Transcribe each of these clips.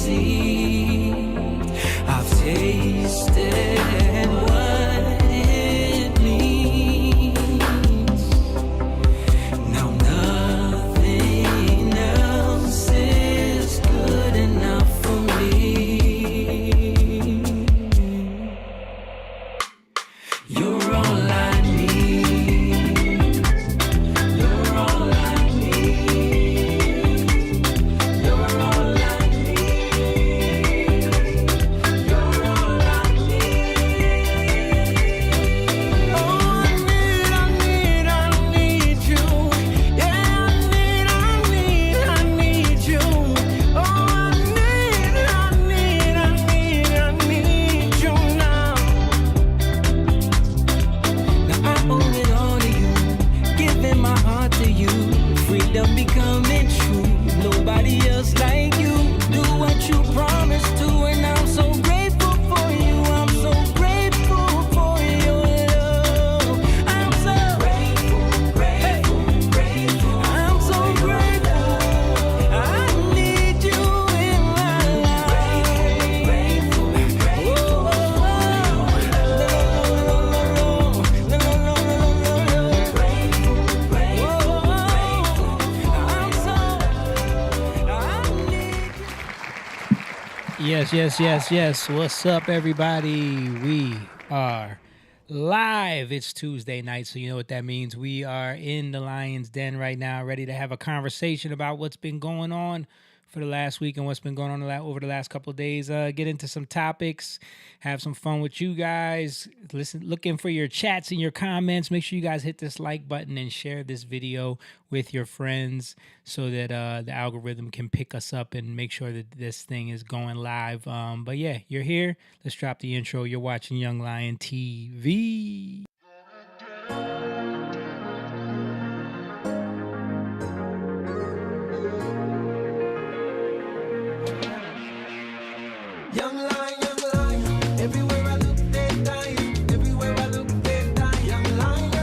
received. I've tasted what it means. Now nothing else is good enough for me. You're all I need. You're all I need. You're all I need. You're all I need. Oh, I need you. Yeah, I need you. Oh, I need you now. Now I owe it all to you, giving my heart to you, freedom becoming true. Nobody else like you, do what you promised to, and I'm so grateful for you. I'm so grateful for your love. I'm so grateful. I'm so grateful. I need you in my life. Yes. What's up, everybody? We are live. It's Tuesday night, so you know what that means. We are in the Lion's Den right now, ready to have a conversation about what's been going on for the last week and what's been going on over the last couple of days. Get into some topics, have some fun with you guys. Looking for your chats and your comments. Make sure you guys hit this like button and share this video with your friends so that the algorithm can pick us up and make sure that this thing is going live. But yeah, you're here. Let's drop the intro. You're watching Young Lion TV. Young lion, everywhere I look, they dying. Everywhere I look, they dying. Young lion,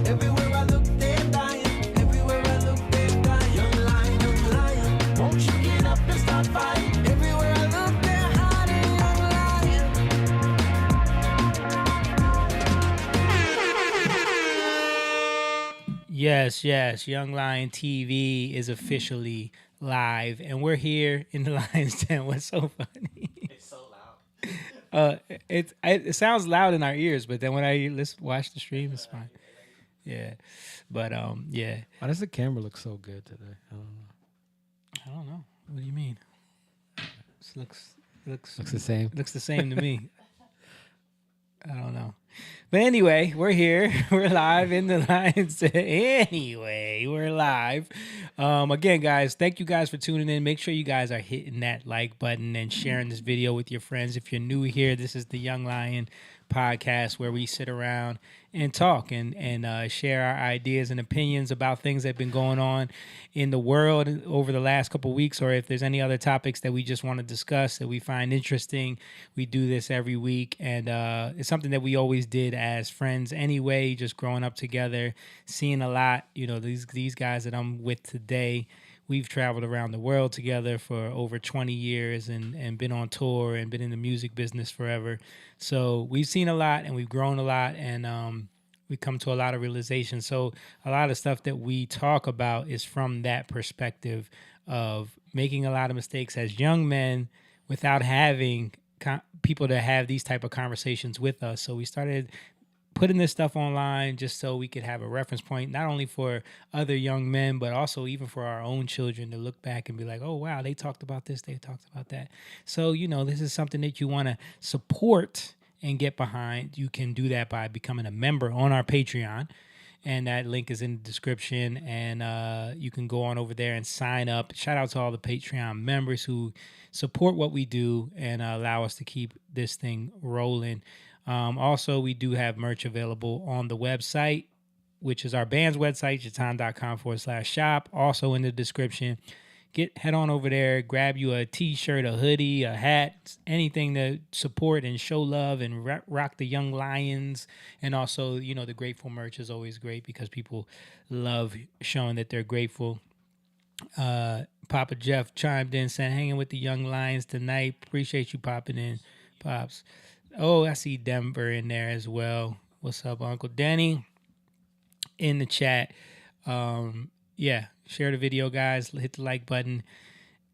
everywhere I look, they dying. Everywhere I look, they dying. Young lion, won't you get up and start fighting? Everywhere I look, they're hiding. Young lion. Yes, Young Lion TV is officially live, and we're here in the Lion's Den. What's so funny? It's so loud. It sounds loud in our ears, but then when I watch the stream, it's fine. Yeah, but yeah. Why does the camera look so good today? I don't know. What do you mean? This looks the same. Looks the same to me. I don't know. But anyway, we're here. We're live in the Lion's Den. Anyway, we're live. Again, guys, thank you guys for tuning in. Make sure you guys are hitting that like button and sharing this video with your friends. If you're new here, this is the Young Lion podcast where we sit around and talk and share our ideas and opinions about things that have been going on in the world over the last couple of weeks, or if there's any other topics that we just want to discuss that we find interesting. We do this every week, and it's something that we always did as friends anyway, just growing up together, seeing a lot. You know, these guys that I'm with today, we've traveled around the world together for over 20 years and been on tour and been in the music business forever. So we've seen a lot and we've grown a lot, and we come to a lot of realizations. So a lot of stuff that we talk about is from that perspective of making a lot of mistakes as young men without having people to have these type of conversations with us. So we started putting this stuff online just so we could have a reference point, not only for other young men, but also even for our own children to look back and be like, oh, wow, they talked about this, they talked about that. So, you know, this is something that you want to support and get behind. You can do that by becoming a member on our Patreon. And that link is in the description, and you can go on over there and sign up. Shout out to all the Patreon members who support what we do and allow us to keep this thing rolling. Also, we do have merch available on the website, which is our band's website, jatan.com/shop. Also in the description. Head on over there, grab you a t-shirt, a hoodie, a hat, anything to support and show love and rock the Young Lions. And also, you know, the grateful merch is always great because people love showing that they're grateful. Papa Jeff chimed in saying, hanging with the young lions tonight. Appreciate you popping in, Pops. Oh, I see Denver in there as well. What's up, Uncle Danny? In the chat. Yeah, share the video, guys. Hit the like button.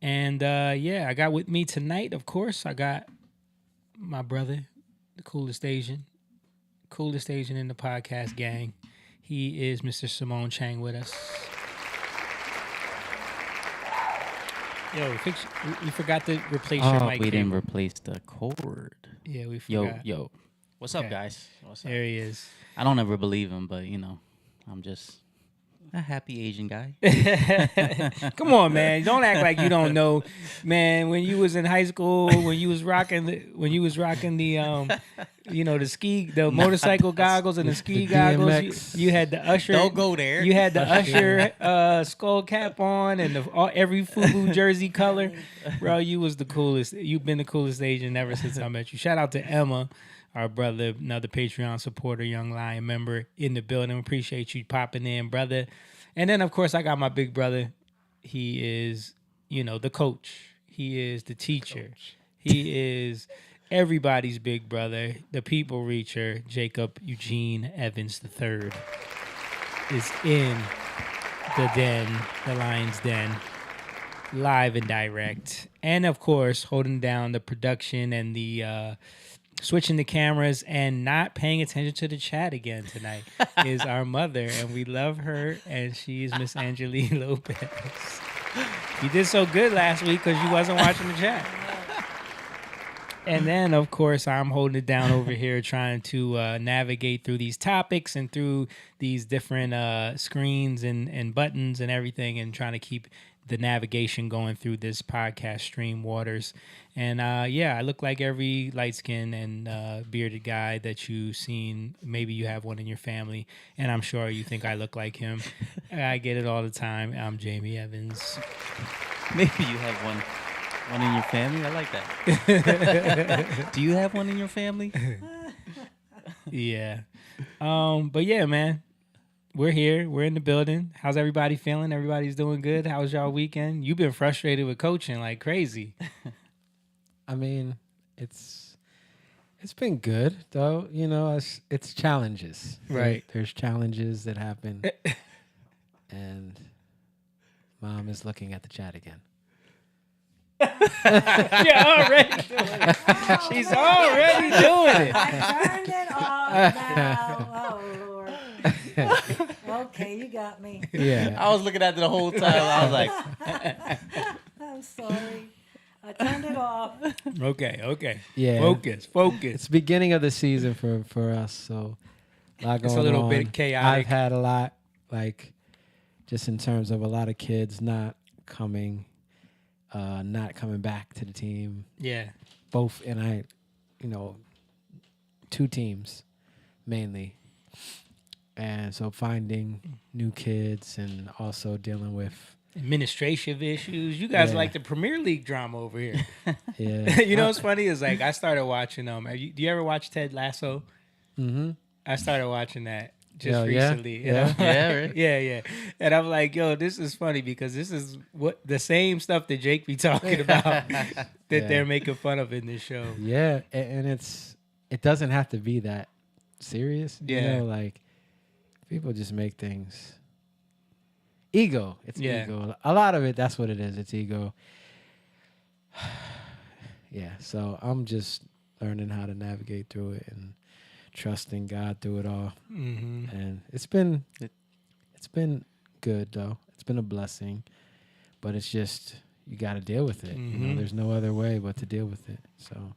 And yeah, I got with me tonight, of course, I got my brother, the coolest Asian in the podcast gang. He is Mr. Simone Chang with us. Yo, we forgot to replace your mic. We didn't cable. replace the cord. Yeah, we forgot. Yo. What's Okay. up, guys? What's up? There he is. I don't ever believe him, but I'm just a happy Asian guy. Come on, man. Don't act like you don't know, man. When you was in high school, when you was rocking the the motorcycle goggles and the ski goggles, BMX. you had the Usher. Don't go there. You had the Usher skull cap on and every FUBU jersey color, bro. You was the coolest. You've been the coolest Asian ever since I met you. Shout out to Emma, our brother, another Patreon supporter, Young Lion member in the building. Appreciate you popping in, brother. And then, of course, I got my big brother. He is, the coach. He is the teacher. He is everybody's big brother, the people reacher, Jacob Eugene Evans III is in the den, the Lion's Den, live and direct. And, of course, holding down the production and the switching the cameras and not paying attention to the chat again tonight is our mother, and we love her, and she's Miss Angeline Lopez. You did so good last week because you wasn't watching the chat. And then, of course, I'm holding it down over here trying to navigate through these topics and through these different screens and buttons and everything, and trying to keep the navigation going through this podcast stream waters. And yeah, I look like every light-skinned and bearded guy that you've seen. Maybe you have one in your family, and I'm sure you think I look like him. I get it all the time. I'm Jamie Evans. Maybe you have one in your family. I like that. Do you have one in your family? Yeah. But yeah, man. We're here. We're in the building. How's everybody feeling? Everybody's doing good. How was y'all weekend? You've been frustrated with coaching like crazy. I mean, it's been good though. It's challenges. Right. There's challenges that happen, and Mom is looking at the chat again. Yeah, already doing it. She's already doing it. I turned it off now. Oh, Lord. Okay, you got me. Yeah. I was looking at it the whole time. I was like, I'm sorry. I turned it off. Okay. Yeah. Focus. It's beginning of the season for us, so a lot going on. It's a little bit chaotic. I've had a lot, just in terms of a lot of kids not coming back to the team. Yeah. Both, and two teams mainly. And so finding new kids and also dealing with Administrative issues. You guys Yeah. like the Premier League drama over here. yeah. You know what's funny is like I started watching do you ever watch Ted Lasso? Mm-hmm. I started watching that just Oh, yeah? recently. Yeah. And I'm Yeah, right. yeah. And I'm like, yo, this is funny because this is what the same stuff that Jake be talking about that Yeah. they're making fun of in this show. Yeah, and it doesn't have to be that serious. Yeah. People just make things ego. It's Yeah. ego. A lot of it, that's what it is. It's ego. Yeah, so I'm just learning how to navigate through it and trusting God through it all. Mm-hmm. And it's been good though. It's been a blessing, but it's just you got to deal with it. Mhm. There's no other way but to deal with it. So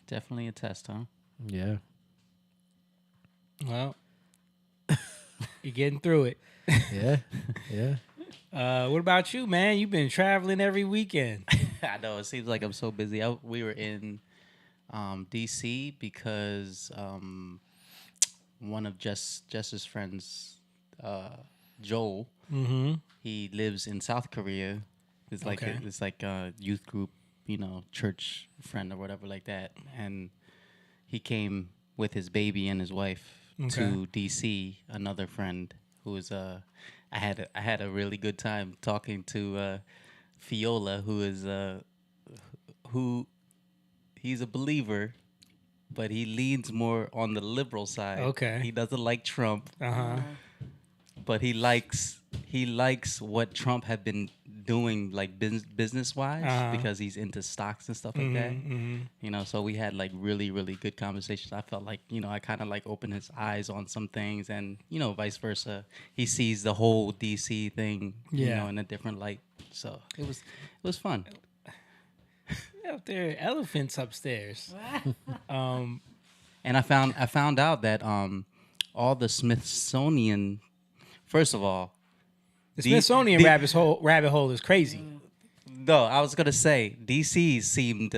definitely a test, huh? yeah. Well, you're getting through it. Yeah. Yeah. What about you, man? You've been traveling every weekend. I know. It seems like I'm so busy. We were in D.C. because one of Jess's friends, Joel, Mm-hmm. he lives in South Korea. It's like Okay. it's like a youth group, church friend or whatever like that. And he came with his baby and his wife to D.C. Another friend who was I had a really good time talking to Fiola, who is who he's a believer, but he leans more on the liberal side. Okay. He doesn't like Trump, Uh-huh. but he likes what Trump had been doing, like business wise, because he's into stocks and stuff like that. You know, so we had like really good conversations. I felt like, you know, I kind of like opened his eyes on some things, and you know, vice versa. He sees the whole DC thing, you Yeah. know, in a different light. So it was fun. Up there, elephants upstairs. And I found out that all the Smithsonian, first of all, The Smithsonian rabbit hole is crazy. no, I was gonna say DC seemed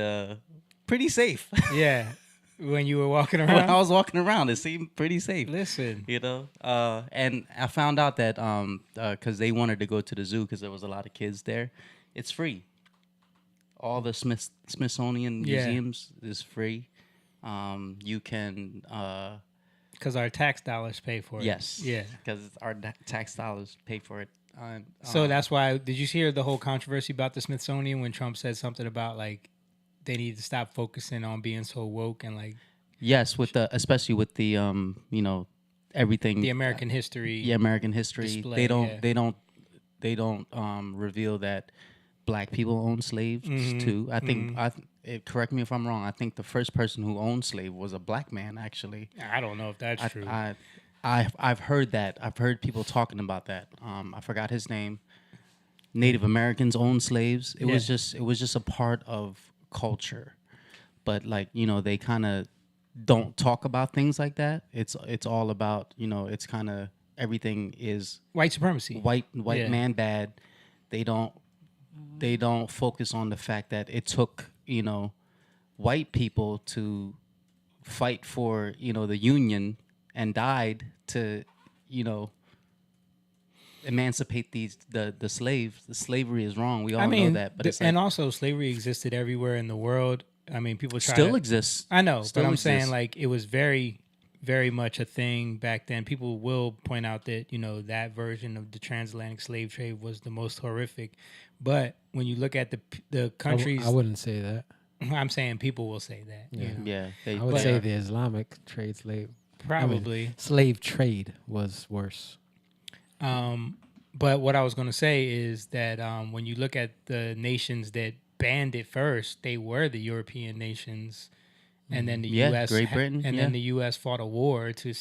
pretty safe. Yeah. When you were walking When around. I was walking around, it seemed pretty safe. Listen. You know, and I found out that because they wanted to go to the zoo because there was a lot of kids there, it's free. All the Smithsonian Yeah. museums is free. You can Because our tax dollars pay for it. yes, Yeah. because our tax dollars pay for it. So that's why. Did you hear the whole controversy about the Smithsonian when Trump said something about like they need to stop focusing on being so woke and like yes, with the especially with the you know, everything the American history? yeah, American history. display, They don't yeah. they don't reveal that black people own slaves too. I think correct me if I'm wrong. I think the first person who owned slave was a black man actually. I don't know if that's true. I've heard that. I've heard people talking about that. I forgot his name. Native Americans owned slaves. It was just a part of culture. But like, you know, they kind of don't talk about things like that. It's all about, you know, it's kind of everything is White supremacy. white Yeah. man bad. They don't focus on the fact that it took, you know, white people to fight for, you know, the Union and died to, you know, emancipate the slaves. The slavery is wrong. We all know that. But it's like, and also slavery existed everywhere in the world. I mean, people try still to, exists. I know, Still but I'm exists. saying like it was very, very much a thing back then. People will point out that, you know, that version of the transatlantic slave trade was the most horrific. But when you look at the countries, I wouldn't say that. I'm saying people will say that. You know? Yeah, I would say the Islamic trade slave. Probably. Slave trade was worse. But what I was going to say is that when you look at the nations that banned it first, they were the European nations, and then the U.S. Great Britain, then the U.S. fought a war to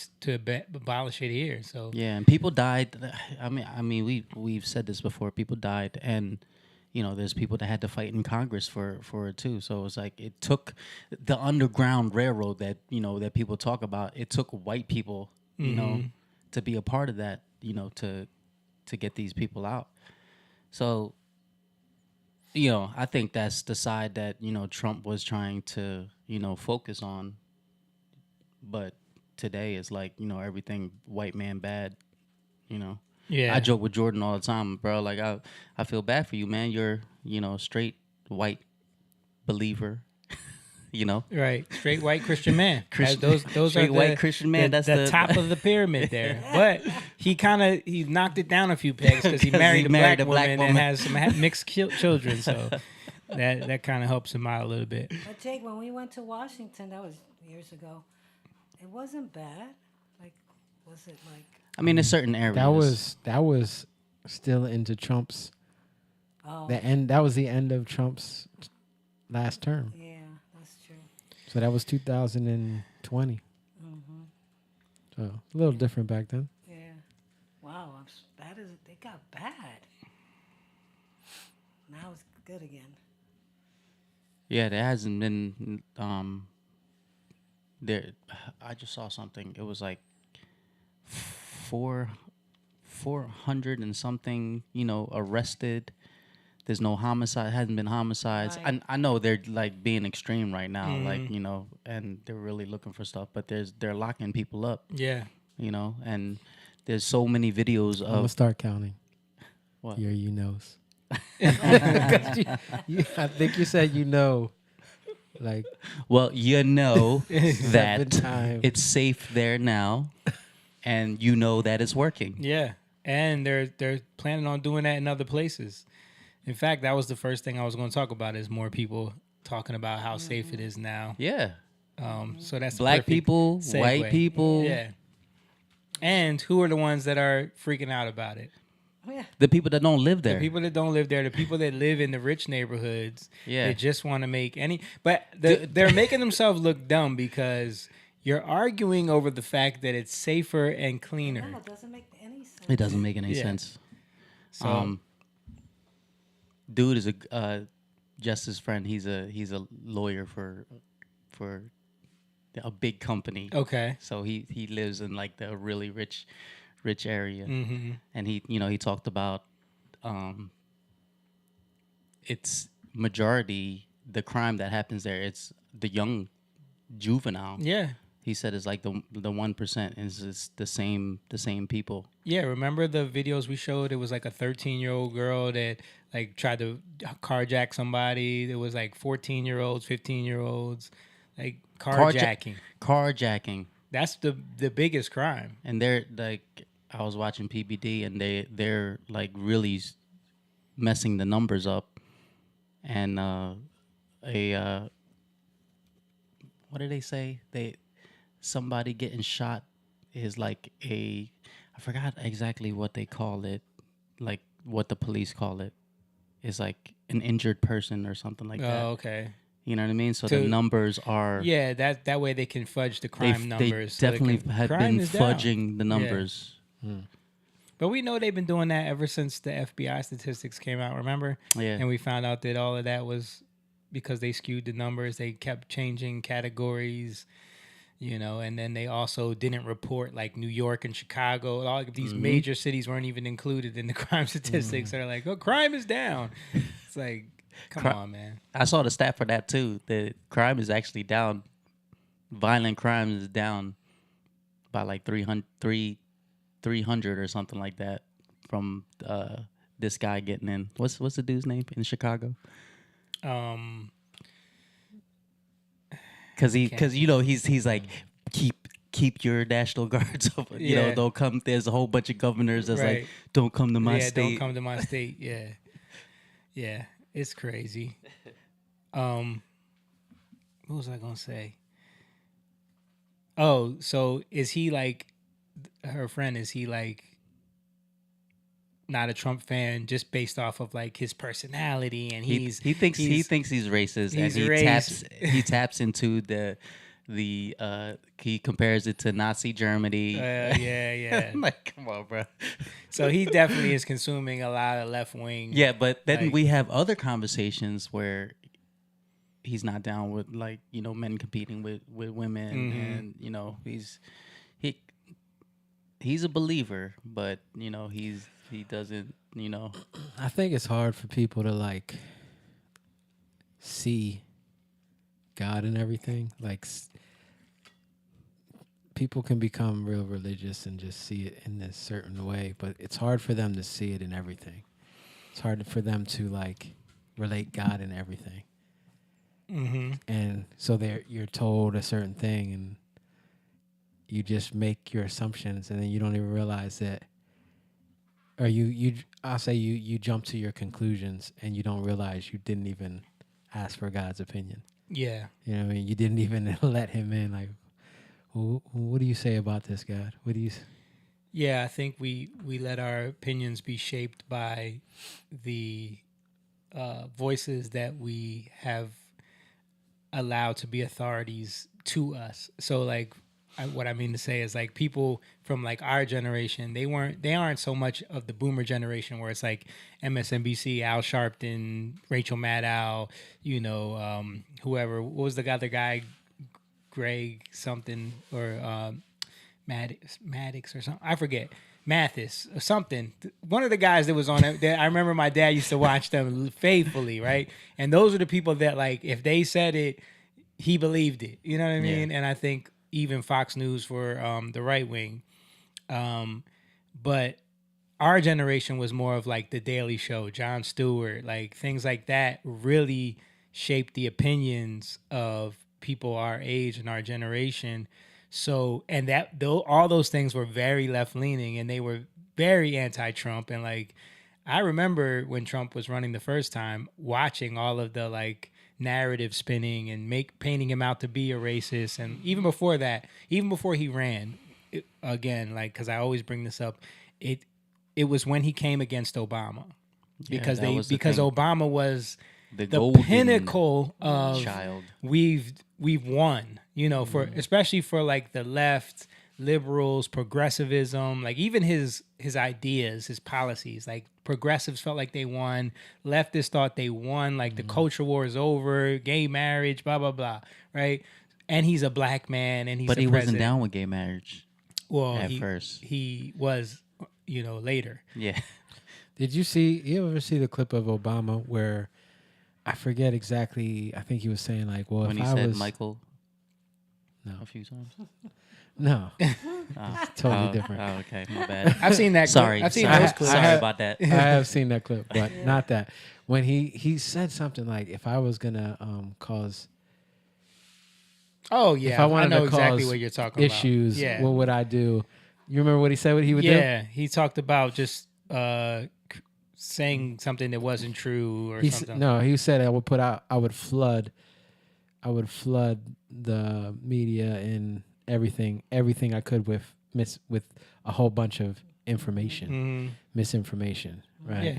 abolish it here. So yeah, and people died. I mean, we've said this before. People died, and you know, there's people that had to fight in Congress for it too. So it was like it took the Underground Railroad that, you know, that people talk about. It took white people, you know, to be a part of that, you know, to get these people out. So, you know, I think that's the side that, you know, Trump was trying to, you know, focus on. But today is like, you know, everything white man bad, you know. yeah, I joke with Jordan all the time, bro. Like I feel bad for you, man. You're, you know, straight white believer, you know. right, straight white Christian man. Christian- those straight are white Christian man, The, that's the the- top of the pyramid there. But he knocked it down a few pegs because he 'Cause married he married a a black black woman and woman. has some mixed children. So that kind of helps him out a little bit. But Jake, when we went to Washington, that was years ago. It wasn't bad. Like, was it like? I mean, in certain areas. That was still into Trump's. Oh, That was the end of Trump's last term. yeah, that's true. So that was 2020. So a little different back then. Yeah. Wow, that is. They got bad. Now it's good again. Yeah, there hasn't been. There, I just saw something. It was like 400 and something, you know, arrested. There's no homicide. Hasn't been homicides. Right. I know they're like being extreme right now, like, you know, and they're really looking for stuff. But they're locking people up, Yeah. you know, and there's so many videos I'm gonna of start counting. What? Your knows. 'Cause I think you said you know, like well, you know that 7 times. it's safe there now, and you know that it's working. Yeah, and they're planning on doing that in other places. In fact, that was the first thing I was going to talk about is more people talking about how safe it is now. Yeah. So that's a Black perfect people, segue. white people, Yeah. And who are the ones that are freaking out about it? Yeah. the people that don't live there. The people that don't live there, the people that live in the rich neighborhoods, Yeah. they just want to make any. But they're making themselves look dumb because you're arguing over the fact that it's safer and cleaner. No, it doesn't make any sense. It doesn't make any Yeah. sense. So Dude is a Justice friend. He's a lawyer for a big company. okay, So he lives in like the really rich area, Mm-hmm. and he talked about it's majority the crime that happens there. It's the young juvenile. yeah, He said it's like the 1% is just the same people. yeah. Remember the videos we showed? It was like a 13-year-old girl that like tried to carjack somebody. There was like 14-year-olds, 15-year-olds, like carjacking. Carjacking. That's the biggest crime. And they're like, I was watching PBD, and they're like really messing the numbers up. And what did they say? Somebody getting shot is like I forgot exactly what they call it, like what the police call it. It's like an injured person or something like that. Oh, okay. You know what I mean? So the To- numbers are Yeah, that way they can fudge the crime numbers. They so definitely have crime been is down. fudging the numbers. But we know they've been doing that ever since the FBI statistics came out, remember? Yeah. And we found out that all of that was because they skewed the numbers. They kept changing categories, and then they also didn't report like New York and Chicago. All of these major cities weren't even included in the crime statistics. They're like, oh, crime is down. It's like, come on, man. I saw the stat for that too. The crime is actually down. Violent crime is down by like 300 or something like that from this guy getting in. What's the dude's name in Chicago? Because he's like keep your National Guards over. Yeah. They'll come. There's a whole bunch of governors that's Right. like, don't come to my Yeah, state. don't come to my state. Yeah. Yeah, it's crazy. What was I gonna say? Oh, so is he like her friend? Is he like not a Trump fan just based off of like his personality? And he thinks he's racist, and he taps into he compares it to Nazi Germany. yeah. I'm like, come on, bro. So he definitely is consuming a lot of left wing. Yeah, but then Like- we have other conversations where he's not down with men competing with women, and he's a believer, but he doesn't. I think it's hard for people to like see God in everything. Like people can become real religious and just see it in this certain way, but it's hard for them to see it in everything. It's hard for them to like relate God in everything. Mm-hmm. And so you're told a certain thing, and you just make your assumptions, and then you don't even realize that, or I'll say you jump to your conclusions, and you don't realize you didn't even ask for God's opinion. Yeah. You know what I mean? You didn't even let him in. Like, what do you say about this, God? What do you? Yeah, I think we let our opinions be shaped by the voices that we have allowed to be authorities to us. So like what I mean to say is like people from like our generation, they aren't so much of the boomer generation where it's like MSNBC, Al Sharpton, Rachel Maddow, whoever. What was the other guy, Greg something, or Maddox or something? I forget. Mathis or something. One of the guys that was on it, I remember my dad used to watch them faithfully, right? And those are the people that like, if they said it, he believed it. You know what I mean? And I think even Fox News for the right wing. But our generation was more of like the Daily Show, Jon Stewart, like things like that really shaped the opinions of people our age and our generation. So, and all those things were very left leaning, and they were very anti-Trump. And like, I remember when Trump was running the first time, watching all of the like narrative spinning and painting him out to be a racist, and even before that, even before he ran, again, like because I always bring this up, it was when he came against Obama because that was the thing. Obama was the golden pinnacle of child. we've won, you know, for especially for like the left, liberals, progressivism, like even his ideas, his policies, like progressives felt like they won, leftists thought they won, like the culture war is over, gay marriage, blah blah blah, right? And he's a black man, and But he wasn't down with gay marriage. Well, at first. he was, you know, later. Yeah. Did you ever see the clip of Obama where I forget exactly? I think he was saying like, "Well, When if he I said was Michael no, a few times. no, Oh. totally different." Oh, okay, my bad. I've seen that. Sorry, I've seen sorry, those clips. sorry about that. I have seen that clip, but not that. When he said something like, "If I was gonna cause Oh yeah, if I wanted know to exactly cause what you're talking issues, about. Yeah, what would I do?" You remember what he said? What he would do? yeah. He talked about just saying something that wasn't true or something. No, he said I would flood the media and everything I could with a whole bunch of information, misinformation, right? Yeah.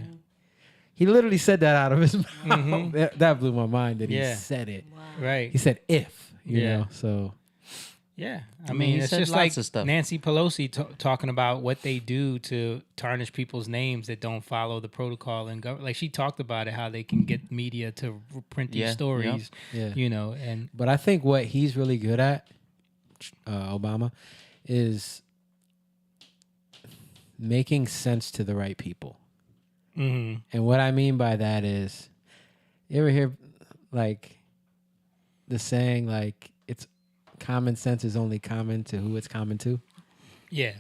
He literally said that out of his mouth. That blew my mind that he said it. Right. He said if, you Yeah. know, so. Yeah, I mean, mean, he it's said just lots like of stuff. Nancy Pelosi talking about what they do to tarnish people's names that don't follow the protocol and like she talked about it, how they can get media to print these Yeah, stories, yeah. you know, and But I think what he's really good at, Obama, is making sense to the right people. mhm. And what I mean by that is, you ever hear like the saying like it's common sense is only common to who it's common to, Yeah.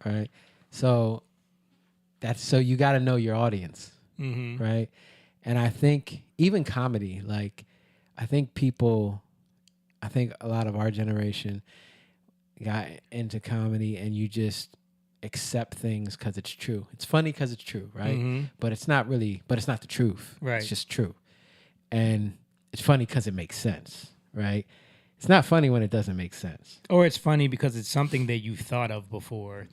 right? So you got to know your audience, Mm-hmm. right? And I think even comedy, like I think a lot of our generation got into comedy and you just accept things because it's true. It's funny because it's true, right? Mhm. But it's not the truth. Right. It's just true. And it's funny because it makes sense, right? It's not funny when it doesn't make sense. Or it's funny because it's something that you've thought of before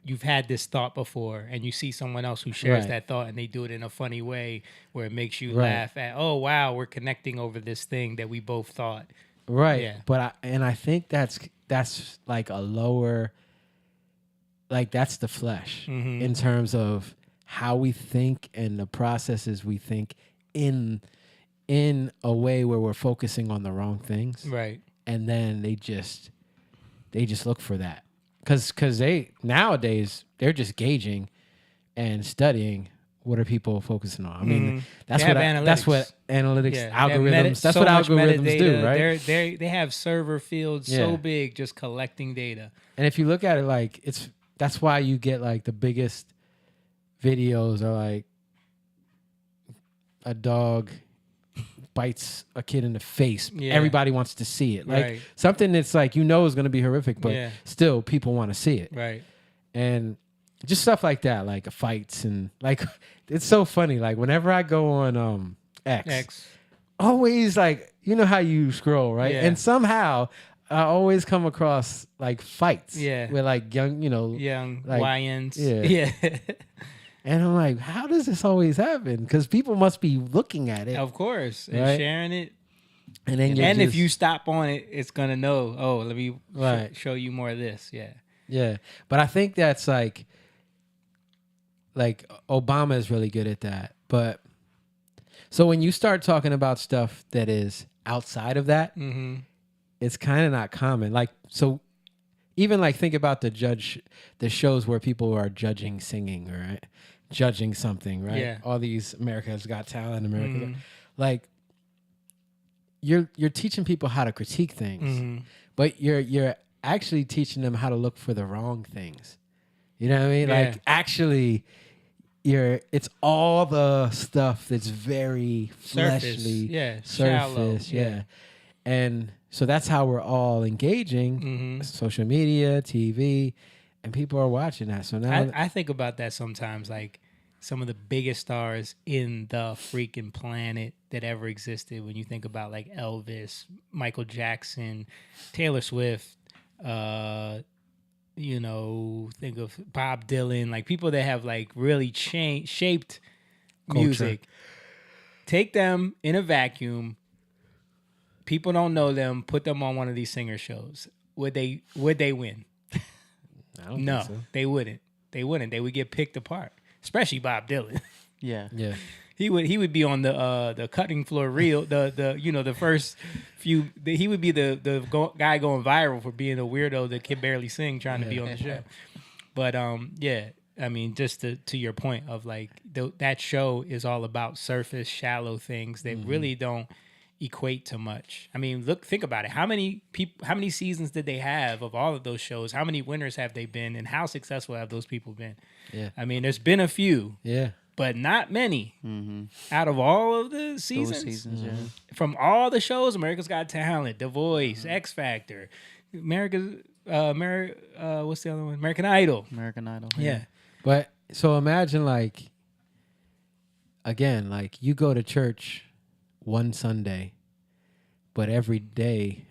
you've had this thought before, and you see someone else who shares Right. that thought and they do it in a funny way where it makes you Right. laugh at, oh wow, we're connecting over this thing that we both thought. Right. Yeah. But I think that's like a lower, like that's the flesh Mhm. in terms of how we think and the processes we think in a way where we're focusing on the wrong things. Right. And then they just look for that. Cause they nowadays they're just gauging and studying what are people focusing on. I mean, that's They what have that's what analytics. analytics, Yeah, algorithms. That's so what much algorithms do, metadata. right? They have server fields Yeah. so big just collecting data. And if you look at it, like that's why you get like the biggest videos are like a dog bites a kid in the face. Yeah. Everybody wants to see it. Like Right. something that's like is going to be horrific, but Yeah. still people want to see it. Right. And just stuff like that, like fights and like it's so funny. Like whenever I go on X, always like how you scroll, right? Yeah. And somehow I always come across like fights. Yeah. With like young, Young like, YNs. yeah. Yeah. and I'm like, how does this always happen? Because people must be looking at it. Of course. And Right. sharing it. And then And if you stop on it, it's going to know, oh, let me Right. show you more of this. Yeah. yeah. But I think that's like Obama is really good at that. But so when you start talking about stuff that is outside of that, Mm-hmm. it's kind of not common. Like, so even like think about the shows where people are judging singing, right? Judging something, right? Yeah. All these America's Got Talent, America, Mhm. like you're teaching people how to critique things, Mhm. but you're actually teaching them how to look for the wrong things. You know what I mean? Yeah. Like actually, it's all the stuff that's very Surface. fleshly, Yeah. Shallow. surface, yeah. And so that's how we're all engaging Mm-hmm. social media, TV, and people are watching that. So now, I think about that sometimes. Like, some of the biggest stars in the freaking planet that ever existed. When you think about like Elvis, Michael Jackson, Taylor Swift, you know, think of Bob Dylan, like people that have like really shaped music. Take them in a vacuum. People don't know them. Put them on one of these singer shows. Would they win? I don't No, think so. they wouldn't. They wouldn't. They would get picked apart. Especially Bob Dylan. Yeah. Yeah. He would be on the cutting floor reel. The first few. He would be the guy going viral for being a weirdo that can barely sing, trying to be on the show. But yeah. I mean, just to your point of like that show is all about surface, shallow things that really don't equate to much. I mean, think about it. How many seasons did they have of all of those shows? How many winners have they been, and how successful have those people been? Yeah. I mean, there's been a few. Yeah. But not many out of all of the seasons. Those seasons, yeah. From all the shows, America's Got Talent, The Voice, X Factor, what's the other one? American Idol. American Idol. Yeah. But so imagine like, again, like you go to church one Sunday, but every day,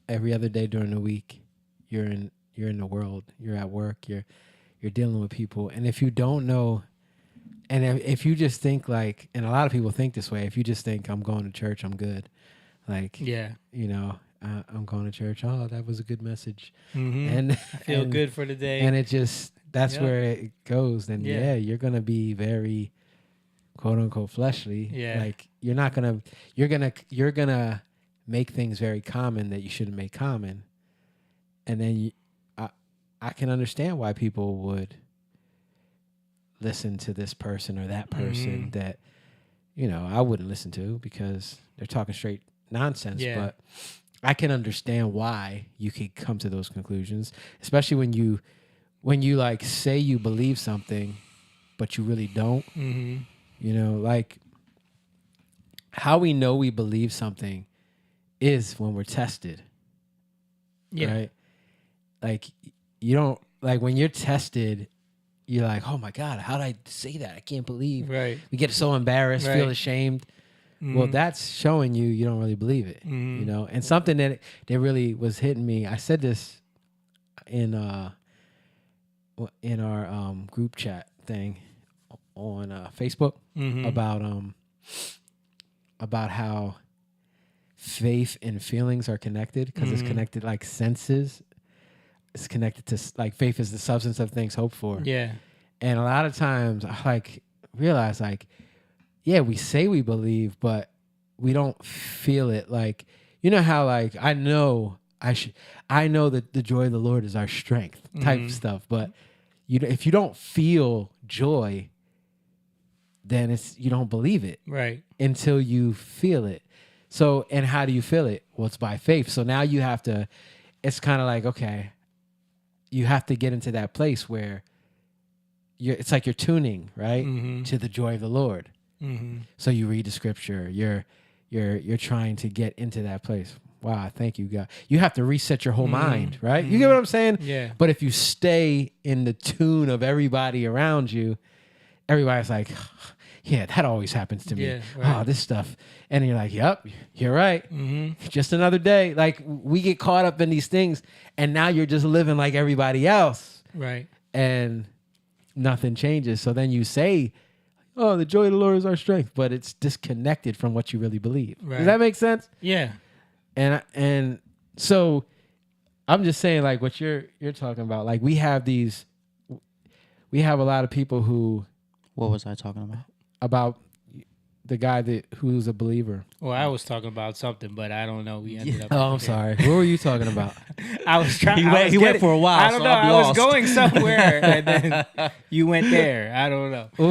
every other day during the week, you're in the world, you're at work, you're dealing with people. And if you don't know, and if you just think like, and a lot of people think this way, if you just think I'm going to church, I'm good. Like, Yeah. you know, I'm going to church. Oh, that was a good message. Mm-hmm. And I feel good for the day. and it just, that's Yep. where it goes. Then Yeah. you're going to be very quote unquote fleshly. Yeah. Like you're going to make things very common that you shouldn't make common. And then I can understand why people would listen to this person or that person that, you know, I wouldn't listen to because they're talking straight nonsense. Yeah. But I can understand why you could come to those conclusions, especially when you like say you believe something, but you really don't. Mm-hmm. You know, like how we know we believe something is when we're tested. Yeah. Right? Like you don't, like when you're tested, you're like, oh my God, how did I say that? I can't believe. Right. We get so embarrassed, feel Right. ashamed. Mm-hmm. Well, that's showing you don't really believe it. Mhm. You know, and something that really was hitting me. I said this in our group chat thing on Facebook about how faith and feelings are connected because it's connected like senses. It's connected to like faith is the substance of things hoped for. Yeah. And a lot of times I like realize like, yeah, we say we believe, but we don't feel it. Like, you know how like I know that the joy of the Lord is our strength type stuff. But if you don't feel joy, then you don't believe it. Right. Until you feel it. So, and how do you feel it? Well, it's by faith. So now you have to, it's kind of like, okay, you have to get into that place where it's like you're tuning, right? To the joy of the Lord. Mm-hmm. So you read the scripture, you're trying to get into that place. Wow, thank you, God. You have to reset your whole mind, right? You get what I'm saying? Yeah. But if you stay in the tune of everybody around you, everybody's like, yeah, that always happens to me. Yeah, right. Oh, this stuff. And you're like, yep, you're right. Mm-hmm. Just another day. Like we get caught up in these things and now you're just living like everybody else Right. and nothing changes. So then you say, oh, the joy of the Lord is our strength, but it's disconnected from what you really believe. Right. Does that make sense? Yeah. And so I'm just saying like what you're talking about. Like we have a lot of people who What was I talking about the guy who's a believer. Well, I was talking about something, but I don't know. We ended up. Oh, I'm sorry. What were you talking about? I was trying. He went for a while, I don't so know. I'm I was lost. going somewhere, and then you went there. I don't know. What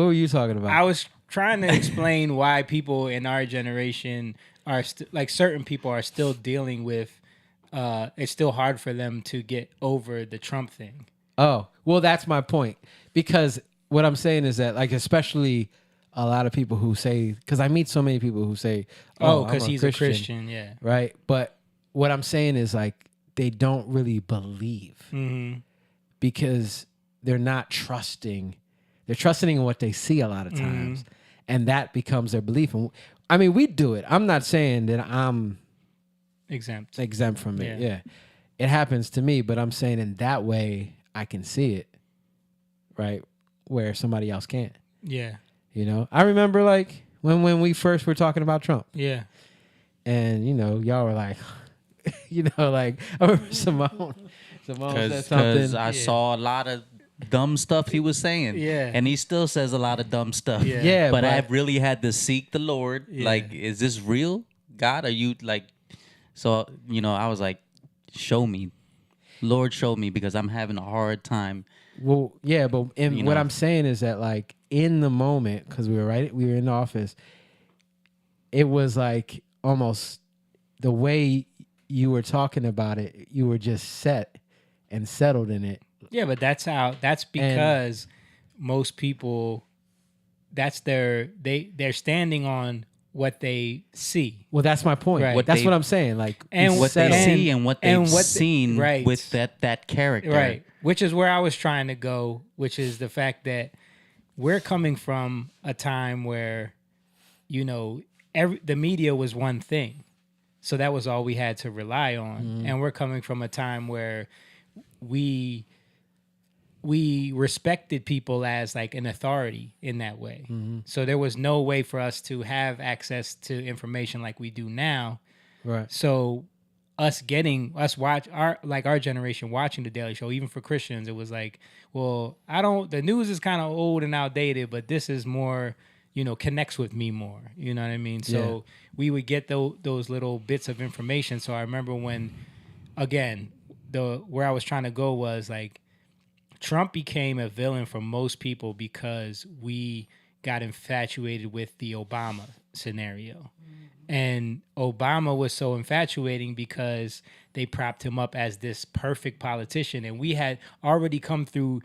were you talking about? I was trying to explain why people in our generation are like certain people are still dealing with. It's still hard for them to get over the Trump thing. Oh, well, that's my point. Because what I'm saying is that, like, especially a lot of people who say, because I meet so many people who say, Oh, I'm because he's a Christian, yeah. right? But what I'm saying is, like, they don't really believe Mm-hmm. because they're not trusting. They're trusting in what they see a lot of times, and that becomes their belief. And I mean, we do it. I'm not saying that I'm exempt from it. Yeah. Yeah, it happens to me, but I'm saying in that way I can see it, right, where somebody else can't. Yeah. You know, I remember like when we first were talking about Trump. Yeah. And, you know, y'all were like, you know, like, I remember Simone said something. Because I saw a lot of dumb stuff he was saying. Yeah. And he still says a lot of dumb stuff. Yeah. Yeah, But I but- really had to seek the Lord. Yeah. Like, is this real? God, are you like... So, you know, I was like, show me. Lord, show me, because I'm having a hard time. Well, yeah, but You what know. I'm saying is that, like, in the moment, because we were in the office, it was like almost the way you were talking about it, you were just set and settled in it. Yeah, but that's because most people, they're standing on what they see. Well, that's my point. Right. That's what I'm saying. Like, And What they and- see and what they've and what the- seen right. with that character. Right. Which is where I was trying to go, which is the fact that we're coming from a time where, you know, the media was one thing. So that was all we had to rely on. And we're coming from a time where we respected people as like an authority in that way. So there was no way for us to have access to information like we do now. right. So our generation watching the Daily Show, even for Christians, it was like, well, the news is kind of old and outdated, but this is more, you know, connects with me more. You know what I mean? So we would get those little bits of information. So I remember when, again, where I was trying to go was like, Trump became a villain for most people because we got infatuated with the Obama scenario. And Obama was so infatuating because they propped him up as this perfect politician. And we had already come through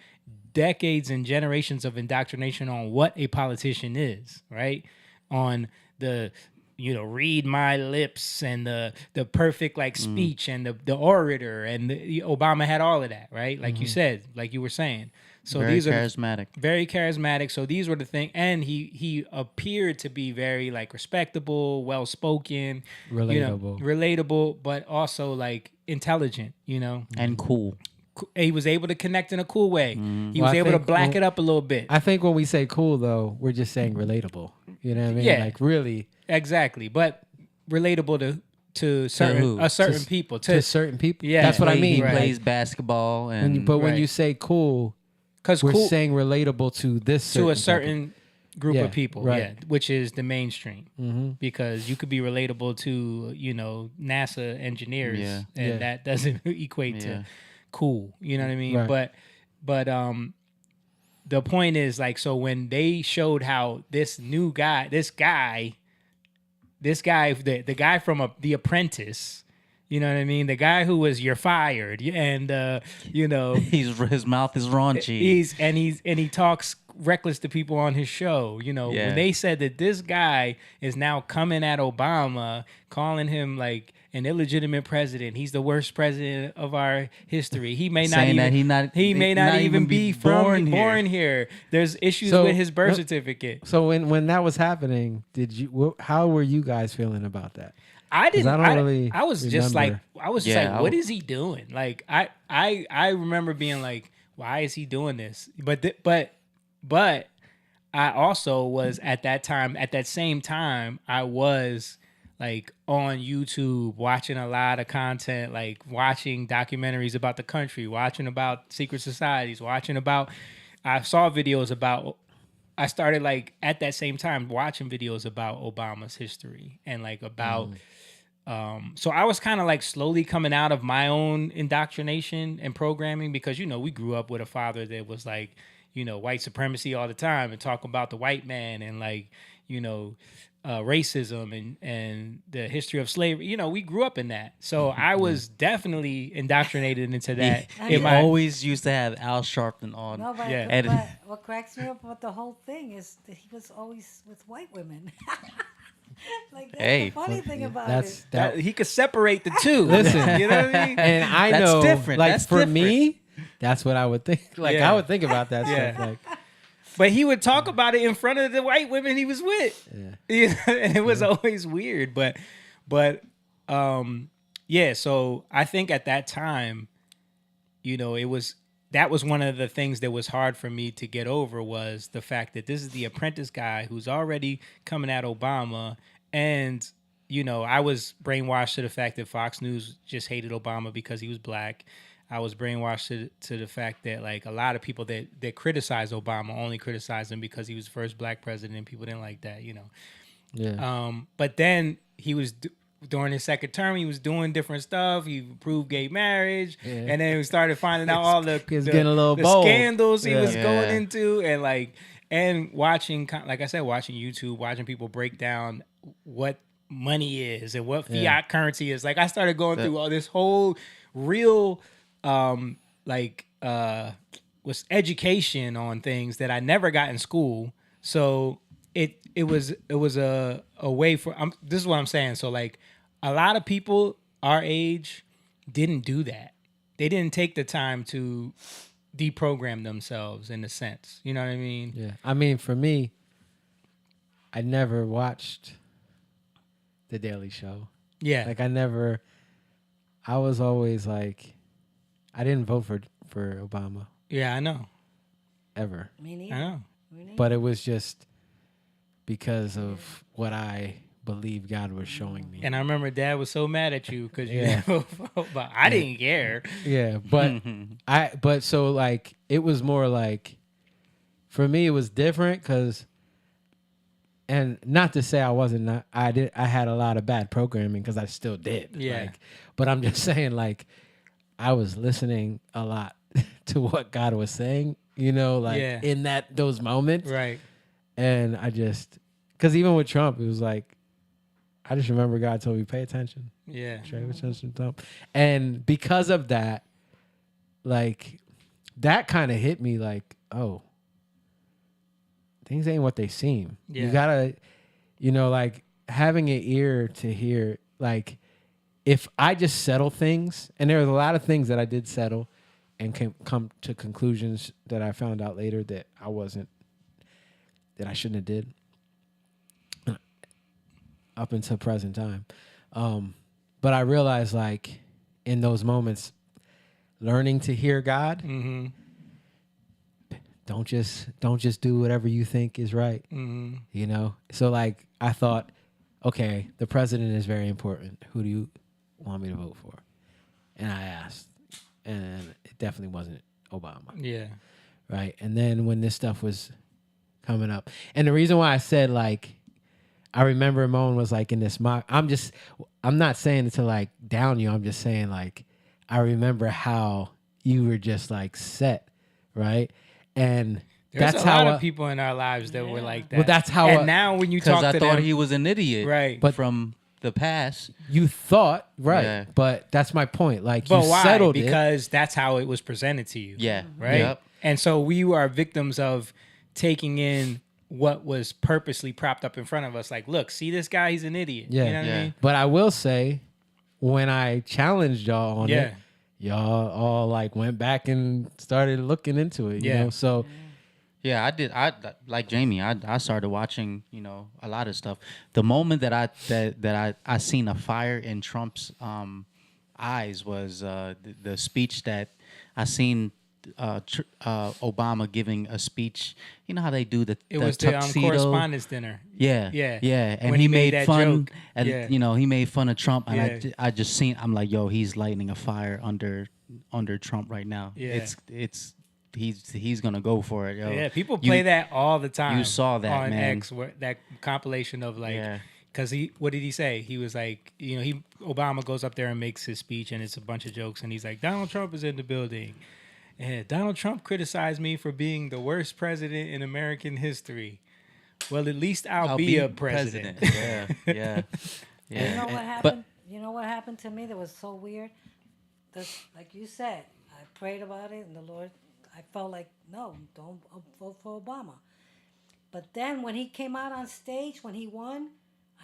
decades and generations of indoctrination on what a politician is, right? On the, you know, read my lips and the perfect like speech and the orator. And Obama had all of that, right? Like you said, like you were saying. So Very these are charismatic. very charismatic. So these were the things, and he appeared to be very like respectable, well spoken, Relatable. relatable, but also like intelligent. You know, And cool. he was able to connect in a cool way. He Well, was I able to think black it up a little bit. I think when we say cool, though, we're just saying relatable. You know what I mean? Yeah. Like, really, Exactly, but relatable to certain who? certain people. to certain people. Yeah. That's what I He mean. Right. plays basketball and But when Right. you say cool, because we're cool saying relatable to this to a type of- certain group Yeah, of people, right. yeah, which is the mainstream. Because you could be relatable to, you know, NASA engineers, Yeah. and Yeah. that doesn't equate Yeah. to cool. You know what I mean? Right. But the point is like, so when they showed how the guy from The Apprentice. You know what I mean? The guy who was "you're fired," and you know, his mouth is raunchy. he talks reckless to people on his show. You know, Yeah. when they said that this guy is now coming at Obama, calling him like an illegitimate president. He's the worst president of our history. He may not Saying even that he may not even be born here. There's issues So, with his birth no- certificate. So when that was happening, how were you guys feeling about that? I didn't. I don't really I was just like, remember. Yeah, what is he doing? Like, I remember being like, why is he doing this? But I also was at that same time, I was like on YouTube watching a lot of content, like watching documentaries about the country, watching about secret societies, I saw videos about. I started like at that same time watching videos about Obama's history and like about. So I was kind of like slowly coming out of my own indoctrination and programming because, you know, we grew up with a father that was like, you know, white supremacy all the time and talk about the white man and like, you know, racism and the history of slavery. You know, we grew up in that. So I was definitely indoctrinated into that. He always used to have Al Sharpton on. No, but, Yeah. but what cracks me up about the whole thing is that he was always with white women. Like that's Hey. the funny thing about That's it. that. He could separate the two. Listen. You know what I mean? And I That's know, different. like That's for different. me, that's what I would think. Like Yeah. I would think about that Yeah. stuff. Like But he would talk about it in front of the white women he was with. Yeah. You know, and it was always weird. But yeah, so I think at that time, you know, that was one of the things that was hard for me to get over, was the fact that this is the apprentice guy who's already coming at Obama. And, you know, I was brainwashed to the fact that Fox News just hated Obama because he was black. I was brainwashed to the fact that, like, a lot of people that criticize Obama only criticize him because he was the first black president, and people didn't like that, you know. Yeah. But then he was during his second term, he was doing different stuff. He approved gay marriage, and then we started finding out all the getting a little bold. scandals he was Yeah. going into, and watching, like I said, watching YouTube, watching people break down what money is and what fiat currency is. Like, I started going through all this whole real was education on things that I never got in school. So it was a way for, this is what I'm saying. So, like, a lot of people our age didn't do that. They didn't take the time to deprogram themselves, in a sense. You know what I mean? Yeah. I mean, for me, I never watched The Daily Show. Yeah. Like, I was always like, I didn't vote for Obama Yeah, I know. ever. Me neither. I know. Me neither. But it was just because of what I believe God was showing me. And I remember Dad was so mad at you because you Yeah. never vote, but I didn't care. Yeah, but so, like, it was more like, for me it was different because, and not to say I had a lot of bad programming, because I still did. Yeah. Like, but I'm just saying, like, I was listening a lot to what God was saying, you know, like, Yeah. in those moments. Right. And I just, because even with Trump, it was like, I just remember God told me, pay attention. Yeah. Pay attention to Trump. And because of that, like, that kind of hit me like, oh, things ain't what they seem. Yeah. You gotta, you know, like, having an ear to hear, like, if I just settle things, and there was a lot of things that I did settle and come to conclusions that I found out later that I shouldn't have did up until present time. But I realized, like, in those moments, learning to hear God, Mm-hmm. don't just do whatever you think is right. Mm-hmm. You know? So, like, I thought, okay, the president is very important. Who do you want me to vote for? And I asked, and it definitely wasn't Obama. Yeah. Right. And then when this stuff was coming up, and the reason why I said, like, I remember Moan was like in this mock, I'm not saying it to, like, down you. I'm just saying, like, I remember how you were just, like, set. Right. And There's that's a lot how of people in our lives that were like that. Well, that's how And now when you Because talk I to thought them, he was an idiot, right? But- from the past. you thought, right. Yeah. But that's my point. Like, But you why? settled it. Because that's how it was presented to you. Yeah. Right. Yep. And so we are victims of taking in what was purposely propped up in front of us. Like, look, see this guy? He's an idiot. Yeah. You know what I Yeah. mean? But I will say, when I challenged y'all on Yeah. it, y'all all, like, went back and started looking into it. You Yeah. know? So Yeah, I did. I like Jamie. I started watching, you know, a lot of stuff. The moment that I seen a fire in Trump's eyes was the speech that I seen Obama giving a speech. You know how they do the Was tuxedo? the correspondence dinner. Yeah, Yeah. yeah. And When he he made made that fun, joke. and Yeah. you know he made fun of Trump, and Yeah. I just seen. I'm like, yo, he's lighting a fire under Trump right now. Yeah. He's gonna go for it, yo. Yeah, people play that all the time. you saw that, on man. X, that compilation of, like, Yeah. because what did he say? He was like, you know, Obama goes up there and makes his speech, and it's a bunch of jokes, and he's like, Donald Trump is in the building, and Donald Trump criticized me for being the worst president in American history. Well, at least I'll be a president. Yeah, yeah, yeah. You know what But happened? You know what happened to me that was so weird? Like you said, I prayed about it, and the Lord, I felt like, no, don't vote for Obama. But then when he came out on stage, when he won,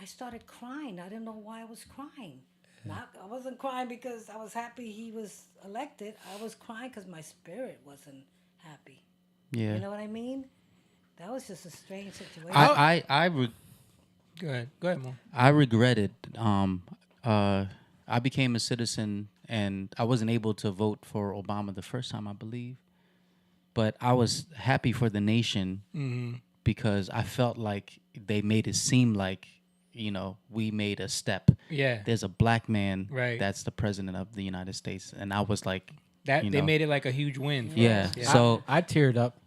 I started crying. I didn't know why I was crying. I wasn't crying because I was happy he was elected. I was crying because my spirit wasn't happy. yeah. You know what I mean? That was just a strange situation. Go ahead, Mo. I regretted. I became a citizen, and I wasn't able to vote for Obama the first time, I believe. But I was happy for the nation because I felt like they made it seem like, we made a step. Yeah. There's a black man That's the president of the United States, and I was like, they made it like a huge win. For yeah. us. So I teared up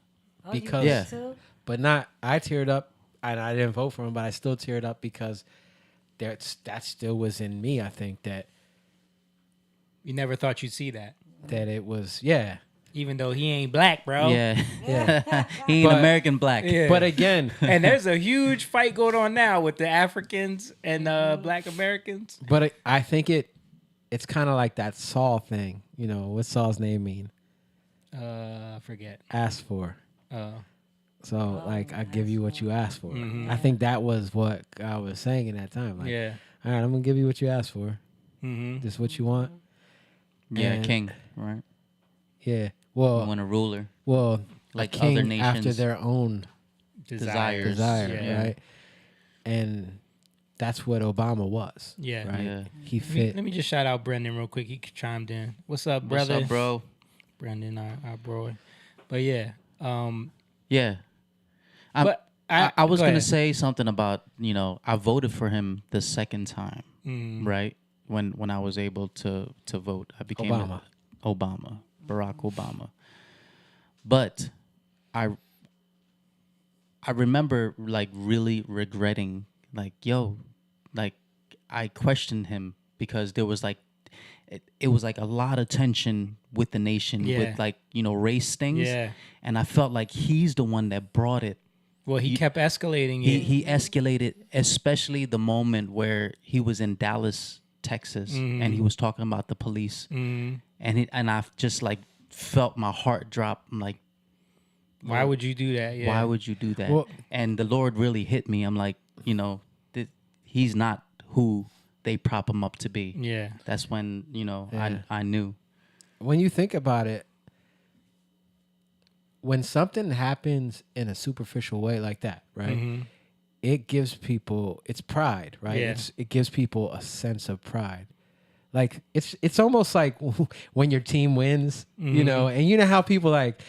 Oh, because you Yeah. did too? but not I teared up and I didn't vote for him, but I still teared up because that still was in me. I think that You never thought you'd see that, it was even though he ain't black, bro. yeah, yeah. he ain't But- American black. Yeah. But again, And there's a huge fight going on now with the Africans and Black Americans. I think it's kind of like that Saul thing. What's Saul's name mean? I forget. Ask for. Uh, So like I give you what you ask for. I think that was what God was saying in that time. Like, yeah. all right, I'm gonna give you what you asked for. Mm-hmm. This is what you want. Yeah, And- king, right? Yeah. I Well, want a ruler. a Like king other nations. after their own Desires. desire, Yeah. right? And that's what Obama was. Yeah. Right. Yeah. He Let fit. me just shout out Brendan real quick. He chimed in. What's up, What's brother? up, bro? Brendan, our bro. But yeah. Yeah. But I was go gonna ahead. say something about I voted for him the second time, right? When I was able to vote, I became Barack Obama. But I remember like really regretting like I questioned him because there was like it was like a lot of tension with the nation with like race things, and I felt like he's the one that brought it. Well, he kept escalating it. He escalated, especially the moment where he was in Dallas, Texas, and he was talking about the police, and I just like felt my heart drop. I'm like, Why would you do that? Yeah. why would you do that? Well- And the Lord really hit me. I'm like, he's not who they prop him up to be. Yeah. That's when Yeah. I knew. When you think about it, when something happens in a superficial way like that, right? It gives people it's pride, right? Yeah. It gives people a sense of pride. Like it's almost like when your team wins, and you know how people like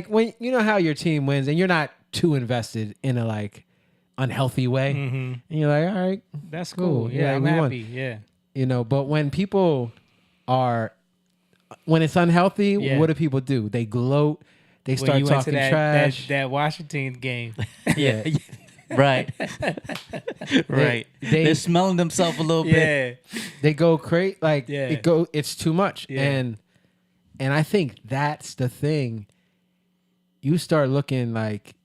when how your team wins and you're not too invested in a like unhealthy way, and you're like, all right, That's cool. Yeah, I'm we won. happy. Yeah. But when people when it's unhealthy, Yeah. what do people do? They gloat. They When start you went talking to that, trash. that Washington game. yeah. Right. Right. They're smelling themselves a little bit. Yeah. They go crazy. Like Yeah. it's too much. Yeah. And I think that's the thing. You start looking like,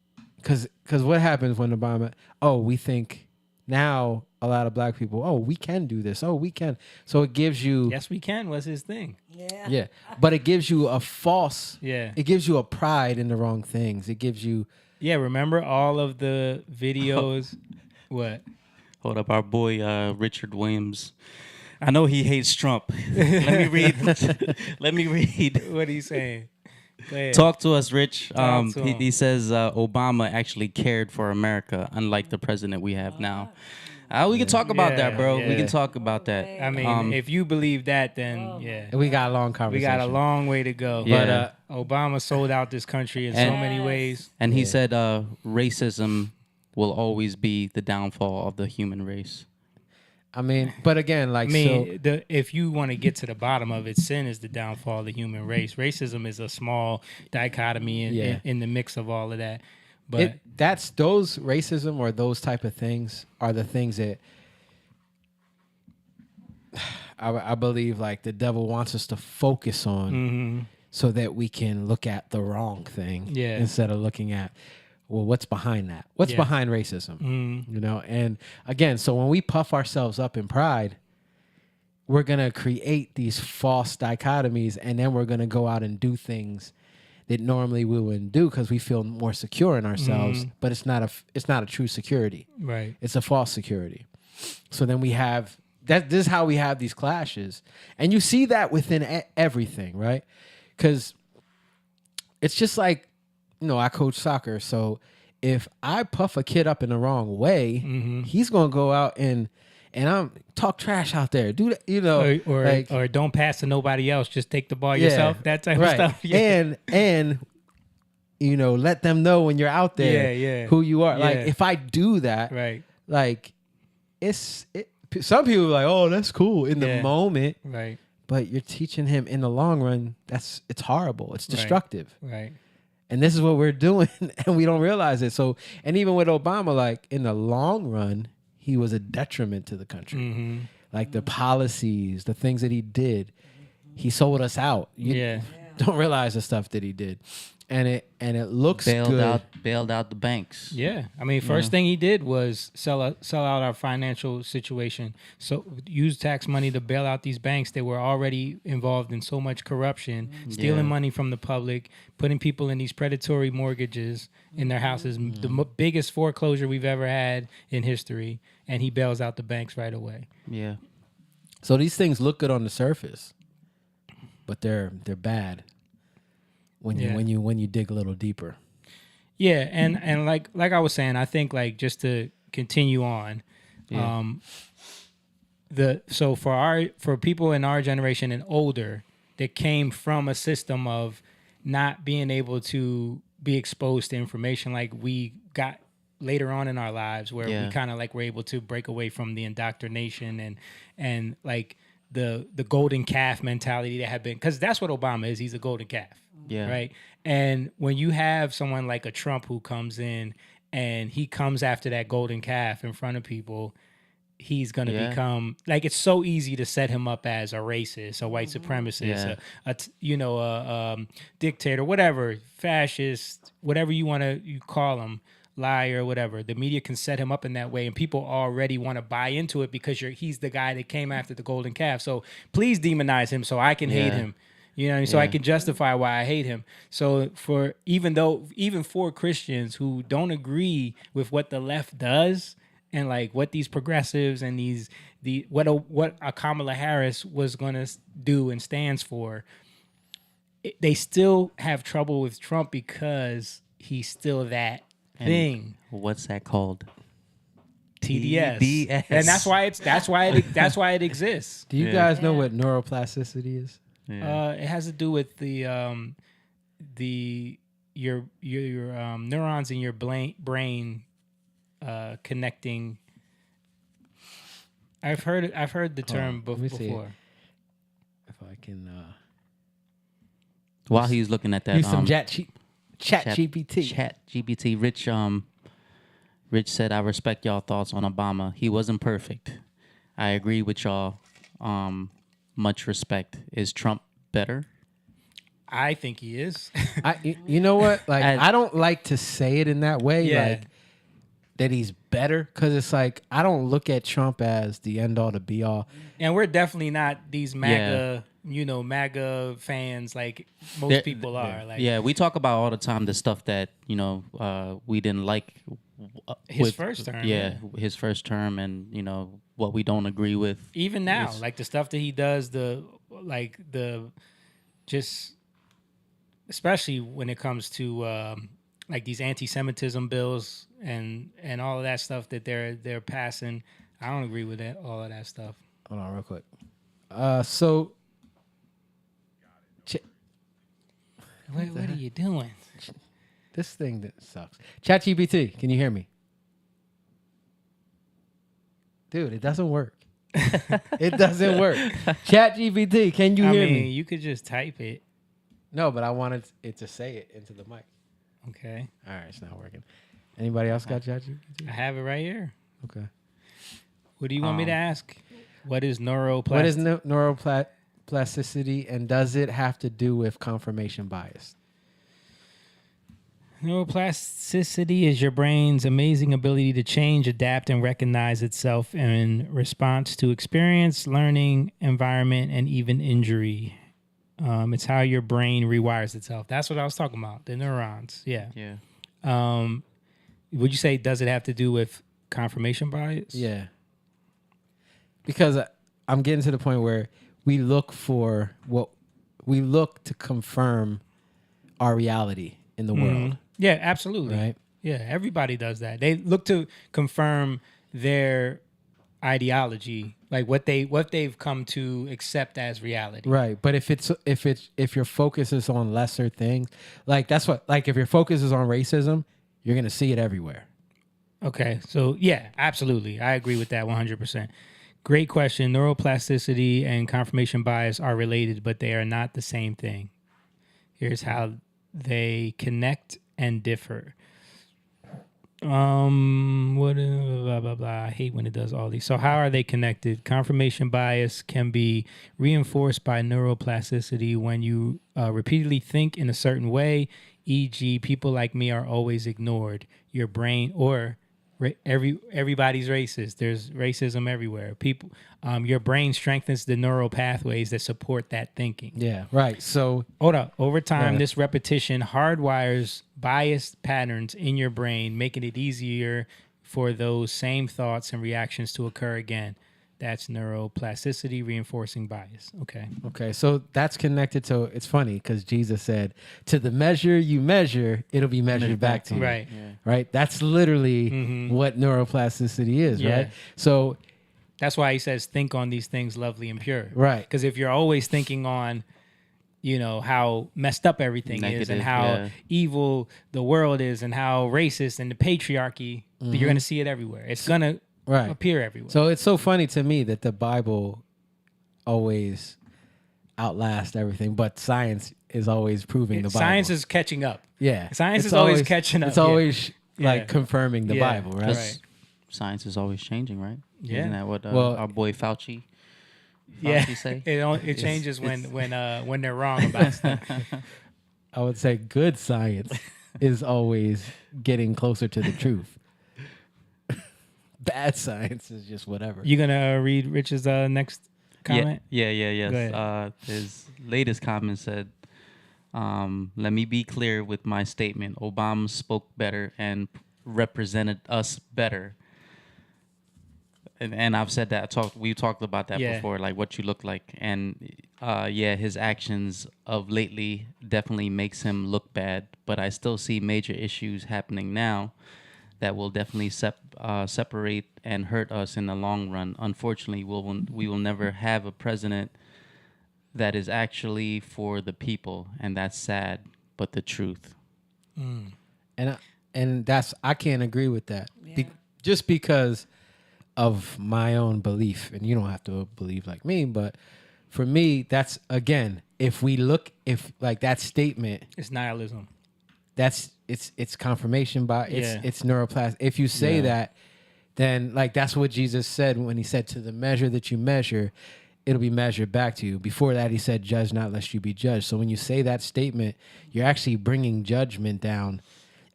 cause what happens when Obama? Oh, we think now a lot of black people. Oh, we can do this. Oh, we can. So it gives you. Yes, we can was his thing. Yeah. Yeah, but it gives you a false. Yeah. It gives you a pride in the wrong things. It gives you. Yeah, remember all of the videos? What? Hold up, our boy Richard Williams. I know he hates Trump. Let me read. Let me read. What are you saying? Go ahead. Talk to us, Rich. Talk to him. He says Obama actually cared for America, unlike the president we have now. We can talk about that, bro. Yeah. We can talk about that. I mean, if you believe that, then yeah. We got a long We conversation. got a long way to go. Yeah. But Obama sold out this country in so many ways. And he said racism will always be the downfall of the human race. I mean, but again, like I mean, if you want to get to the bottom of it, sin is the downfall of the human race. Racism is a small dichotomy in the mix of all of that. But that's those racism or those type of things are the things that I believe like the devil wants us to focus on so that we can look at the wrong thing instead of looking at, well, what's behind that? What's behind racism? And again, so when we puff ourselves up in pride, we're going to create these false dichotomies and then we're going to go out and do things that normally we wouldn't do because we feel more secure in ourselves, but it's not a true security. right. It's a false security. So then we have that. This is how we have these clashes, and you see that within everything, right? Because it's just like, I coach soccer, so if I puff a kid up in the wrong way, he's gonna go out and I'm talk trash out there. Do that, or don't pass to nobody else. Just take the ball yourself. That type of stuff. Yeah. And let them know when you're out there who you are. Yeah. Like if I do that, Right. like some people are like, oh, that's cool in the moment. Right. But you're teaching him in the long run, it's horrible. It's destructive. Right. And this is what we're doing, and we don't realize it. So, and even with Obama, like in the long run, he was a detriment to the country. Mm-hmm. Like the policies, the things that he did, he sold us out. You don't realize the stuff that he did. And it looks good. Bailed out the banks. Yeah, I mean, first thing he did was sell out our financial situation. So use tax money to bail out these banks that were already involved in so much corruption, stealing money from the public, putting people in these predatory mortgages in their houses, the biggest foreclosure we've ever had in history, and he bails out the banks right away. Yeah. So these things look good on the surface, but they're bad. When you dig a little deeper. Yeah, and like I was saying, I think like just to continue on, for people in our generation and older that came from a system of not being able to be exposed to information like we got later on in our lives, where we kind of like were able to break away from the indoctrination and like the golden calf mentality that had been, because that's what Obama is. He's a golden calf. Yeah. Right. And when you have someone like a Trump who comes in and he comes after that golden calf in front of people, he's going to become like, it's so easy to set him up as a racist, a white supremacist, a dictator, whatever, fascist, whatever you call him, liar, whatever. The media can set him up in that way, and people already want to buy into it because he's the guy that came after the golden calf. So please demonize him so I can hate him. So I can justify why I hate him. So even for Christians who don't agree with what the left does and like what these progressives and what a Kamala Harris was going to do and stands for, they still have trouble with Trump because he's still that thing. What's that called? TDS. And that's why it exists. Do you guys know what neuroplasticity is? Yeah. It has to do with your neurons in your brain connecting. I've heard the term before. If I can. While he's looking at that, use some chat GPT. Chat GPT. Rich said, "I respect y'all thoughts on Obama. He wasn't perfect. I agree with y'all. Much respect. Is Trump better?" I think he is. You know what? Like, I don't like to say it in that way, like that he's better, because it's like I don't look at Trump as the end all to be all. And we're definitely not these MAGA, MAGA fans like most people are. Like, we talk about all the time the stuff that we didn't like. His first term. His first term, and what we don't agree with. Even now, like the stuff that he does, especially when it comes to like these anti-Semitism bills and all of that stuff that they're passing. I don't agree with all of that stuff. Hold on, real quick. What are you doing? This thing that sucks. ChatGPT, can you hear me? Dude, it doesn't work. It doesn't work. ChatGPT, can you hear me? You could just type it. No, but I wanted it to say it into the mic. Okay. All right, it's not working. Anybody else got ChatGPT? I have it right here. Okay. What do you want me to ask? What is neuroplasticity? What is neuroplasticity, and does it have to do with confirmation bias? Neuroplasticity is your brain's amazing ability to change, adapt, and recognize itself in response to experience, learning, environment, and even injury. It's how your brain rewires itself. That's what I was talking about, the neurons. Yeah. Yeah. Would you say, does it have to do with confirmation bias? Yeah. Because I'm getting to the point where we look to confirm our reality in the world. Yeah, absolutely. Right? Yeah, everybody does that. They look to confirm their ideology, like what they've come to accept as reality. Right, but if your focus is on lesser things, like that's what, like if your focus is on racism, you're gonna see it everywhere. Okay, so yeah, absolutely, I agree with that 100%. Great question. Neuroplasticity and confirmation bias are related, but they are not the same thing. Here's how they connect and differ. What blah blah blah. I hate when it does all these. So how are they connected? Confirmation bias can be reinforced by neuroplasticity when you repeatedly think in a certain way, e.g., people like me are always ignored. Your brain or everybody's racist. There's racism everywhere. People, your brain strengthens the neural pathways that support that thinking. Yeah, right. So Hold up. Over time, Yeah. this repetition hardwires biased patterns in your brain, making it easier for those same thoughts and reactions to occur again. That's neuroplasticity reinforcing bias. Okay. so that's connected to. It's funny because Jesus said, "To the measure you measure, it'll be measured back to you." Right. Yeah. Right. That's literally what neuroplasticity is. Yeah. Right. So That's why he says, think on these things lovely and pure. Right. Because if you're always thinking on, how messed up everything is and Negative, how yeah. evil the world is and how racist and the patriarchy, you're going to see it everywhere. It's going to Right. appear everywhere. So it's so funny to me that the Bible always outlasts everything, but science is always proving the Bible. Science is catching up. yeah. Science It's is always catching up, It's yeah. always like Yeah. confirming the Yeah. Bible, right? Right. Science is always changing, right? Yeah. Isn't that what Well- our boy Fauci Yeah, say? it changes when they're wrong about stuff. I would say good science is always getting closer to the truth. Bad science is just whatever. You gonna read Rich's next comment? Yes. Go ahead. His latest comment said, let me be clear with my statement. Obama spoke better and represented us better. And I've said that. We talked about that Yeah. before, like what you look like. And his actions of lately definitely makes him look bad. But I still see major issues happening now that will definitely separate and hurt us in the long run. Unfortunately, we will never have a president that is actually for the people, and that's sad, but the truth. And that's, I can't agree with that. Just because of my own belief, and you don't have to believe like me, but for me, that's, again, if like that statement, It's nihilism. that's it's confirmation by Yeah. it's neuroplastic. If you say Yeah. that, then like that's what Jesus said when he said, to the measure that you measure, it'll be measured back to you. Before that, he said, judge not lest you be judged. So when you say that statement, you're actually bringing judgment down,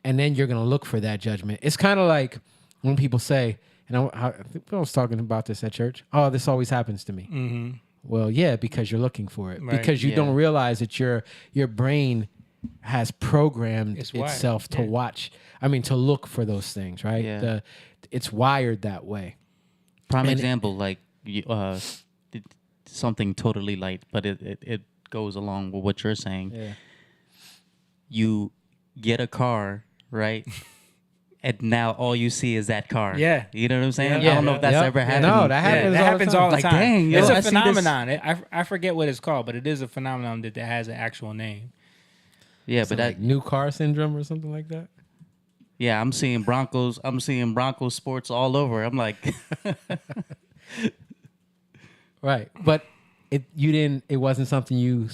and then you're going to look for that judgment. It's kind of like when people say, and I think I was talking about this at church, oh, this always happens to me. Mm-hmm. Well, yeah, because you're looking for it. Right. Because you Yeah. don't realize that your brain has programmed It's wired, itself to yeah. to look for those things, right? Yeah. It's wired that way. Prime And- example, like something totally light, but it goes along with what you're saying. Yeah. You get a car, right? And now all you see is that car. Yeah. You know what I'm saying? Yeah. I don't know if that's Yep. ever Yeah. happened. No, that happens. That all the happens time. all the Like, time. dang, yo, It's I a see this- phenomenon. I forget what it's called, but it is a phenomenon that has an actual name. Yeah, So but that like new car syndrome or something like that. yeah, I'm seeing Broncos sports all over. I'm like Right. But it wasn't something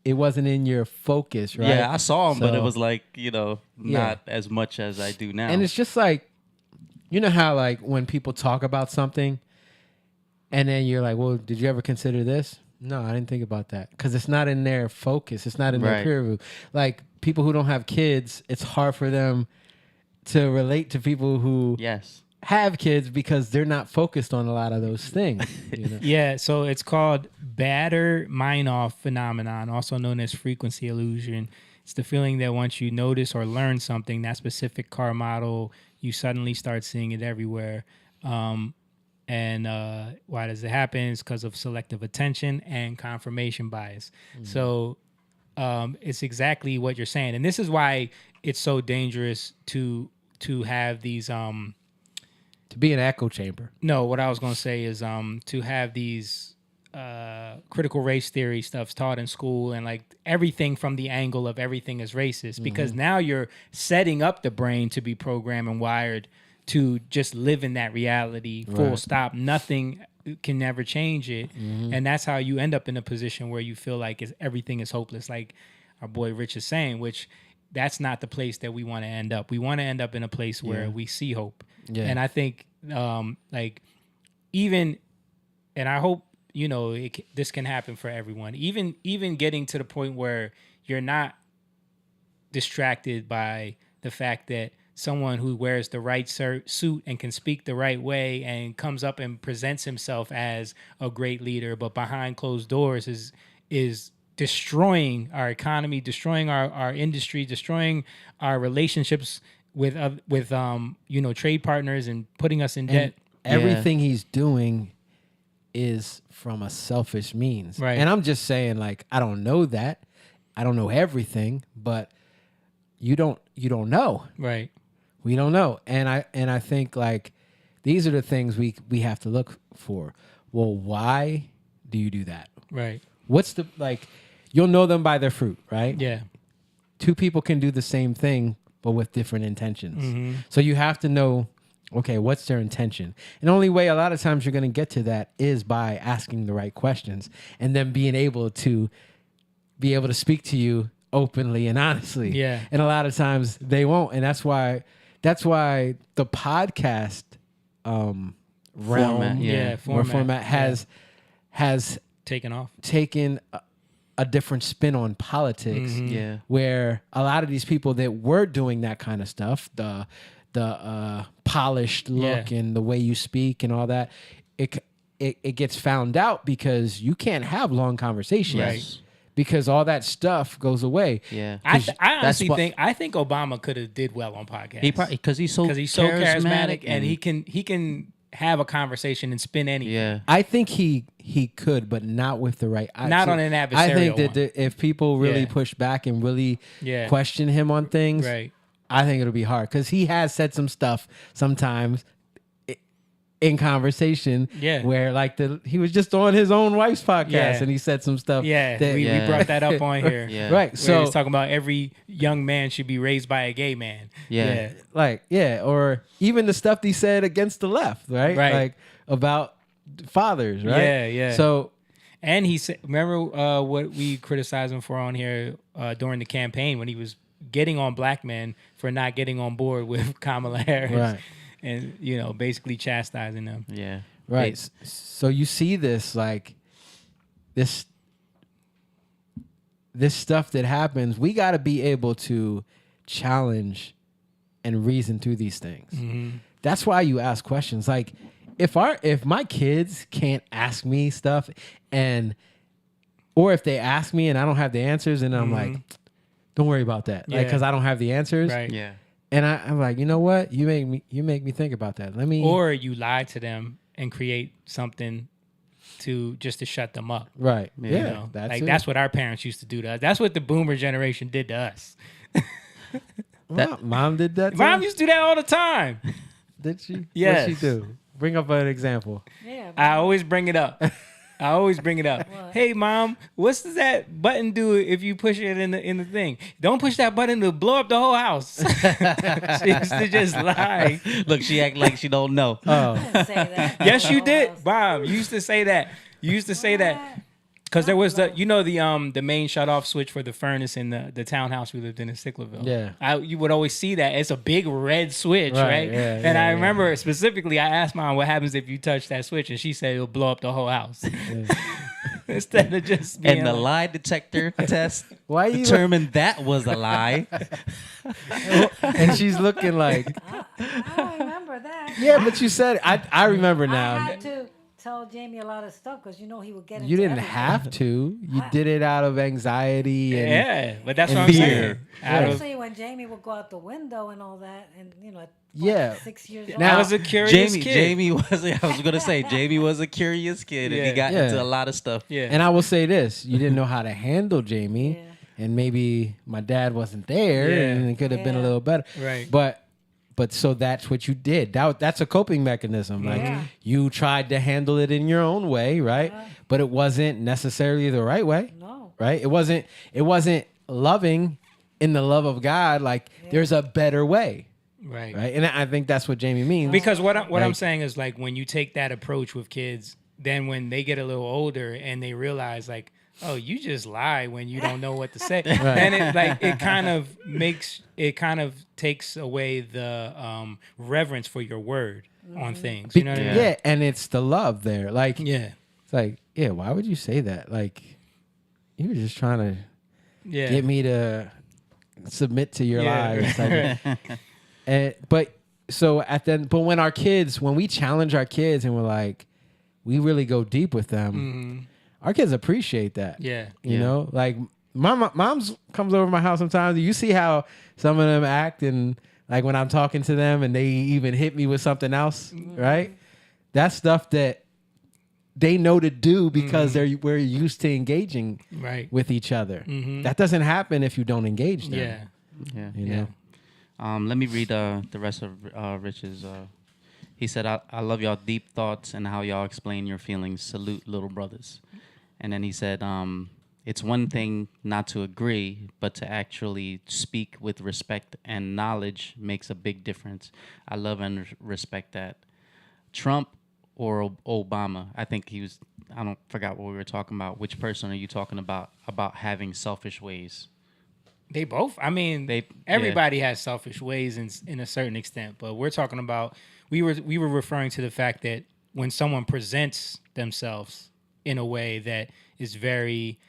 it wasn't in your focus, right? yeah, I saw him, but it So- was like, Yeah. not as much as I do now. And it's just like, you know how like when people talk about something and then you're like, well, did you ever consider this? No, I didn't think about that. Because it's not in their focus. It's not in their Right. peer review. Like people who don't have kids, it's hard for them to relate to people who yes. have kids because they're not focused on a lot of those things. You know? Yeah, so it's called Bader-Meinhof phenomenon, also known as frequency illusion. It's the feeling that once you notice or learn something, that specific car model, you suddenly start seeing it everywhere. And why does it happen? It's because of selective attention and confirmation bias. So it's exactly what you're saying. And this is why it's so dangerous to to have these To be an echo chamber. no, what I was going to say is to have these critical race theory stuffs taught in school, and like everything from the angle of everything is racist, because now you're setting up the brain to be programmed and wired to just live in that reality, full stop. Nothing can never change it. And that's how you end up in a position where you feel like everything is hopeless, like our boy Rich is saying, which that's not the place that we want to end up. We want to end up in a place where we see hope. Yeah. And I think like even, and I hope, you know, this can happen for everyone. Even getting to the point where you're not distracted by the fact that someone who wears the right suit and can speak the right way and comes up and presents himself as a great leader, but behind closed doors is destroying our economy, destroying our industry, destroying our relationships with you know, trade partners, and putting us in debt. Everything he's doing is from a selfish means. Right. And I'm just saying, like, I don't know that. I don't know everything, but you don't know. Right. We don't know. And I think, like, these are the things we have to look for. Well, why do you do that? Right. What's the, like, you'll know them by their fruit, right? Yeah. Two people can do the same thing, but with different intentions. So you have to know, okay, what's their intention? And the only way a lot of times you're going to get to that is by asking the right questions, and then being able to speak to you openly and honestly. Yeah. And a lot of times they won't. And that's why the podcast realm format has taken off. taken a different spin on politics. Yeah. Where a lot of these people that were doing that kind of stuff, the polished look and the way you speak and all that, it gets found out because you can't have long conversations. Right. Because all that stuff goes away. Yeah. I honestly think Obama could have did well on podcasts. He probably because he's so charismatic and he can have a conversation and spin anything. Yeah. I think he could, but not with the right. Not on an adversarial I think that one. if people really Yeah. push back and really Yeah. question him on things, Right. I think it'll be hard because he has said some stuff sometimes in conversation, where like he was just on his own wife's podcast and he said some stuff. Yeah, that, we brought that up on here. Right. So So he's talking about every young man should be raised by a gay man. Yeah. or even the stuff he said against the left, right? Right. Like about fathers, right? Yeah. So And he said, remember what we criticized him for on here during the campaign when he was getting on black men for not getting on board with Kamala Harris, Right. and you know, basically chastising them. Yeah. right. So you see this like this stuff that happens. We got to be able to challenge and reason through these things. That's why you ask questions. Like if my kids can't ask me stuff, or if they ask me and I don't have the answers, and I'm like, don't worry about that, like, because I don't have the answers. Right. Yeah. And I'm like, you know what? You make me think about that. Let me. Or you lie to them and create something to shut them up. Right. Yeah. Yeah. You know? That's it. That's what our parents used to do to us. That's what the boomer generation did to us. Mom did that. Mom too? used to do that all the time. Did she? Yes. What'd she do? Bring up an example. Yeah. I always bring it up. Hey, Mom, what's that button do if you push it in the thing? Don't push that button to blow up the whole house. She used to just lie. Look, she act like she don't know. Oh. I didn't say that. Yes, you did, House. Mom. You used to say that. Because there was the main shut off switch for the furnace in the townhouse we lived in Sicklerville. Yeah. You would always see that. It's a big red switch, right? Yeah, and I yeah. remember specifically, I asked Mom what happens if you touch that switch, and she said it'll blow up the whole house. Instead of just being And the lie detector test Why you? determined that was a lie. And she's looking like, I don't remember that. yeah, but you said it. I remember I now. had to tell Jamie a lot of stuff because he would get into You didn't everything. have to. You did it out of anxiety and Yeah, but that's and what I'm fear. saying. Out of- Especially when Jamie would go out the window and all that, and Yeah. 6 years I old. was a curious kid. Jamie was. I was gonna say Jamie was a curious kid, and he got Yeah. into a lot of stuff. Yeah. And I will say this: you didn't know how to handle Jamie, Yeah. and maybe my dad wasn't there, Yeah. and it could have been a Yeah. little better. Right. But but so that's what you did. That's a coping mechanism. Like Yeah. you tried to handle it in your own way, right? But it wasn't necessarily the right way. No. Right? It wasn't loving in the love of God. Like there's a better way. Right. Right? And I think that's what Jamie means. Because what I'm Like- saying is like when you take that approach with kids, then when they get a little older and they realize like, oh, you just lie when you don't know what to say, then it kind of takes away the reverence for your word on things. You know what I mean? Yeah, and it's the love there. Like Yeah. it's like, yeah, why would you say that? Like you were just trying to Yeah. get me to submit to your Yeah. lies. But when our kids, when we challenge our kids and we're like, we really go deep with them, our kids appreciate that. Yeah. You know, like mom's comes over to my house sometimes. You see how some of them act, and like when I'm talking to them and they even hit me with something else, right? That's stuff that they know to do because we're used to engaging Right. with each other. That doesn't happen if you don't engage them. Yeah. Yeah. You know? Let me read the rest of Rich's. He said, I love y'all deep thoughts and how y'all explain your feelings. Salute, little brothers. And then he said, it's one thing not to agree, but to actually speak with respect and knowledge makes a big difference. I love and respect that. Trump or Obama? I think I don't forgot what we were talking about. Which person are you talking about having selfish ways? They both. I mean, everybody has selfish ways in a certain extent, but we're talking about we were referring to the fact that when someone presents themselves in a way that is very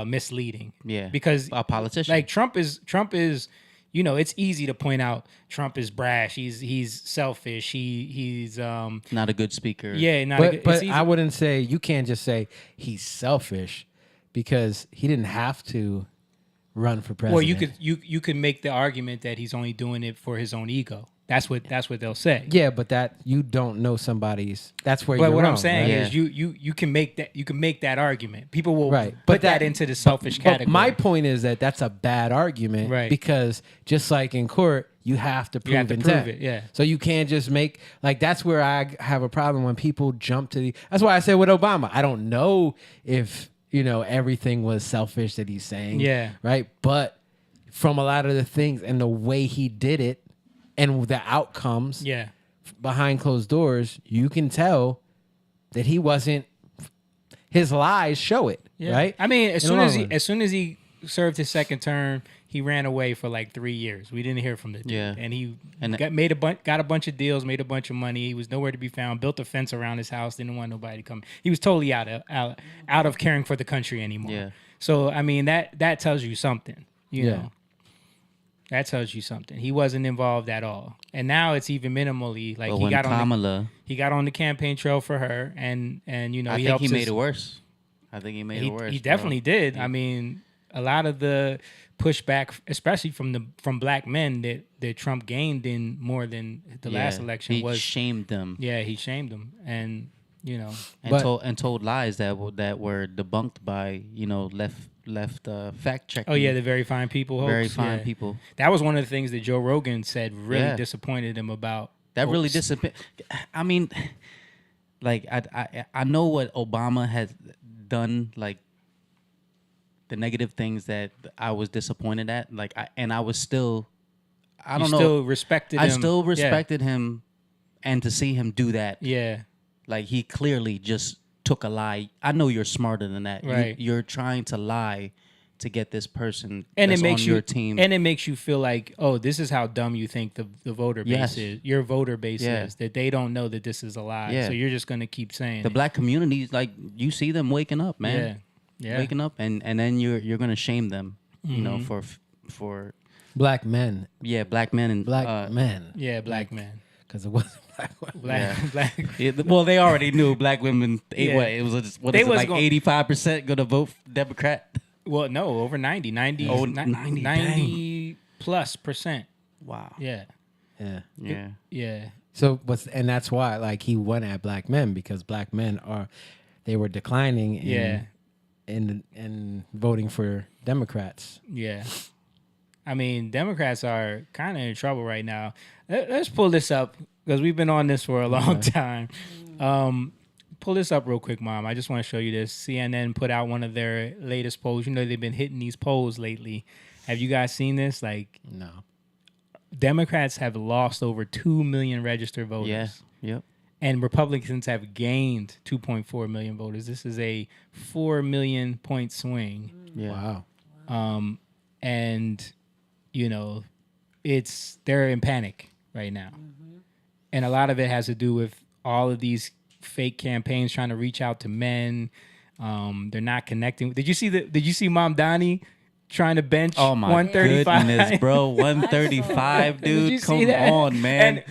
misleading. Yeah. Because a politician. like Trump is, you know, it's easy to point out Trump is brash. He's selfish. He's not a good speaker. Yeah, not But, a, but it's easy. I wouldn't say, you can't just say he's selfish because he didn't have to run for president. Well, you could make the argument that he's only doing it for his own ego. That's what they'll say. Yeah, but that you don't know somebody's. That's where But you're what wrong, I'm saying right? is you can make that argument. People will Right. put But that that- into the selfish But category. my point is that that's a bad argument, Right. because just like in court, you have to prove have to intent. prove it, yeah. So you can't just make like that's where I have a problem when people jump to the. That's why I said with Obama, I don't know if everything was selfish that he's saying. Yeah. Right. But from a lot of the things and the way he did it, and the outcomes yeah. behind closed doors, you can tell that he wasn't. His lies show it, Yeah. right? I mean, as In the soon long as run. as soon as he served his second term, he ran away for like 3 years. We didn't hear from the dude. Yeah. And he And got a bunch of deals, made a bunch of money. He was nowhere to be found. Built a fence around his house. Didn't want nobody to come. He was totally out of caring for the country anymore. Yeah. So I mean that tells you something. You Yeah. know. That tells you something. He wasn't involved at all. And now it's even minimally like But he when got Kamala, he got on the campaign trail for her, and I he think helped he made his- it worse. I think he made it worse. He bro. definitely did. I mean, a lot of the pushback, especially from black men, that Trump gained in more than the last election he was shamed them. Yeah, he shamed them, and And But- told lies that were debunked by left fact checking. oh yeah, the very fine people. Hoax. very fine Yeah. people. That was one of the things that Joe Rogan said really Yeah. disappointed him about. That really hoax. disappointed. I mean, like I know what Obama has done, like the negative things that I was disappointed at. Like I was still, I You don't know. Still respected. I him. still Yeah. respected him, and to see him do that, Yeah. like he clearly just took a lie. I know you're smarter than that. Right. You're trying to lie to get this person And that's it makes on you your team. and it makes you feel like, oh, this is how dumb you think the voter base Yes. is. Your voter base Yeah. is that they don't know that this is a lie. Yeah. So you're just gonna keep saying the it. black community, like you see them waking up, man. Yeah. Waking up, and then you're gonna shame them, Mm-hmm. for black men, black men and black men, Yeah, black man. because it wasn't black women. Black black Yeah, well, they already knew black women. Yeah. What it was? What They is it, was like gon- 85% going to vote Democrat? Well, no, over 90 Oh, 90 90, plus percent. Wow. Yeah. Yeah. Yeah. Yeah. So and that's why like he went at black men, because black men they were declining in Yeah. in voting for Democrats. Yeah. I mean, Democrats are kind of in trouble right now. Let's pull this up because we've been on this for a long time. Pull this up real quick, Mom. I just want to show you this. CNN put out one of their latest polls. You know, they've been hitting these polls lately. Have you guys seen this? Like, No. Democrats have lost over 2 million registered voters. Yeah. Yep. And Republicans have gained 2.4 million voters. This is a 4 million point swing. Yeah. Wow. And, you know, they're in panic right now. And a lot of it has to do with all of these fake campaigns trying to reach out to men. They're not connecting. Did you see Mom Donnie trying to bench Oh my 135? goodness, bro! 135, Did you dude. see Come that? on, man. And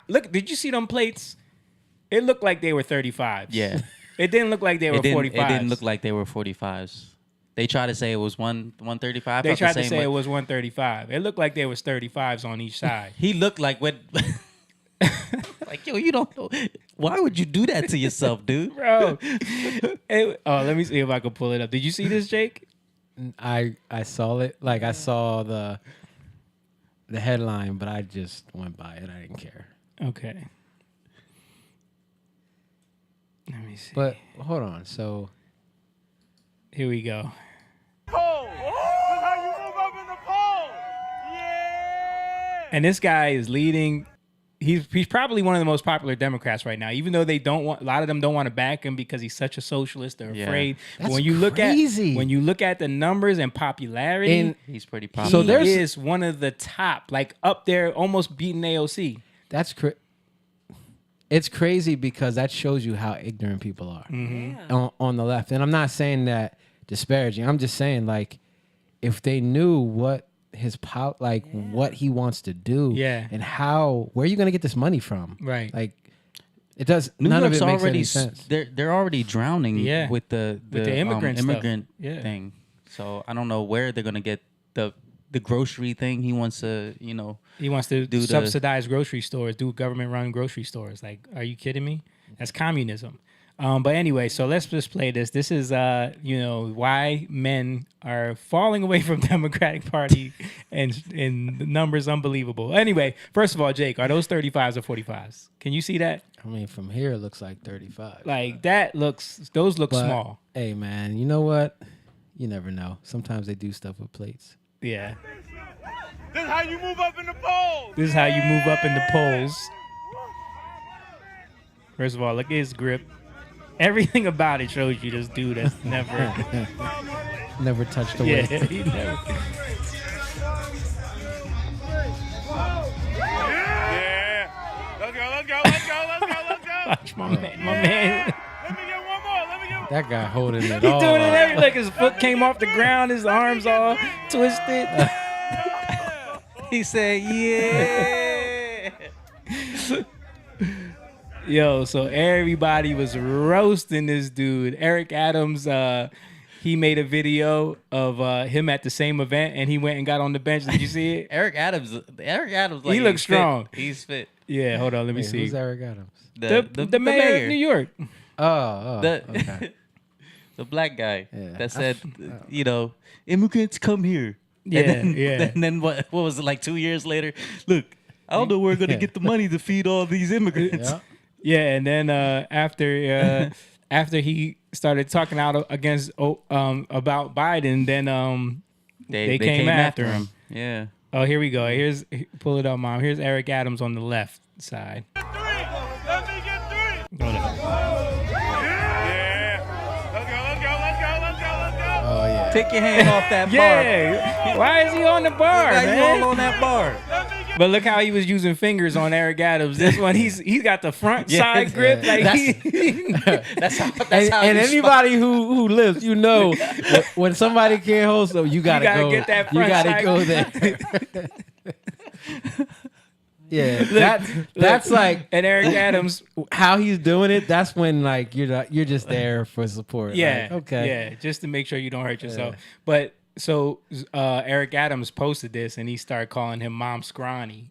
look, did you see them plates? It looked like they were 35s. Yeah. It didn't look like they were 45s. It didn't look like they were 45s. They tried to say it was 135. They tried to say it was 135. It looked like there was 35s on each side. He looked like what? Like, yo, you don't know. Why would you do that to yourself, dude? Bro. Let me see if I can pull it up. Did you see this, Jake? I saw it. Like I saw the headline, but I just went by it. I didn't care. Okay. Let me see. But hold on. So Here we go. And this guy is leading. He's probably one of the most popular Democrats right now, even though a lot of them don't want to back him because he's such a socialist. They're afraid. But That's when you crazy. look at the numbers and popularity, He's pretty he popular. is one of the top, like up there, almost beating AOC. that's it's crazy because that shows you how ignorant people are on the left. And I'm not saying that disparaging. I'm just saying, like, if they knew what his what he wants to do, and where are you going to get this money from? Right. Like, it does. New None York's of it makes already any sense. they're already drowning Yeah. with the immigrant stuff. Yeah. thing. So I don't know where they're gonna get the grocery thing. He wants to, He wants to Do the- subsidize grocery stores, do government-run grocery stores. Like, are you kidding me? That's communism. But anyway, so let's just play this. This is, why men are falling away from Democratic Party, and the numbers unbelievable. Anyway, first of all, Jake, are those 35s or 45s? Can you see that? I mean, from here it looks like 35. Like those look But, small. Hey, man, you know what? You never know. Sometimes they do stuff with plates. Yeah. This is how you move up in the polls. This is how you move up in the polls. First of all, look at his grip. Everything about it shows you this dude has never. Never touched the Yeah, weight. he never. Yeah. Let's go. Watch my man. Let me get one more. That guy holding it He's all. doing it up. every like his foot came off the ground, his arms all twisted. he said, "Yeah." Yo, so everybody was roasting this dude. Eric Adams, he made a video of him at the same event, and he went and got on the bench. Did you see it? Eric Adams, like, He looks he's strong. Fit. He's fit. Yeah, hold on, let me Wait, see. who's Eric Adams? The mayor of New York. Oh, okay. The black guy Yeah. that said, immigrants come here. Yeah, and then, yeah. And then what was it, like 2 years later? Look, I don't know where we're gonna get the money to feed all these immigrants. Yeah. Yeah, and then after he started talking out against about Biden, then they came after him. Yeah. Oh, here we go. Pull it up, Mom. Here's Eric Adams on the left side. Let me get three. Hold on. Yeah. Let's go. Oh, yeah. Take your hand off that bar. Yeah, why is he on the bar, Why you man? all on that bar? But look how he was using fingers on Eric Adams. This one, he's got the front Yeah, side grip. yeah. Like That's how. And anybody who lives, when somebody can't hold, so you gotta gotta go. get that you front gotta side go there. Yeah, that's like and Eric Adams. how he's doing it. That's when like you're just there for support. Yeah. Like, okay. Yeah. Just to make sure you don't hurt yourself. But so Eric Adams posted this and he started calling him Mom Scrawny.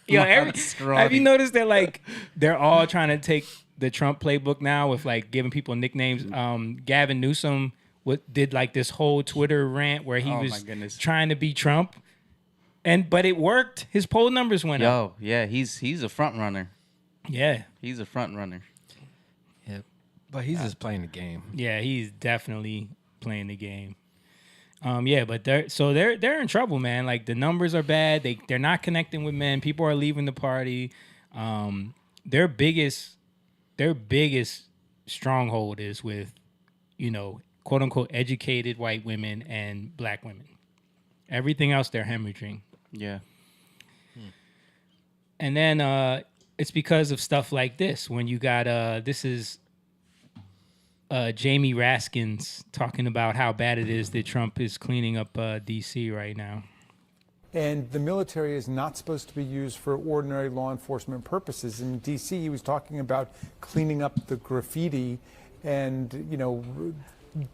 Yo, have you noticed that like they're all trying to take the Trump playbook now with like giving people nicknames? Gavin Newsom did like this whole Twitter rant where he Oh, my was goodness. trying to be Trump, but it worked. His poll numbers went up. Yeah, he's a front runner. Yeah, He's a front runner. Yep. But he's just playing the game. yeah, he's definitely playing the game. Yeah, but they're in trouble, man. Like the numbers are bad. They're not connecting with men. People are leaving the party. Their biggest stronghold is with, quote unquote educated white women and black women. Everything else they're hemorrhaging. Yeah. And then it's because of stuff like this. When you got this is Jamie Raskins talking about how bad it is that Trump is cleaning up DC right now. And the military is not supposed to be used for ordinary law enforcement purposes. In D.C., he was talking about cleaning up the graffiti and,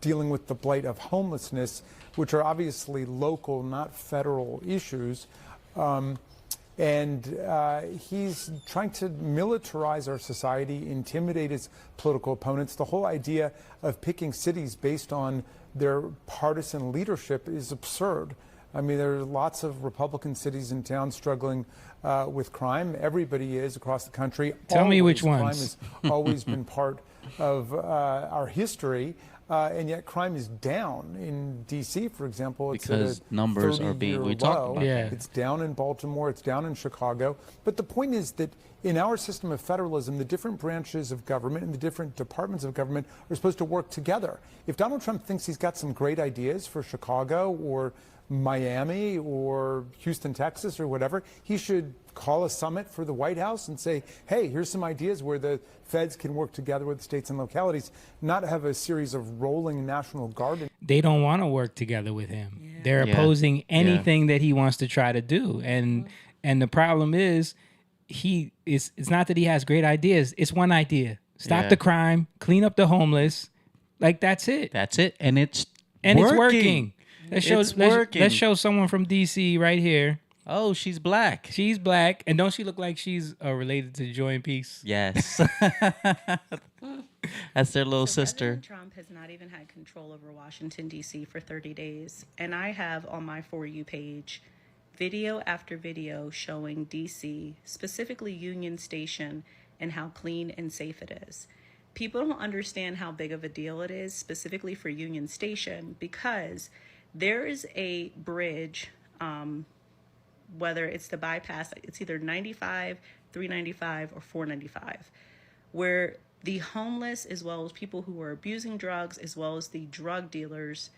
dealing with the blight of homelessness, which are obviously local, not federal issues. And he's trying to militarize our society, intimidate his political opponents. The whole idea of picking cities based on their partisan leadership is absurd. I mean, there are lots of Republican cities and towns struggling with crime. Everybody is across the country. Tell me which Crime ones. has always been part of our history. And yet crime is down in D.C., for example. It's Because at a numbers are being- 30-year we talked low. about that. Yeah. It's down in Baltimore. It's down in Chicago. But the point is that in our system of federalism, the different branches of government and the different departments of government are supposed to work together. If Donald Trump thinks he's got some great ideas for Chicago or Miami or Houston, Texas, or whatever, he should call a summit for the White House and say, hey, here's some ideas where the feds can work together with states and localities, not have a series of rolling National Guard. They don't want to work together with him. Yeah. They're Yeah. opposing anything that he wants to try to do. And the problem is it's not that he has great ideas. It's one idea. Stop Yeah. the crime, clean up the homeless. Like that's it. That's it. And it's And working. it's working. It's working. Let's show someone from DC right here. Oh, she's black. She's black, and don't she look like she's related to Joy and Peace? Yes. That's their little So sister. President Trump has not even had control over Washington, D.C. for 30 days. And I have on my For You page video after video showing D.C., specifically Union Station, and how clean and safe it is. People don't understand how big of a deal it is, specifically for Union Station, because there is a bridge, whether it's the bypass, it's either 95, 395, or 495, where the homeless, as well as people who are abusing drugs, as well as the drug dealers,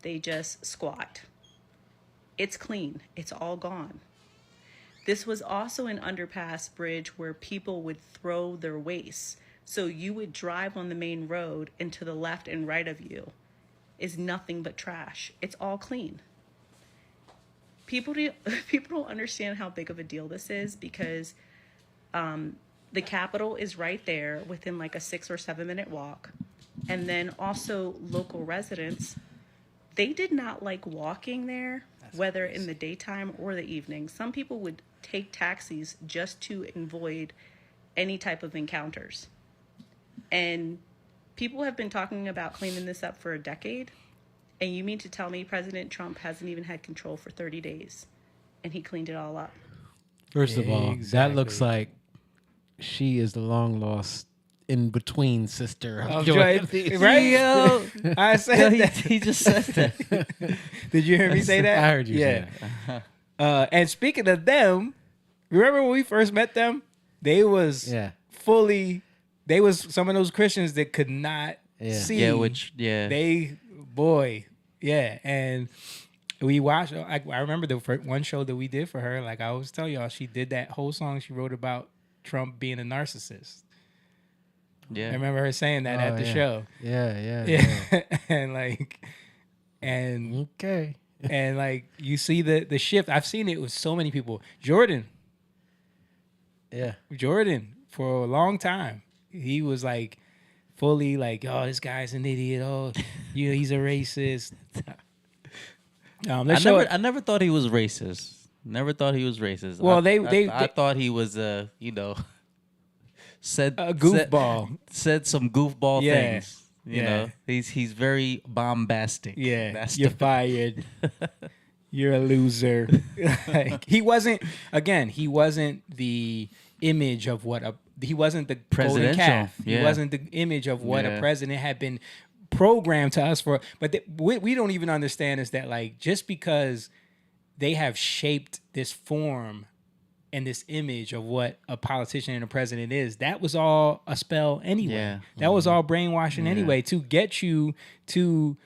they just squat. It's clean. It's all gone. This was also an underpass bridge where people would throw their wastes. So you would drive on the main road, and to the left and right of you is nothing but trash. It's all clean. People don't understand how big of a deal this is, because the Capitol is right there within like a 6 or 7 minute walk. And then also local residents, they did not like walking there, whether in the daytime or the evening. Some people would take taxis just to avoid any type of encounters. And people have been talking about cleaning this up for a decade. And you mean to tell me President Trump hasn't even had control for 30 days and he cleaned it all up? First of all, that Exactly. looks like she is the long lost in between sister of Of Joy. Joy, right? Yo, I said that. He just said that. Did you hear me say that? I heard you say that. And speaking of them, remember when we first met them? They was Yeah. they was some of those Christians that could not Yeah. see. Yeah. And we watched. I remember the one show that we did for her. Like I always tell y'all, she did that whole song she wrote about Trump being a narcissist. Yeah. I remember her saying that at the yeah. show. Yeah. Yeah, and Okay. and like you see the shift. I've seen it with so many people. Jordan for a long time, he was like fully like, oh, this guy's an idiot. Oh, he's a racist. I never thought he was racist. Never thought he was racist. Well, I thought he was said a goofball. said some goofball Yeah. things. You know, he's very bombastic. Yeah, That's you're fired. You're a loser. Like, he wasn't the image of what he wasn't the golden Presidential, calf. He yeah. wasn't the image of what a Yeah. president had been programmed to us for. But we don't even understand is that, like, just because they have shaped this form and this image of what a politician and a president is, that was all a spell anyway. Yeah. That was all brainwashing anyway, to get you to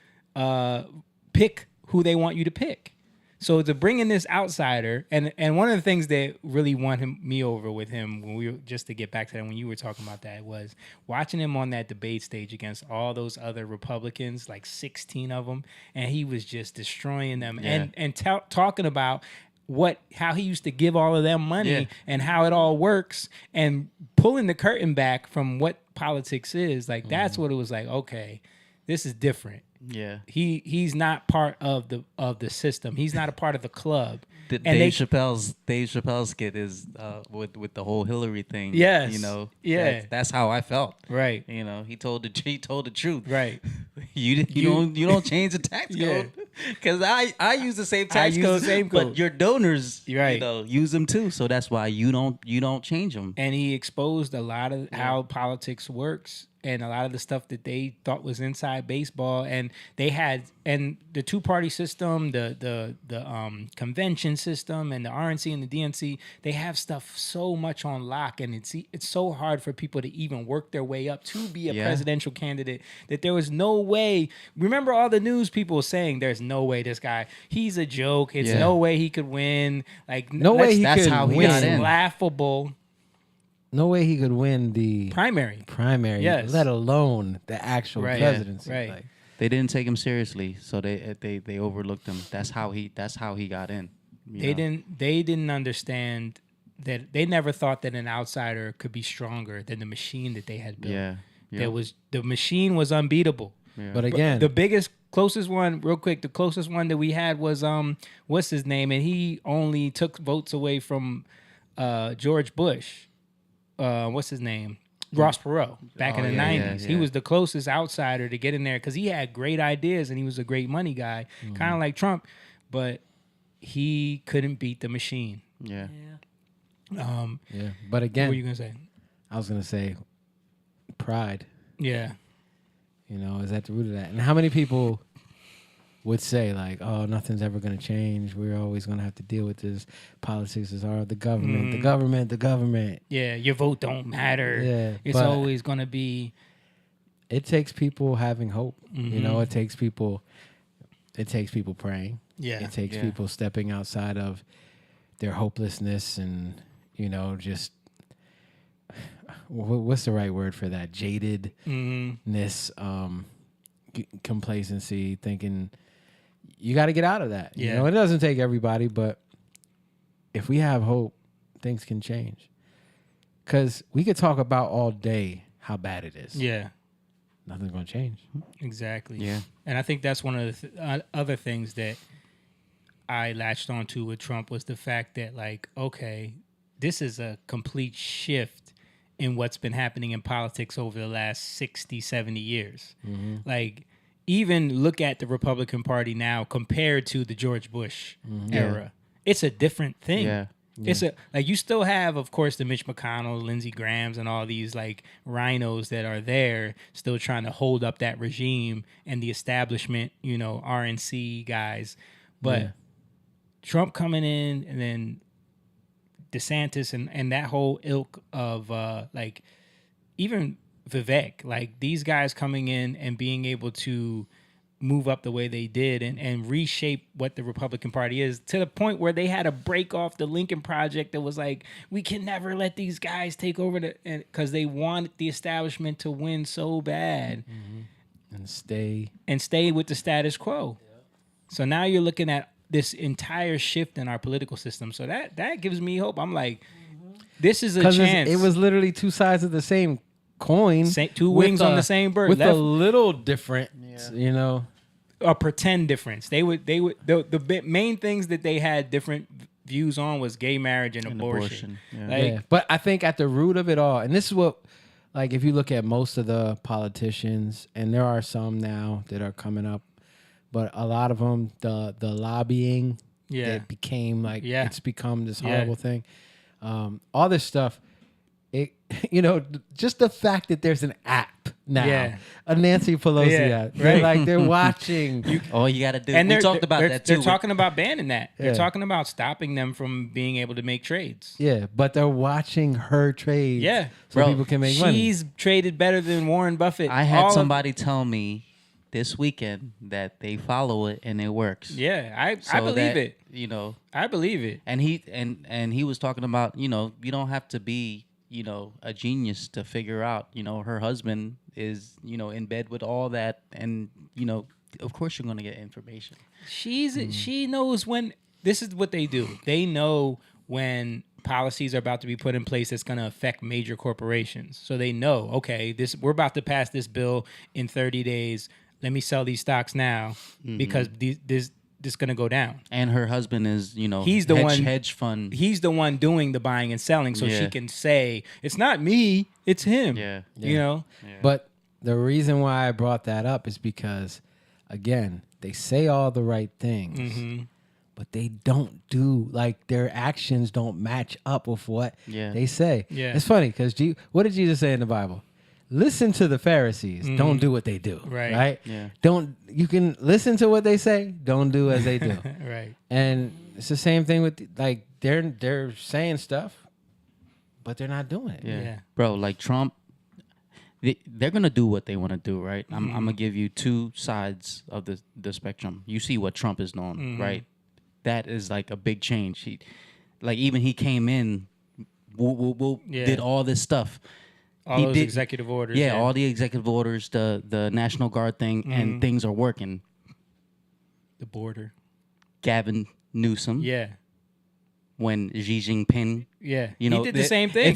pick who they want you to pick. So to bring in this outsider, and one of the things that really won me over with him, when we were, just to get back to that, when you were talking about that, was watching him on that debate stage against all those other Republicans, like 16 of them, and he was just destroying them, and talking about how he used to give all of them money and how it all works, and pulling the curtain back from what politics is. Like, that's what it was like. Okay, this is different. Yeah. He's not part of the system. He's not a part of the club. Dave Chappelle's skit is with the whole Hillary thing. Yes. You know. Yeah. That's how I felt. Right. You know, he told the truth. Right. You don't change the tax code, because I use the same tax use code. the same code. But your donors, Right. you know, use them too. So that's why you don't change them. And he exposed a lot of how politics works, and a lot of the stuff that they thought was inside baseball. And they had, and the two-party system, the convention system, and the RNC and the DNC, they have stuff so much on lock, and it's so hard for people to even work their way up to be a presidential candidate, that there was no way. Remember all the news people saying there's no way this guy, he's a joke. It's no way he could win. Like, No way he that's could how he win. got in. Laughable. No way he could win the Primary. yes. Let alone the actual Right. presidency. Right. Like, They didn't take him seriously, so they overlooked him. That's how he got in. They didn't understand that. They never thought that an outsider could be stronger than the machine that they had built. Yeah. The machine was unbeatable. But again, The closest one, real quick, the closest one that we had was what's his name? And he only took votes away from George Bush. What's his name? Ross Perot, back in the 90s. He was the closest outsider to get in there, because he had great ideas and he was a great money guy, kind of like Trump, but he couldn't beat the machine. Yeah. yeah. But What again, were you going to say? I was gonna say pride. Yeah. You know, is at the root of that. And how many people would say, like, oh, nothing's ever going to change. We're always going to have to deal with this. Politics is the government, the government. Yeah, your vote don't matter. Yeah, It's but always going to be. it takes people having hope. You know, it takes people praying. Yeah. It takes people stepping outside of their hopelessness and, you know, just what's the right word for that? Jadedness, complacency, thinking you got to get out of that. You know, it doesn't take everybody, but if we have hope, things can change. Because we could talk about all day how bad it is. Yeah. Nothing's going to change. Exactly. Yeah. And I think that's one of the other things that I latched onto with Trump was the fact that, like, okay, this is a complete shift in what's been happening in politics over the last 60, 70 years. Like, even look at the Republican Party now compared to the George Bush era. It's a different thing. Yeah. It's you still have, of course, the Mitch McConnell, Lindsey Grahams, and all these like rhinos that are there still trying to hold up that regime and the establishment, you know, RNC guys. But Trump coming in, and then DeSantis and that whole ilk of like even Vivek, like these guys coming in and being able to move up the way they did and reshape what the Republican Party is, to the point where they had to break off the Lincoln Project that was like, we can never let these guys take over because they wanted the establishment to win so bad And stay. with the status quo. So now you're looking at this entire shift in our political system. So that gives me hope. I'm like, this is a chance. It was literally two sides of the same coin. Two wings on the same bird. With a little different, you know. A pretend difference. They would the main things that they had different views on was gay marriage and abortion. Yeah. Like, But I think at the root of it all, and this is what like if you look at most of the politicians, and there are some now that are coming up, but a lot of them, the lobbying, that became like it's become this horrible thing. All this stuff, it just the fact that there's an app now, a Nancy Pelosi app, they're watching. You got to do. And we talked about that too. They're talking about banning that. They're talking about stopping them from being able to make trades. Yeah, but they're watching her trade. Yeah, so people can make money. She's traded better than Warren Buffett. I had somebody tell me this weekend that they follow it and it works. Yeah, I believe it. I believe it. And he was talking about, you don't have to be, a genius to figure out, her husband is, in bed with all that, and of course you're going to get information. She knows when. This is what they do. They know when policies are about to be put in place that's going to affect major corporations. So they know, okay, we're about to pass this bill in 30 days. Let me sell these stocks now because this is going to go down. And her husband is, he's the hedge fund. He's the one doing the buying and selling, so she can say, it's not me, it's him. Yeah. Yeah. But the reason why I brought that up is because, again, they say all the right things, but they don't do, like, their actions don't match up with what they say. Yeah. It's funny because what did Jesus say in the Bible? Listen to the Pharisees. Don't do what they do. Right? Yeah. You can listen to what they say. Don't do as they do. Right. And it's the same thing with, like, they're saying stuff, but they're not doing it. Yeah. Bro, like Trump, they're going to do what they want to do, right? I'm going to give you two sides of the spectrum. You see what Trump is doing, right? That is like a big change. He came in, did all this stuff. All those executive orders. Yeah, all the executive orders, the National Guard thing, and things are working. The border. Gavin Newsom. Yeah. When Xi Jinping. Yeah. He did the same thing.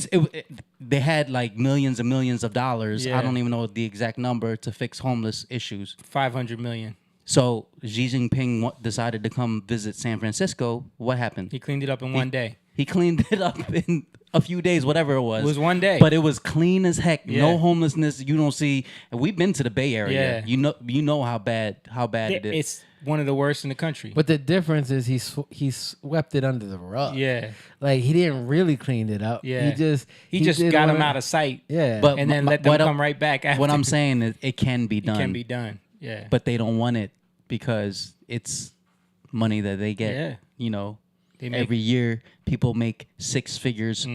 They had like millions and millions of dollars. Yeah. I don't even know the exact number to fix homeless issues. 500 million. So Xi Jinping decided to come visit San Francisco. What happened? He cleaned it up in one day. He cleaned it up in a few days, whatever it was. It was one day. But it was clean as heck. Yeah. No homelessness. You don't see. And we've been to the Bay Area. Yeah. You know how bad it is. It's one of the worst in the country. But the difference is he swept it under the rug. Yeah. Like, he didn't really clean it up. Yeah. He just did got what- him out of sight. Yeah. But And then let them come right back after. What I'm saying is it can be done. It can be done. Yeah. But they don't want it because it's money that they get. Yeah. Every year people make six figures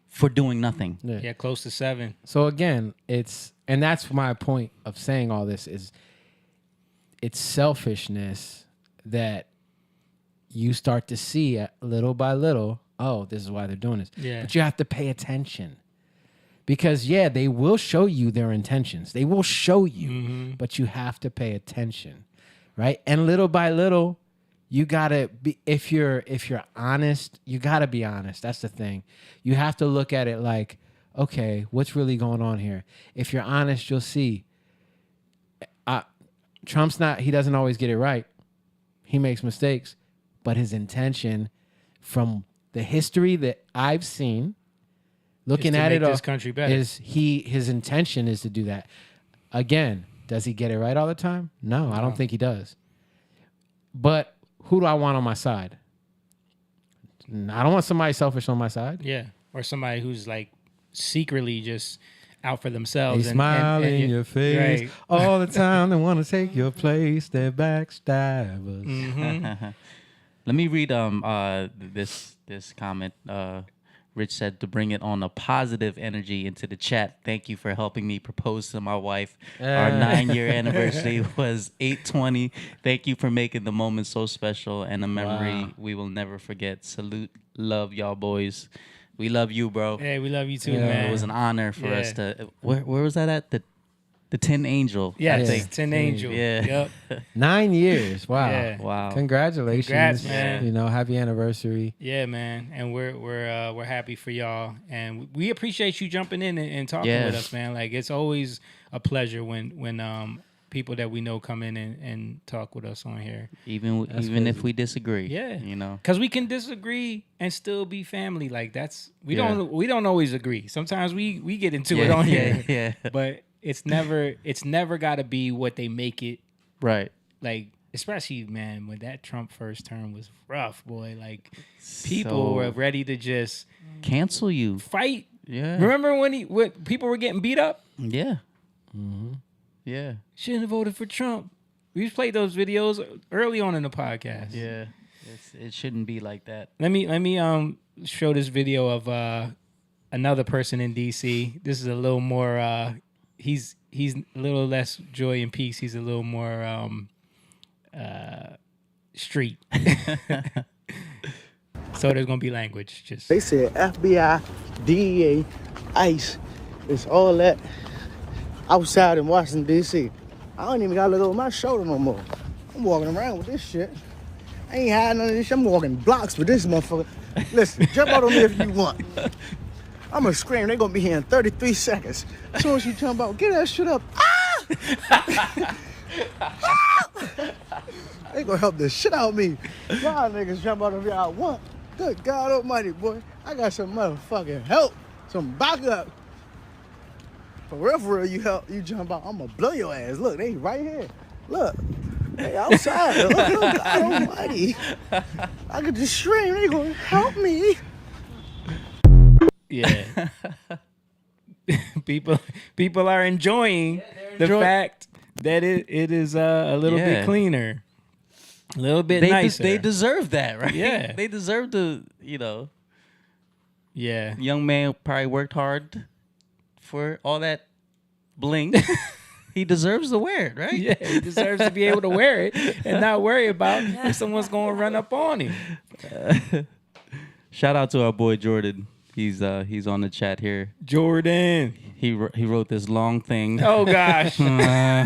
for doing nothing. Yeah, close to 7. So again, and that's my point of saying all this is it's selfishness that you start to see little by little. Oh, this is why they're doing this. Yeah. But you have to pay attention because they will show you their intentions. They will show you, but you have to pay attention, right? And little by little, you gotta be. If you're honest, you gotta be honest. That's the thing. You have to look at it like, okay, what's really going on here? If you're honest, you'll see. Trump's not. He doesn't always get it right. He makes mistakes, but his intention, from the history that I've seen, looking at it, this country better. His intention is to do that. Again, does he get it right all the time? No, I don't think he does. But who do I want on my side? I don't want somebody selfish on my side. Yeah. Or somebody who's like secretly just out for themselves. They smile in your face right. all the time. They want to take your place. They're backstabbers. Mm-hmm. Let me read this comment. Rich said to bring it on a positive energy into the chat. Thank you for helping me propose to my wife. Our 9-year anniversary was 8/20. Thank you for making the moment so special and a memory we will never forget. Salute, love y'all boys. We love you, bro. Hey, we love you too, man. It was an honor for us to. Where was that at? The Tin Angel. Yeah, I think. Tin Angel. Yeah. Yep. 9 years. Wow. Yeah. Wow. Congratulations. Congrats, man. Happy anniversary. Yeah, man. And we're happy for y'all. And we appreciate you jumping in and talking Yeah. with us, man. Like, it's always a pleasure when people that we know come in and talk with us on here. Even if we disagree. Yeah, You know. because we can disagree and still be family. Like we don't always agree. Sometimes we get into it on here. Yeah. But it's never got to be what they make it. Right. Like, especially, man, when that Trump first term was rough, boy. Like, people were ready to just cancel you. fight. Yeah. Remember when people were getting beat up? Yeah. Yeah. Shouldn't have voted for Trump. We played those videos early on in the podcast. Yeah. It shouldn't be like that. Let me show this video of another person in DC. This is a little more he's a little less joy and peace. He's a little more street. So there's gonna be language. Just They said FBI, DEA, ICE, it's all that outside in Washington, D.C. I don't even gotta look over my shoulder no more. I'm walking around with this shit. I ain't hiding none of this shit. I'm walking blocks with this motherfucker. Listen, jump out on me if you want. I'm gonna scream. They're gonna be here in 33 seconds. As soon as you jump out, get that shit up. Ah! They gonna help the shit out of me. Y'all niggas jump out if y'all want. Good God almighty, boy. I got some motherfucking help. Some backup. For real, you jump out, I'm gonna blow your ass. Look, they right here. Look. They outside. Look, God almighty. I could just scream. They gonna help me. yeah. people are enjoying the fact that it is a little bit cleaner. A little bit nicer. They deserve that, right? Yeah. They deserve to, Yeah. young man probably worked hard for all that bling. He deserves to wear it, right? Yeah, he deserves to be able to wear it and not worry about if someone's going to run up on him. Shout out to our boy Jordan. He's on the chat here. Jordan. He wrote this long thing. Oh, gosh. I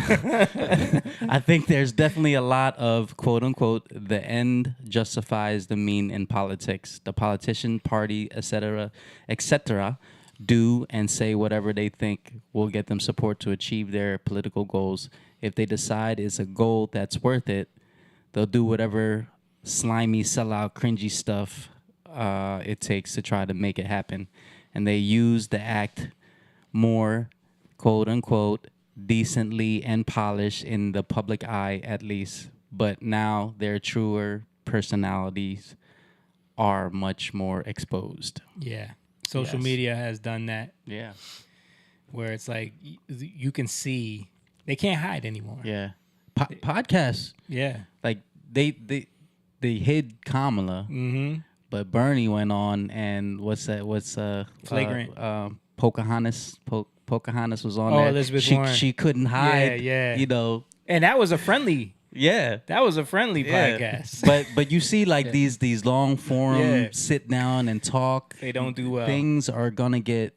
think there's definitely a lot of quote unquote the end justifies the mean in politics. The politician, party, etc., do and say whatever they think will get them support to achieve their political goals. If they decide it's a goal that's worth it, they'll do whatever slimy, sellout, cringy stuff it takes to try to make it happen. And they use the act more, quote unquote, decently and polished in the public eye at least. But now their truer personalities are much more exposed. Yeah. Social Yes. media has done that Yeah. where it's like you can see they can't hide anymore. Yeah. Podcasts, Yeah. like they hid Kamala, but Bernie went on and what's Flagrant. Pocahontas was on Oh, there. Elizabeth Warren. She couldn't hide. yeah. And that was a friendly yeah. podcast. but you see like these long form sit down and talk. They don't do well. Things are gonna get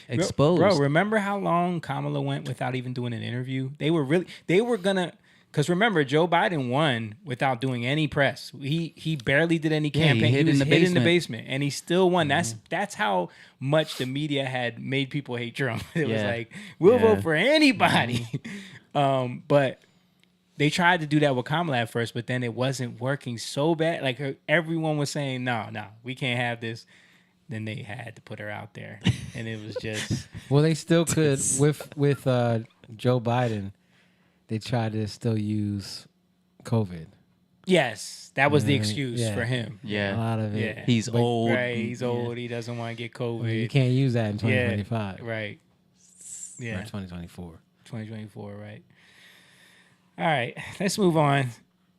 exposed. Bro, remember how long Kamala went without even doing an interview? They were gonna, because remember, Joe Biden won without doing any press. He barely did any campaign. he hid was in the hid in the basement. basement, and he still won. That's how much the media had made people hate Trump. It was like, we'll vote for anybody. But they tried to do that with Kamala at first, but then it wasn't working so bad. Like everyone was saying, no, we can't have this. Then they had to put her out there, and it was just. Well, they still could with Joe Biden. They tried to still use COVID. Yes, that was the Yeah, excuse yeah. for him. A Yeah. lot of it. Yeah. He's old. Right, he's old. He doesn't want to get COVID. Well, you can't use that in 2025. Right. Or Yeah. 2024. 2024, right. All right, let's move on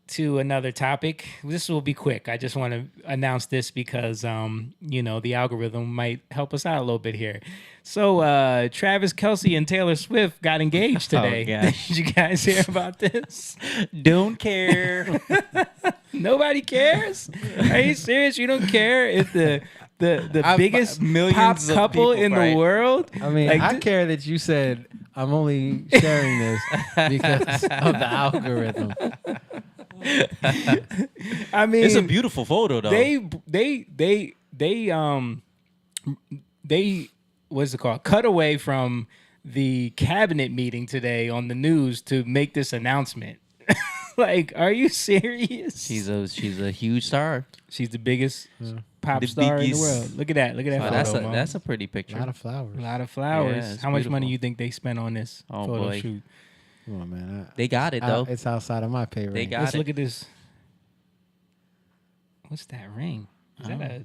to another topic. This will be quick. I just want to announce this because, the algorithm might help us out a little bit here. So, Travis Kelsey and Taylor Swift got engaged today. gosh. Did you guys hear about this? Don't care. Nobody cares? Are you serious? You don't care if the biggest millions pop of couple people, in right? the world? I mean, Like, I care that you said I'm only sharing this because of the algorithm. I mean, It's a beautiful photo though. they what's it called? Cut away from the cabinet meeting today on the news to make this announcement. Like, are you serious? She's a huge star. She's the biggest pop The star in the biggest. world. Look at that. Look at that Oh, photo. that's Mo. a pretty A picture. lot of flowers. A lot of flowers. Yeah, it's How much money beautiful. you think they spent on this Oh, photo boy. shoot? Come on, man. They got it though. It's outside of my pay range. They got Let's it. look at this. What's that ring? Is that a?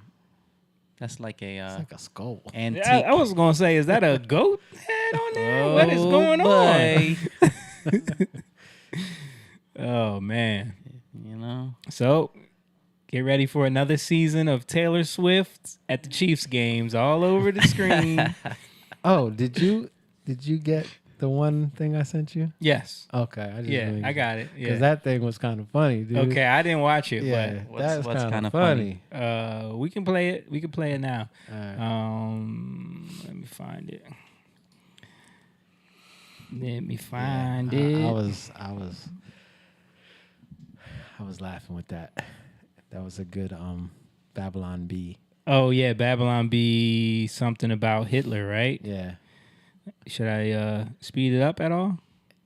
That's like a It's like a skull. antique. I was gonna say, is that a goat head on there? What is going boy. on? Oh man. You know. So, get ready for another season of Taylor Swift at the Chiefs games all over the screen. Oh, did you get the one thing I sent you? Yes. Okay. I just Yeah, I got it. Yeah. Because that thing was kind of funny, dude. Okay, I didn't watch it, Yeah, What's that's kind kinda of funny. but we can play it. We can play it now. All right. Let me find it. Let me find I it. I was laughing with that. That was a good Babylon B. Oh yeah, Babylon B. Something about Hitler, right? Yeah. Should I speed it up at all?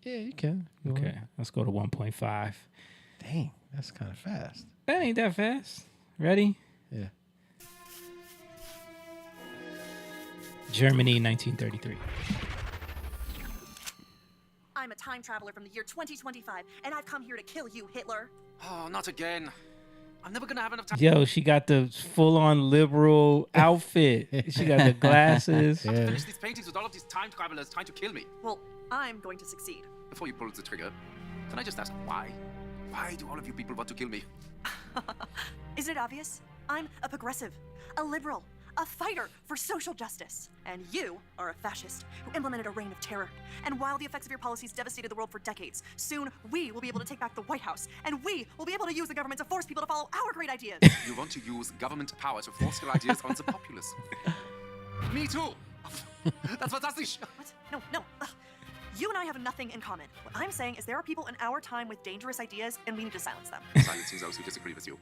Yeah, you can. You want- Okay, let's go to 1.5. Dang, that's kind of fast. That ain't that fast. Ready? Yeah. Germany, 1933. I'm a time traveler from the year 2025, and I've come here to kill you, Hitler. Oh, not again. I'm never gonna have enough time Yo, she got the full-on liberal outfit. She got the glasses. to finish these paintings with all of these time travelers trying to kill me. Well, I'm going to succeed. Before you pull the trigger, can I just ask why? Why do all of you people want to kill me? Isn't it obvious? I'm a progressive, a liberal, a fighter for social justice. And you are a fascist who implemented a reign of terror. And while the effects of your policies devastated the world for decades, soon we will be able to take back the White House, and we will be able to use the government to force people to follow our great ideas. You want to use government power to force your ideas on the populace. Me too. That's fantastic. What? No, no. Ugh. You and I have nothing in common. What I'm saying is there are people in our time with dangerous ideas, and we need to silence them. Silencing those who disagree with you.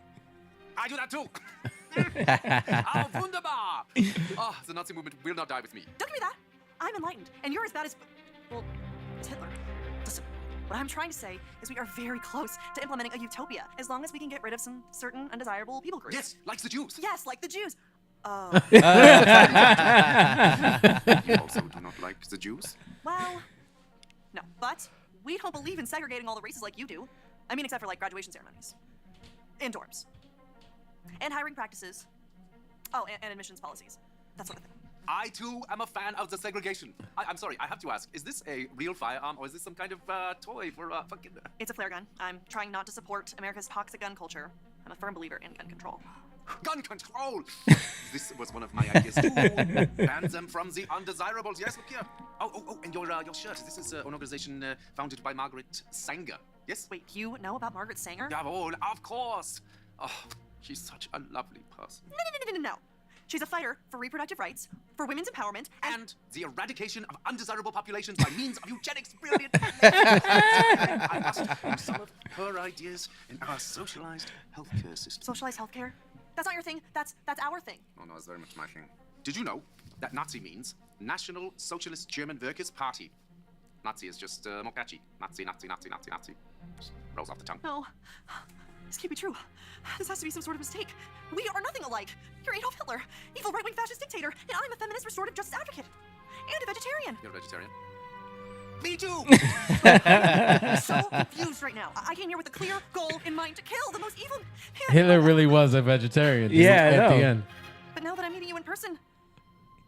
I do that too. Oh, wunderbar. Oh, the Nazi movement will not die with me. Don't give me that. I'm enlightened, and you're as bad as, well, it's Hitler. Listen, what I'm trying to say is we are very close to implementing a utopia, as long as we can get rid of some certain undesirable people groups. Yes, like the Jews. Yes, like the Jews. You also do not like the Jews? Well, no, but we don't believe in segregating all the races like you do. I mean, except for like graduation ceremonies, in dorms, and hiring practices. Oh, and admissions policies, that sort of thing. I too am a fan of the segregation. I'm sorry, I have to ask, is this a real firearm or is this some kind of toy for fucking... It's a flare gun. I'm trying not to support America's toxic gun culture. I'm a firm believer in gun control. Gun control! This was one of my ideas too. Ban them from the undesirables. Yes, look here. Oh, and your shirt. This is an organization founded by Margaret Sanger. Yes? Wait, you know about Margaret Sanger? Jawohl, of course. Oh, she's such a lovely person. No. She's a fighter for reproductive rights, for women's empowerment, And the eradication of undesirable populations by means of eugenics. Brilliant. I must use some of her ideas in our socialized healthcare system. socialized healthcare. That's not your thing. That's our thing. Oh, no, it's very much my thing. Did you know that Nazi means National Socialist German Workers' Party? Nazi is just more catchy. Nazi. Just rolls off the tongue. No, this can't be true. This has to be some sort of mistake. We are nothing alike. You're Adolf Hitler, evil right-wing fascist dictator, and I'm a feminist restorative justice advocate. And a vegetarian. You're a vegetarian? Me too! I'm so confused right now. I came here with a clear goal in mind to kill the most evil man. Hitler really was a vegetarian. dude, Yeah, I at the know. end. But now that I'm meeting you in person,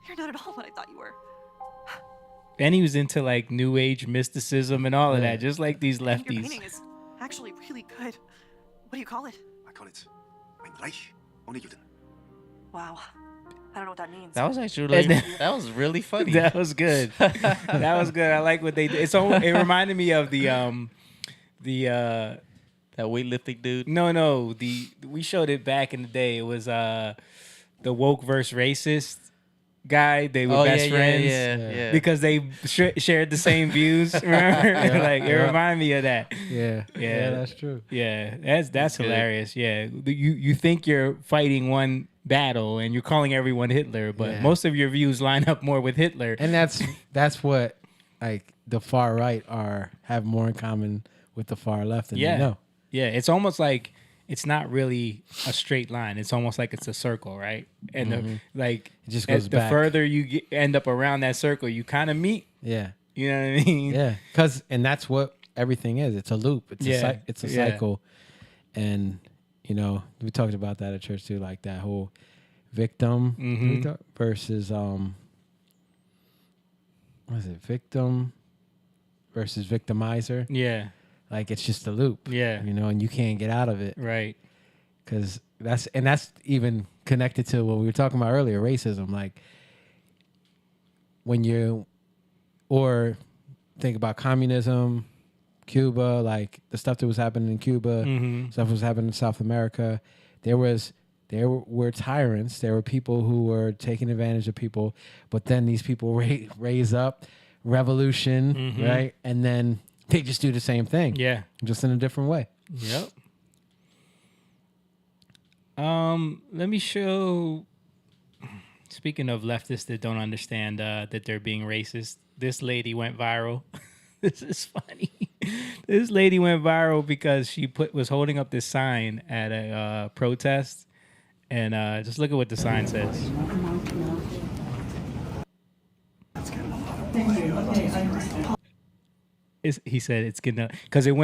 you're not at all what I thought you were. And he was into like new age mysticism and all of that, just like these I think your lefties. painting is actually really good. What do you call it? I call it Ein Reich ohne Juden. Wow. I don't know what that means. That was actually that was really funny. That was good. That was good. I like what they did. It reminded me of the That weightlifting dude. no, we showed it back in the day. It was the woke versus racist guy. They were best friends. Yeah. Because they shared the same views. Remember? Like it reminded me of that. Yeah, Yeah. that's true. Yeah, that's good. hilarious. Yeah, you think you're fighting one battle and you're calling everyone Hitler, but Yeah. most of your views line up more with Hitler. And that's what like the far right have more in common with the far left than you know. Yeah, it's almost like it's not really a straight line. It's almost like it's a circle, right? And like it just goes the back. further you end up around that circle, you kind of meet. Yeah. You know what I mean? Yeah, and that's what everything is. It's a loop. It's a cycle. And we talked about that at church too, like that whole victim versus what is it? Victim versus victimizer. Yeah. Like it's just a loop. Yeah. And you can't get out of it. Right. Because that's even connected to what we were talking about earlier, racism. Like or think about communism, Cuba, like the stuff that was happening in Cuba, stuff was happening in South America. There were tyrants. There were people who were taking advantage of people, but then these people raise up, revolution, right? And then they just do the same thing. Yeah. Just in a different way. Yep. Let me show. Speaking of leftists that don't understand that they're being racist, this lady went viral. This is funny. This lady went viral because she was holding up this sign at a protest, and just look at what the sign says. He said it's getting because it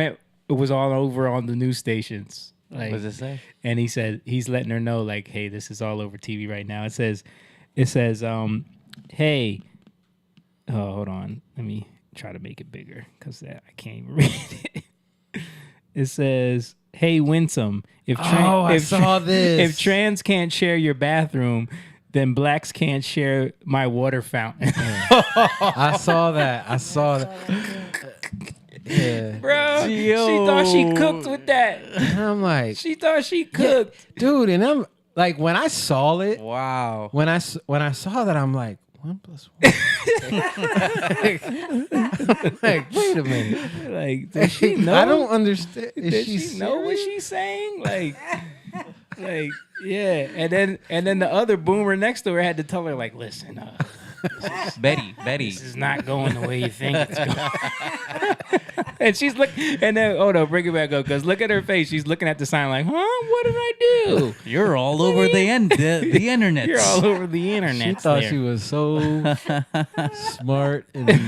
was all over on the news stations. Like, What does it say? And he said he's letting her know, like, hey, this is all over TV right now. It says, hey, hold on, let me try to make it bigger because I can't even read it. It says, hey, Winsome, I saw this. If trans can't share your bathroom, then blacks can't share my water fountain. I saw that. Yeah. Bro, she thought she cooked with that. And I'm like, She thought she cooked. dude, and I'm like, when I saw it, Wow. when I saw that, I'm like, 1 + 1. Like, wait a minute. Like, does she know? I don't understand. Does she know what she's saying? Like, yeah. And then the other boomer next to her had to tell her, like, listen, Betty. this is not going the way you think it's going. And she's and then bring it back up because look at her face. She's looking at the sign like, huh? What did I do? You're all over the internet. You're all over the internet. She thought she was so smart. And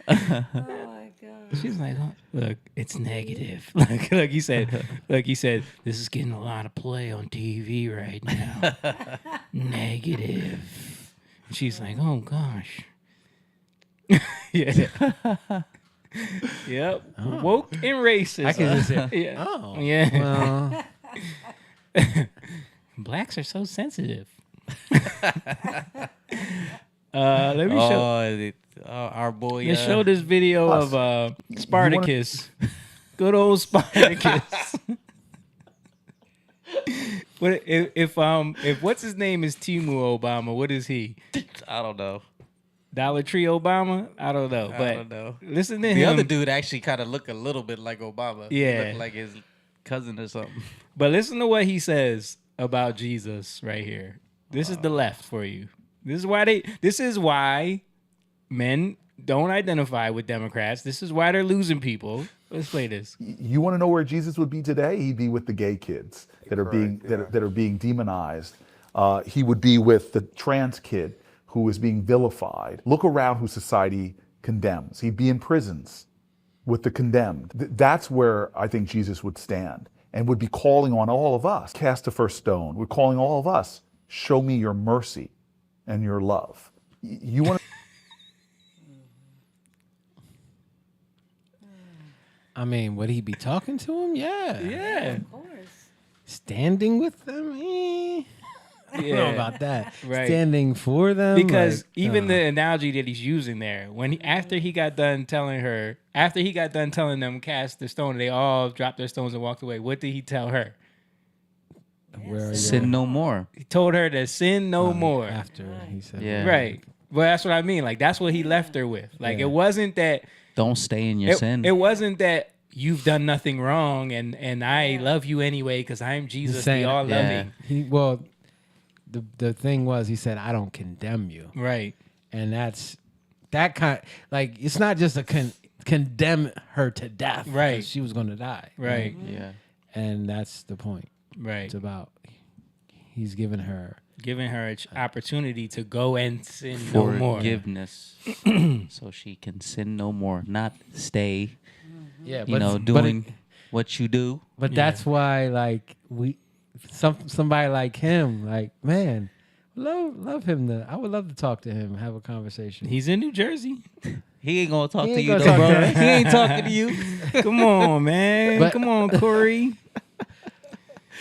Oh my God. She's like, oh, look, it's negative. Like he said, this is getting a lot of play on TV right now. Negative. And she's like, oh gosh. Yeah. Yep. Woke and racist. I can just say, yeah. oh, Yeah. well, Blacks are so sensitive. Let me show. Our boy. Let's show this video of Spartacus. Good old Spartacus. What if what's his name is Timu Obama? What is he? I don't know. Dollar Tree Obama? I don't know. But I don't know. Listen to The him. other dude actually kind of looked a little bit like Obama. Yeah. He looked like his cousin or something. But listen to what he says about Jesus right here. This is the left for you. This is why men don't identify with Democrats. This is why they're losing people. Let's play this. You want to know where Jesus would be today? He'd be with the gay kids that are being demonized. He would be with the trans kid who is being vilified. Look around who society condemns. He'd be in prisons with the condemned. That's where I think Jesus would stand and would be calling on all of us. Cast the first stone. We're calling all of us. Show me your mercy and your love. You want to... I mean, would he be talking to him? Yeah. Yeah. Of course. Standing with them? I don't know about that. Right. Standing for them? Because like, even the analogy that he's using there, after he got done telling them cast the stone, they all dropped their stones and walked away. What did he tell her? where are you? Sin no more. He told her to sin no more. After he said Yeah. that. Right. Well, that's what I mean. Like, that's what he left her with. Like, Yeah. it wasn't that... Don't stay in your sin. It wasn't that you've done nothing wrong and I love you anyway because I'm Jesus, the saying- all-loving. The thing was, he said, I don't condemn you. Right. And that's that kind, like it's not just a condemn her to death, Right. 'cause she was going to die, Right. Yeah. and that's the point. Right. It's about he's giving her. Giving her an opportunity to go and sin no more. Forgiveness, so she can sin no more, not stay. Yeah, You know, doing what you do. But that's why, like somebody like him, like man, love him. I would love to talk to him, have a conversation. He's in New Jersey. He ain't gonna talk He to ain't you, gonna though, talk bro. to- He ain't talking to you. Come on, man. But- Come on, Corey.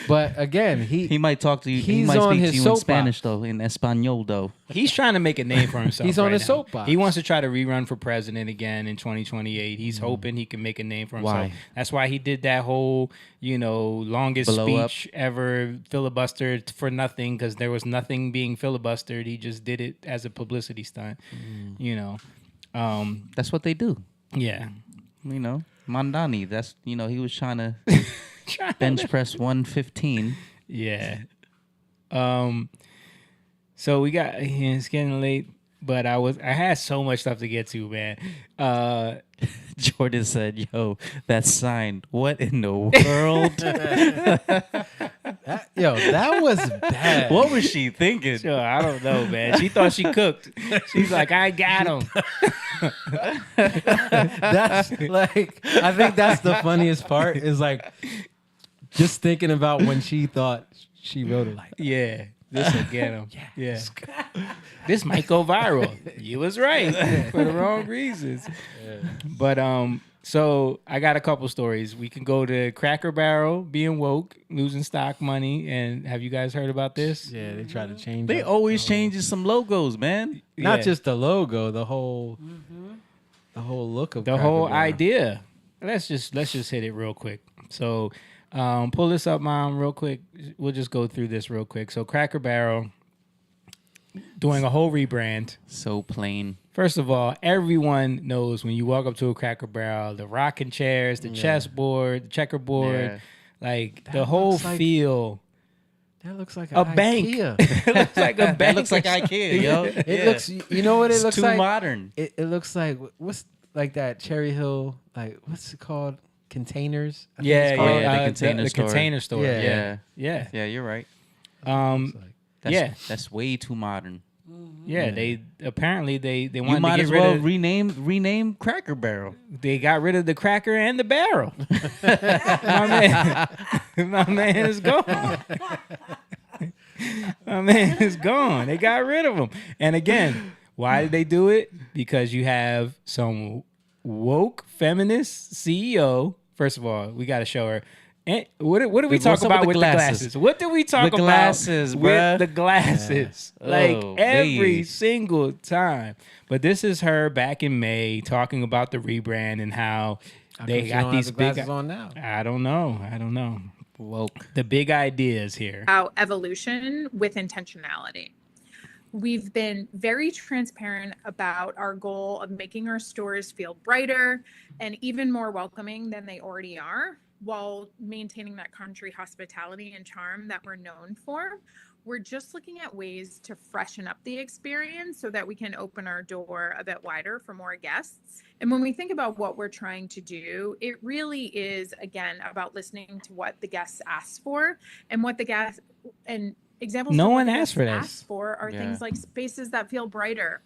But again, He might talk to you. He He's might on speak his to you in soapbox. Spanish though, in Espanol though. He's trying to make a name for himself. He's on right his now. soapbox. He wants to try to rerun for president again in 2028. He's hoping he can make a name for himself. Why? That's why he did that whole, longest Blow up. speech ever, filibustered for nothing because there was nothing being filibustered. He just did it as a publicity stunt. That's what they do. Yeah. You know, Mandani. That's he was trying to bench press 115. Yeah. So we got it's getting late, but I had so much stuff to get to, man. Jordan said, "Yo, that sign. What in the world? that was bad. What was she thinking?" Sure, I don't know, man. She thought she cooked. She's like, I got him. That's like, I think that's the funniest part is like just thinking about when she thought she wrote it like, Yeah. This will get him. Yeah. This might go viral. You was right for the wrong reasons. But so I got a couple stories. We can go to Cracker Barrel being woke, losing stock money, and have you guys heard about this? yeah, they try to change They up always changing some logos, man. not Yeah. just the logo, the whole look of The Cracker whole Barrel. idea. Let's just hit it real quick. So pull this up, Mom, real quick. We'll just go through this real quick. So Cracker Barrel doing a whole rebrand. So plain. First of all, everyone knows when you walk up to a Cracker Barrel, the rocking chairs, the chessboard, the checkerboard, like That the whole looks like feel. That looks like A bank. IKEA. It looks like a bank. That looks like IKEA, yo. It looks. You know what it It's looks too like? modern. It looks like what's like that Cherry Hill, like what's it called? Containers. I think Yeah, it's called. the container store. container store. Yeah. Yeah. Yeah. Yeah, you're right. That's That's way too modern. Yeah, they apparently they wanted You might to as get well rid of. rename Cracker Barrel. They got rid of the cracker and the barrel. My man is gone. My man is gone. They got rid of him. And again, why did they do it? Because you have some woke feminist CEO. First of all, we got to show her. And what did we What's talk up about with with the the glasses? glasses? What did we talk The about glasses, with bruh. the glasses? Yeah. Like Oh, every babe. single time. But this is her back in May talking about the rebrand and how they She got don't these have the big. glasses on now. I don't know. Woke. The big ideas here. About evolution with intentionality. We've been very transparent about our goal of making our stores feel brighter and even more welcoming than they already are, while maintaining that country hospitality and charm that we're known for. We're just looking at ways to freshen up the experience so that we can open our door a bit wider for more guests. And when we think about what we're trying to do, it really is, again, about listening to what the guests ask for and what the guests and examples. No of what one the asked guests for this. ask for are things like spaces that feel brighter,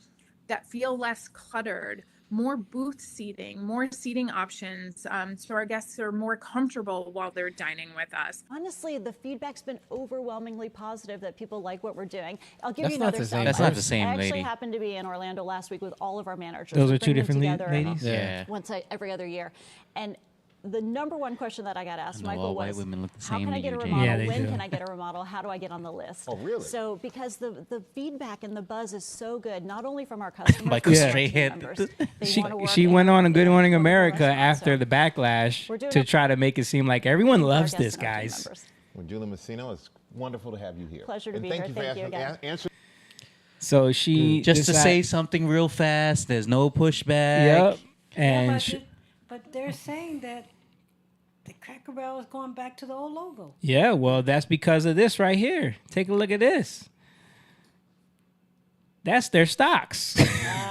that feel less cluttered, more booth seating, more seating options, so our guests are more comfortable while they're dining with us. Honestly, the feedback's been overwhelmingly positive that people like what we're doing. I'll give That's you not another the same That's not the same I actually lady. happened to be in Orlando last week with all of our managers. Those We are two bring them different together ladies? Yeah. once every other year. And the number one question that I got asked, I know Michael, all white was, women look the how same can to I get you, a Jane. remodel? Yeah, they When do. can I get a remodel? How do I get on the list? Oh, really? So because the feedback and the buzz is so good, not only from our customers, Michael but from our straight team head. members. They She wanna work went in on a Good a Morning wonderful America restaurant, after so the backlash we're doing to a- try to make it seem like everyone our loves guests this, and our team guys. members. Well, Julie Messino, it's wonderful to have you here. Pleasure to and be thank here. you for Thank you again. answering. So she Just to decide- say something real fast. There's no pushback. Yep. Yeah, And but, she, but they're saying that the Cracker Barrel is going back to the old logo. yeah, well, that's because of this right here. Take a look at this. That's their stocks.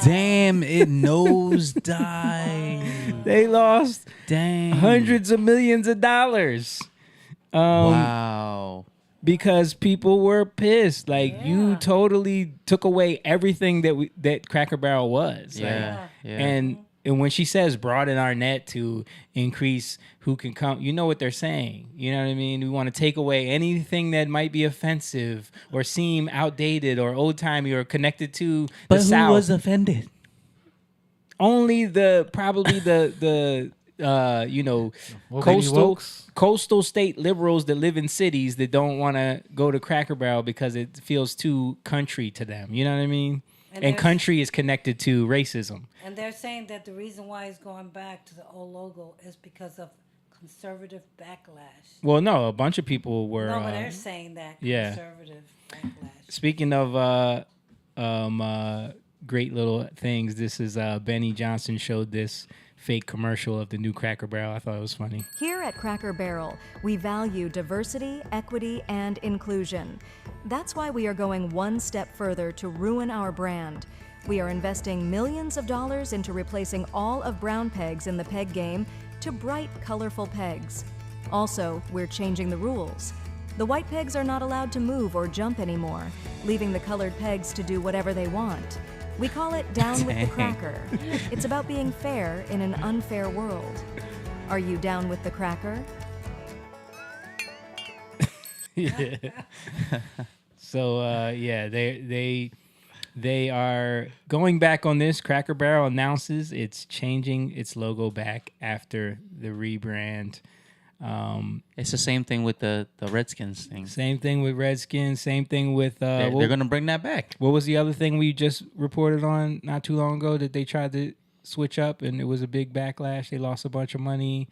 Damn, it nosedived. They lost hundreds of millions of dollars. Wow. Because people were pissed. Like you totally took away everything that Cracker Barrel was. Yeah. And when she says broaden our net to increase who can come, you know what they're saying. You know what I mean? We want to take away anything that might be offensive or seem outdated or old timey or connected to the South. Who was offended? Only probably the coastal state liberals that live in cities that don't want to go to Cracker Barrel because it feels too country to them. You know what I mean? And country is connected to racism. And they're saying that the reason why he's going back to the old logo is because of conservative backlash. Well, no, a bunch of people were. No, but they're saying that conservative backlash. Speaking of great little things, this is Benny Johnson showed this fake commercial of the new Cracker Barrel. I thought it was funny. Here at Cracker Barrel, we value diversity, equity, and inclusion. That's why we are going one step further to ruin our brand. We are investing millions of dollars into replacing all of brown pegs in the peg game to bright, colorful pegs. Also, we're changing the rules. The white pegs are not allowed to move or jump anymore, leaving the colored pegs to do whatever they want. We call it Down with the Cracker. It's about being fair in an unfair world. Are you down with the cracker? Yeah. So they are going back on this. Cracker Barrel announces it's changing its logo back after the rebrand. It's the same thing with the Redskins thing. Same thing with Redskins. Same thing with they're going to bring that back. What was the other thing we just reported on not too long ago that they tried to switch up and it was a big backlash? They lost a bunch of money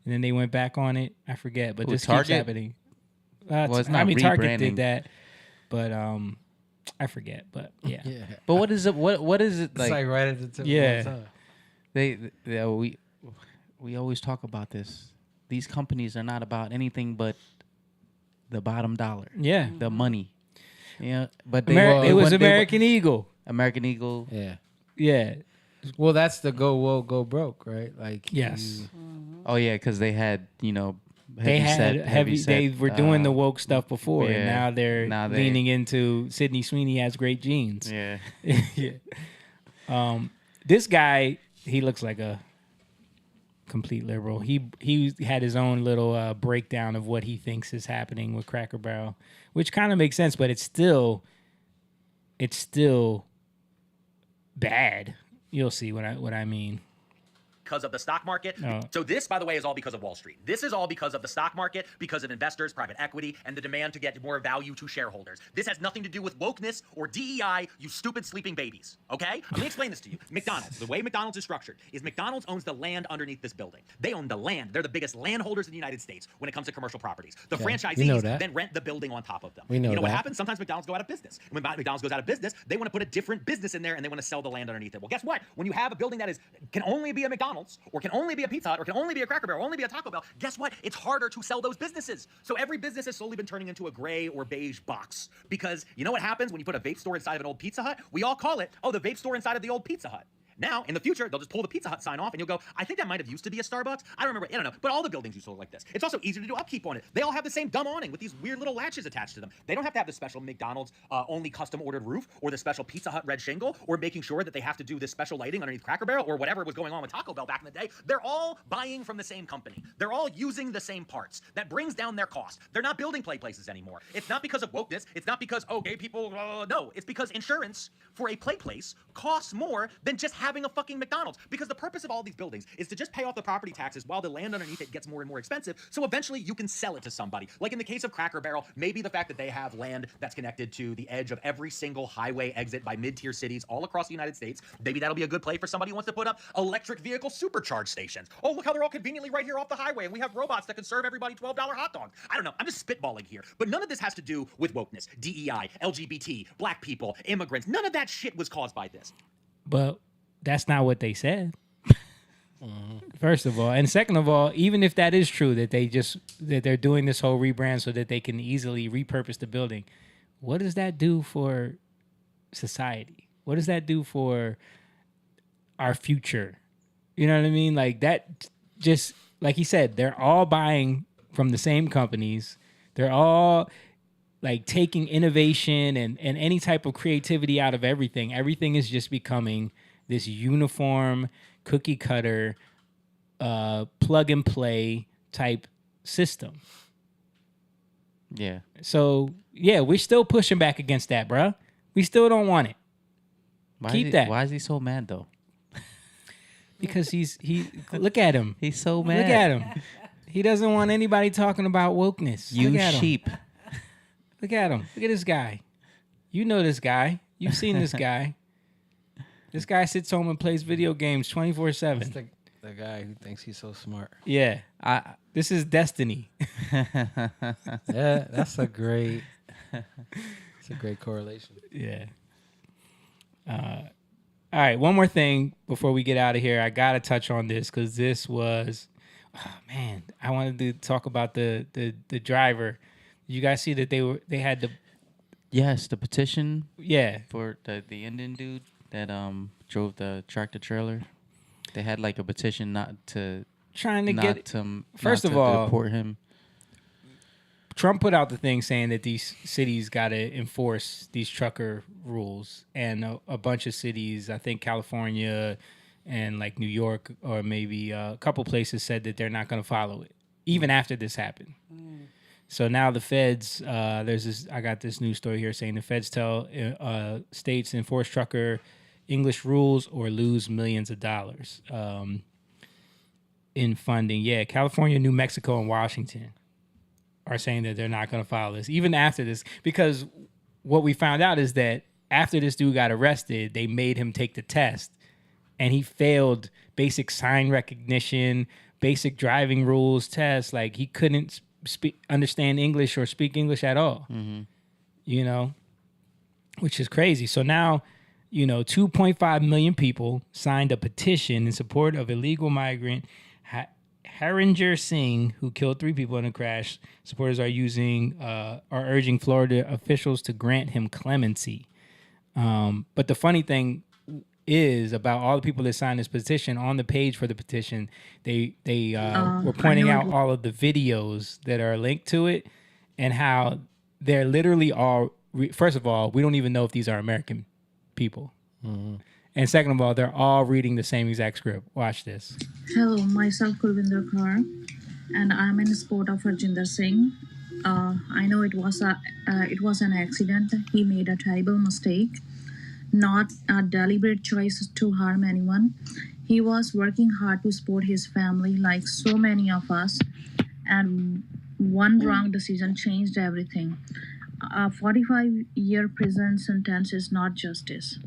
and then they went back on it. I forget, but this keeps happening. Well, it's not Target did that, but I forget. But yeah. But what is it? What is it like? It's like right at the tip. Yeah. We always talk about this. These companies are not about anything but the bottom dollar. Yeah. The money. Yeah. But it was American Eagle. American Eagle. Yeah. Yeah. Well, that's the go woke, go broke, right? Like yes. Oh yeah, because they had they were doing the woke stuff before, and now they're they leaning into Sydney Sweeney has great genes. Yeah. Yeah. This guy, he looks like a complete liberal. He had his own little breakdown of what he thinks is happening with Cracker Barrel, which kind of makes sense, but it's still bad. You'll see what I mean. Because of the stock market. Oh. So this, by the way, is all because of Wall Street. This is all because of the stock market, because of investors, private equity, and the demand to get more value to shareholders. This has nothing to do with wokeness or DEI, you stupid sleeping babies, okay? Let me explain this to you. McDonald's, the way McDonald's is structured is McDonald's owns the land underneath this building. They own the land. They're the biggest landholders in the United States when it comes to commercial properties. The franchisees then rent the building on top of them. You know what happens? Sometimes McDonald's go out of business. When McDonald's goes out of business, they want to put a different business in there and they want to sell the land underneath it. Well, guess what? When you have a building that can only be a McDonald's or can only be a Pizza Hut or can only be a Cracker Barrel or only be a Taco Bell, guess what? It's harder to sell those businesses. So every business has slowly been turning into a gray or beige box because you know what happens when you put a vape store inside of an old Pizza Hut? We all call it, the vape store inside of the old Pizza Hut. Now, in the future, they'll just pull the Pizza Hut sign off and you'll go, I think that might have used to be a Starbucks. I don't remember. I don't know. But all the buildings used to look like this. It's also easier to do upkeep on it. They all have the same dumb awning with these weird little latches attached to them. They don't have to have the special McDonald's only custom ordered roof or the special Pizza Hut red shingle or making sure that they have to do this special lighting underneath Cracker Barrel or whatever was going on with Taco Bell back in the day. They're all buying from the same company. They're all using the same parts. That brings down their cost. They're not building play places anymore. It's not because of wokeness. It's not because, gay people, no. It's because insurance for a play place costs more than just having a fucking McDonald's. Because the purpose of all these buildings is to just pay off the property taxes while the land underneath it gets more and more expensive. So eventually you can sell it to somebody. Like in the case of Cracker Barrel, maybe the fact that they have land that's connected to the edge of every single highway exit by mid-tier cities all across the United States, maybe that'll be a good play for somebody who wants to put up electric vehicle supercharge stations. Oh, look how they're all conveniently right here off the highway and we have robots that can serve everybody $12 hot dogs. I don't know. I'm just spitballing here. But none of this has to do with wokeness, DEI, LGBT, black people, immigrants. None of that shit was caused by this. But that's not what they said. First of all, and second of all, even if that is true that they're doing this whole rebrand so that they can easily repurpose the building, what does that do for society? What does that do for our future? You know what I mean? Like that, just like he said, they're all buying from the same companies. They're all like taking innovation and any type of creativity out of everything. Everything is just becoming this uniform, cookie cutter, plug and play type system. Yeah. So yeah, we're still pushing back against that, bruh. We still don't want it. Keep that. Why is he so mad though? Because he look at him. He's so mad. Look at him. He doesn't want anybody talking about wokeness. You Look at him. sheep. Look at him. Look at this guy. You know this guy. You've seen this guy. This guy sits home and plays video games 24/7. That's the guy who thinks he's so smart. Yeah. This is destiny. Yeah, that's a great correlation. Yeah. All right, one more thing before we get out of here. I gotta touch on this because this was, man. I wanted to talk about the driver. Did you guys see that they had the the petition. Yeah. For the Indian dude that drove the tractor trailer. They had like a petition not to first of all deport him. Trump put out the thing saying that these cities got to enforce these trucker rules, and a bunch of cities, I think California and like New York or maybe a couple places, said that they're not going to follow it, even after this happened. So now the feds, I got this news story here saying the feds tell states to enforce trucker English rules or lose millions of dollars in funding. Yeah, California, New Mexico, and Washington are saying that they're not going to follow this, even after this, because what we found out is that after this dude got arrested, they made him take the test, and he failed basic sign recognition, basic driving rules tests. Like, he couldn't understand English or speak English at all, you know, which is crazy. So now, 2.5 million people signed a petition in support of illegal migrant Harinder Singh, who killed 3 people in a crash. Supporters are urging Florida officials to grant him clemency. But the funny thing is about all the people that signed this petition, on the page for the petition, they were pointing out all of the videos that are linked to it and how they're literally all. First of all, we don't even know if these are American people. And second of all, they're all reading the same exact script. Watch this. Hello, myself Kulvinder Kaur, and I'm in support of Harjinder Singh. I know it was an accident. He made a terrible mistake, not a deliberate choice to harm anyone. He was working hard to support his family, like so many of us, and one wrong decision changed everything. A 45-year prison sentence is not justice.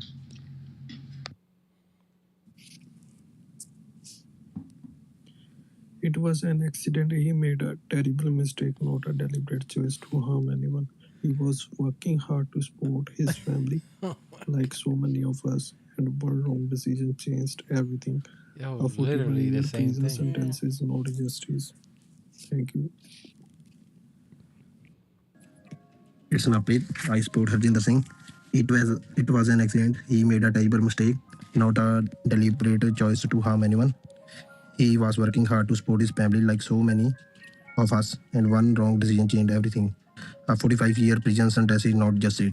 It was an accident. He made a terrible mistake, not a deliberate choice to harm anyone. He was working hard to support his family, like so many of us, and one wrong decision changed everything. Yo, A literally the 45-year same prison thing. sentence is not justice. Thank you. It's Naprit. I support Harjinder Singh. It was an accident. He made a terrible mistake, not a deliberate choice to harm anyone. He was working hard to support his family, like so many of us, and one wrong decision changed everything. A 45-year prison sentence is not justice.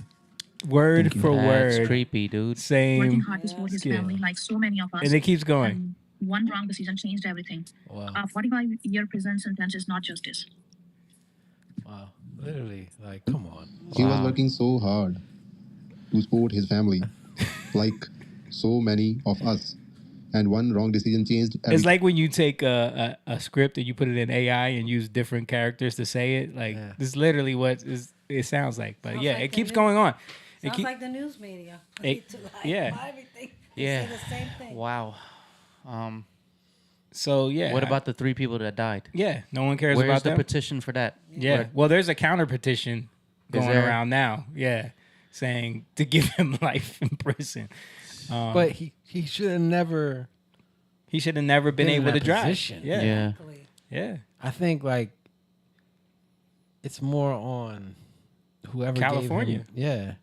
Word for word. That's creepy, dude. Same. Working hard to support his skill. family, like so many of us. And it keeps going. And one wrong decision changed everything. Wow. A 45-year prison sentence is not justice. Wow. Literally, like, come on. He was working so hard to support his family, like so many of us, and one wrong decision changed everything. It's like when you take a script and you put it in AI and use different characters to say it. Like, this is literally what it sounds like. But yeah, like it the keeps news- going on. Sounds like the news media. Yeah. Everything. They Yeah. say the same thing. Wow. So yeah. What about the 3 people that died? Yeah, no one cares Where's about the them? petition for that? Yeah. Where- Well, there's a counter petition going there? around now. Yeah, saying to give him life in prison. But he should have never. He should have never been in able to that drive. position. Yeah. Yeah. I think like it's more on whoever California. Gave him, yeah.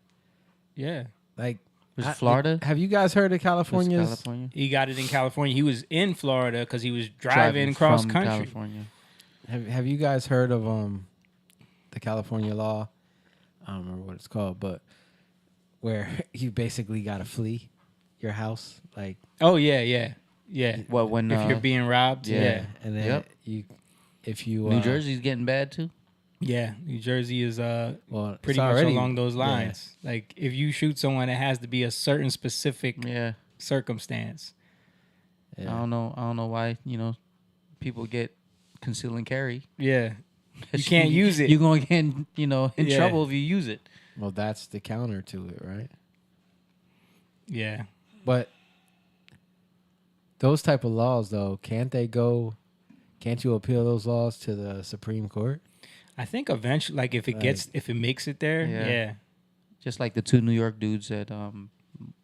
Yeah. Like Was it Florida? Have you guys heard of California's? California? He got it in California. He was in Florida because he was driving cross from country. California. Have you guys heard of the California law? I don't remember what it's called, but where you basically got to flee your house, like. Oh yeah. What when if you're being robbed? Yeah. And then if you New Jersey's getting bad too. Yeah, New Jersey is well, pretty much along those lines. Yeah. Like if you shoot someone, it has to be a certain specific circumstance. Yeah. I don't know why people get conceal and carry. Yeah, you can't use it. You're gonna get in trouble if you use it. Well, that's the counter to it, right? Yeah, but those type of laws, though, can't you appeal those laws to the Supreme Court? I think eventually, like if it makes it there, yeah. Just like the two New York dudes at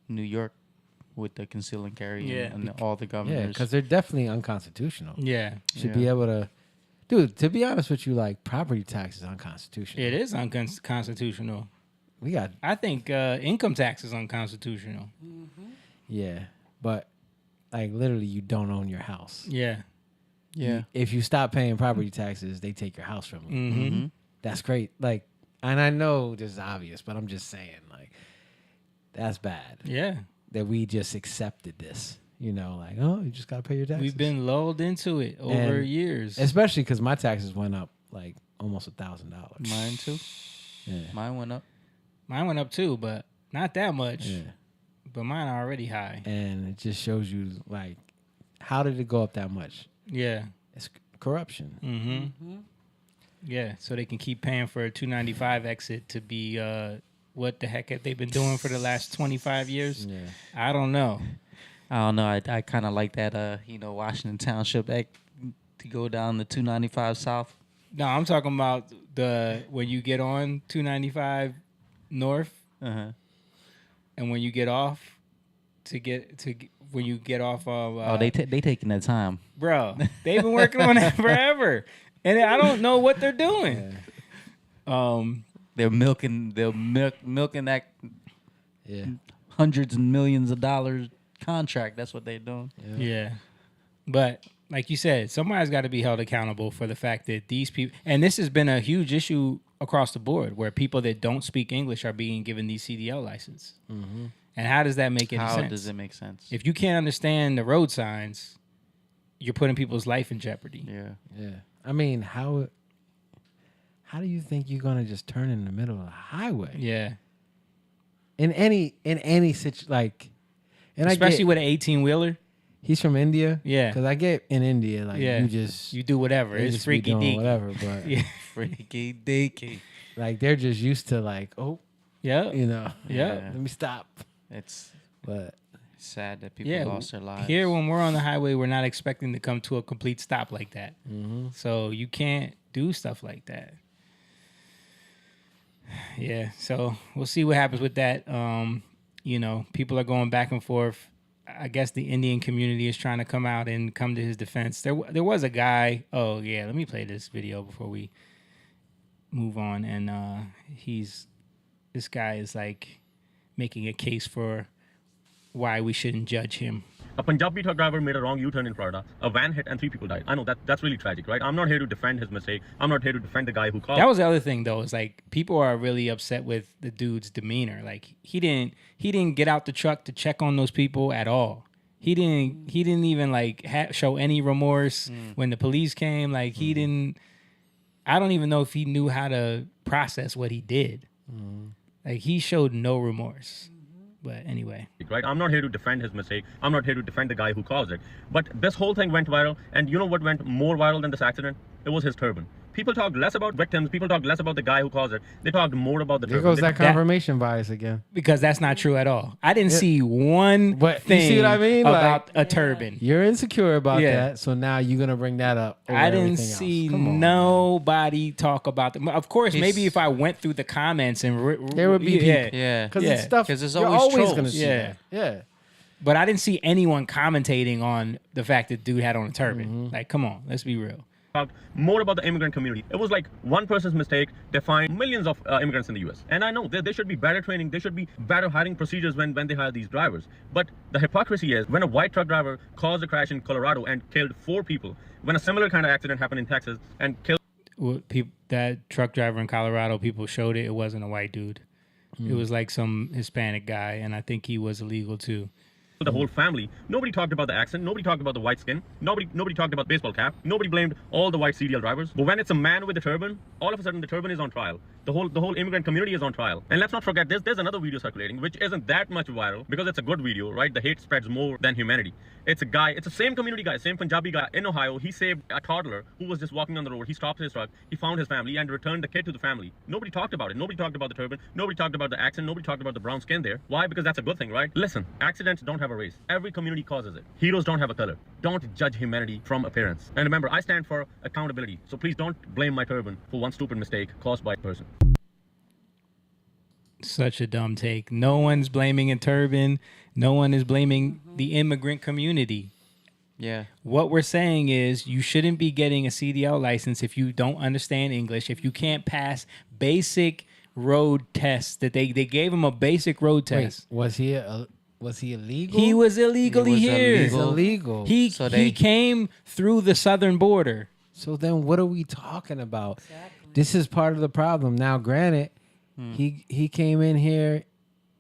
New York with the conceal and carry and all the governors. Yeah, because they're definitely unconstitutional. Yeah. Should be able to... Dude, to be honest with you, like, property tax is unconstitutional. It is unconstitutional. I think income tax is unconstitutional. Mm-hmm. Yeah, but, like, literally you don't own your house. Yeah. Yeah. If you stop paying property taxes, they take your house from you. Mm-hmm. That's great. Like, and I know this is obvious, but I'm just saying, like, that's bad. Yeah. That we just accepted this. Like, oh, you just got to pay your taxes. We've been lulled into it over years. Especially because my taxes went up, like, almost $1,000. Mine, too. Yeah. Mine went up. Mine went up, too, but not that much. Yeah. But mine are already high. And it just shows you, like, how did it go up that much? Yeah. It's corruption. Mm-hmm. Yeah, so they can keep paying for a 295 exit to be, what the heck have they been doing for the last 25 years? Yeah. I don't know. I kind of like that, Washington Township Act to go down the 295 South. No, I'm talking about when you get on 295 North, and when you get off when you get off of they taking their time, bro. They've been working on that forever, and I don't know what they're doing. They're milking that hundreds and millions of dollars contract. That's what they're doing. Yeah. But like you said, somebody's got to be held accountable for the fact that these people, and this has been a huge issue across the board, where people that don't speak English are being given these CDL license. Mm-hmm. And how does that make any sense? How does it make sense? If you can't understand the road signs, you're putting people's life in jeopardy. Yeah. I mean, how do you think you're gonna just turn in the middle of the highway? Yeah. In any situation, like, and especially with an 18-wheeler. He's from India. Yeah. Because I get in India, like, you do whatever. It's freaky deaky. Whatever, but freaky deaky. Like, they're just used to, like, yeah, let me stop. But sad that people lost their lives. Here, when we're on the highway, we're not expecting to come to a complete stop like that. Mm-hmm. So you can't do stuff like that. Yeah, so we'll see what happens with that. People are going back and forth. I guess the Indian community is trying to come out and come to his defense. There was a guy. Oh yeah, let me play this video before we move on. And this guy is like making a case for why we shouldn't judge him. A Punjabi truck driver made a wrong U-turn in Florida. A van hit and 3 people died. I know that's really tragic, right? I'm not here to defend his mistake. I'm not here to defend the guy who caused. That was the other thing, though. Is like people are really upset with the dude's demeanor. Like he didn't get out the truck to check on those people at all. He didn't even like show any remorse when the police came. Like he didn't. I don't even know if he knew how to process what he did. Like he showed no remorse. But anyway. Right? I'm not here to defend his mistake. I'm not here to defend the guy who caused it. But this whole thing went viral. And you know what went more viral than this accident? It was his turban. People talked less about victims. People talked less about the guy who caused it. They talked more about the turban. There goes that confirmation bias again. Because that's not true at all. I didn't see one thing you see what I mean? About a turban. You're insecure about that, so now you're going to bring that up over I didn't see nobody talk about them. Of course, maybe if I went through the comments and... there would be people. Yeah. Because it's stuff there's you're always going to see that. Yeah. But I didn't see anyone commentating on the fact that dude had on a turban. Like, come on, let's be real. talked more about the immigrant community. It was like one person's mistake defined millions of immigrants in the US. And I know there should be better training, there should be better hiring procedures when they hire these drivers. But the hypocrisy is when a white truck driver caused a crash in Colorado and killed 4 people, when a similar kind of accident happened in Texas and killed that truck driver in Colorado, people showed it wasn't a white dude. It was like some Hispanic guy, and I think he was illegal too. The whole family. Nobody talked about the accent. Nobody talked about the white skin. Nobody talked about baseball cap. Nobody blamed all the white CDL drivers. But when it's a man with a turban, all of a sudden the turban is on trial. The whole immigrant community is on trial. And let's not forget this. There's another video circulating, which isn't that much viral because it's a good video, right? The hate spreads more than humanity. It's a guy. It's the same community guy, same Punjabi guy in Ohio. He saved a toddler who was just walking on the road. He stopped his truck. He found his family and returned the kid to the family. Nobody talked about it. Nobody talked about the turban. Nobody talked about the accent. Nobody talked about the brown skin there. Why? Because that's a good thing, right? Listen, accidents don't have a race. Every community causes it. Heroes don't have a color. Don't judge humanity from appearance. And remember, I stand for accountability. So please don't blame my turban for one stupid mistake caused by a person. Such a dumb take. No one's blaming a turban. No one is blaming the immigrant community. Yeah. What we're saying is you shouldn't be getting a CDL license if you don't understand English, if you can't pass basic road tests. That they gave him a basic road test. Wait, was he illegal? He was illegally here. He's illegal. He came through the southern border. So then what are we talking about? Exactly. This is part of the problem. Now, granted, he came in here,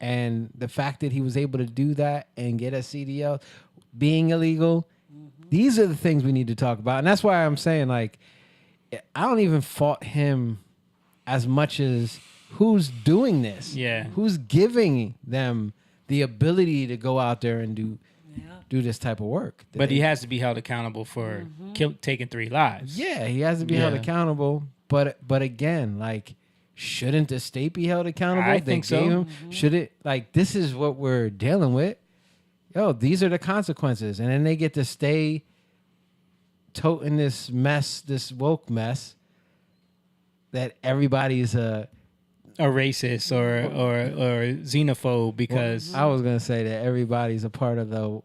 and the fact that he was able to do that and get a CDL, being illegal, these are the things we need to talk about. And that's why I'm saying, like, I don't even fault him as much as who's doing this. Yeah. Who's giving them the ability to go out there and do this type of work. But he has to be held accountable for taking 3 lives. Yeah, he has to be held accountable. But again, like, shouldn't the state be held accountable? I think so. Should it? Like, this is what we're dealing with. Yo, these are the consequences. And then they get to stay toting this mess, this woke mess, that everybody's a racist or xenophobe because... Well, I was going to say that everybody's a part of the,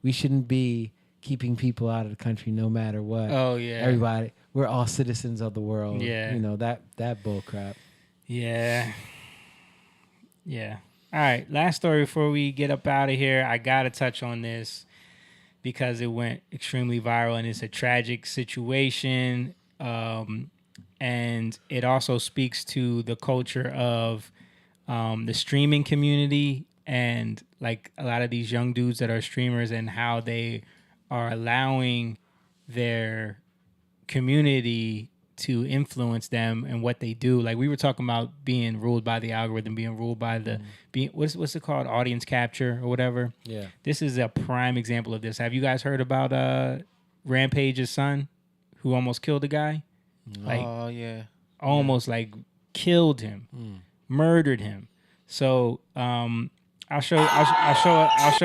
we shouldn't be keeping people out of the country no matter what. Oh, yeah. Everybody, we're all citizens of the world. Yeah. That bull crap. Yeah. Yeah. All right. Last story before we get up out of here. I got to touch on this because it went extremely viral and it's a tragic situation. And it also speaks to the culture of the streaming community and like a lot of these young dudes that are streamers and how they are allowing their community to influence them and what they do. Like we were talking about being ruled by the algorithm, being ruled by the what's it called, audience capture or whatever. Yeah, this is a prime example of this. Have you guys heard about Rampage's son who almost killed a guy? Like, oh yeah, almost like killed him, murdered him. So I'll show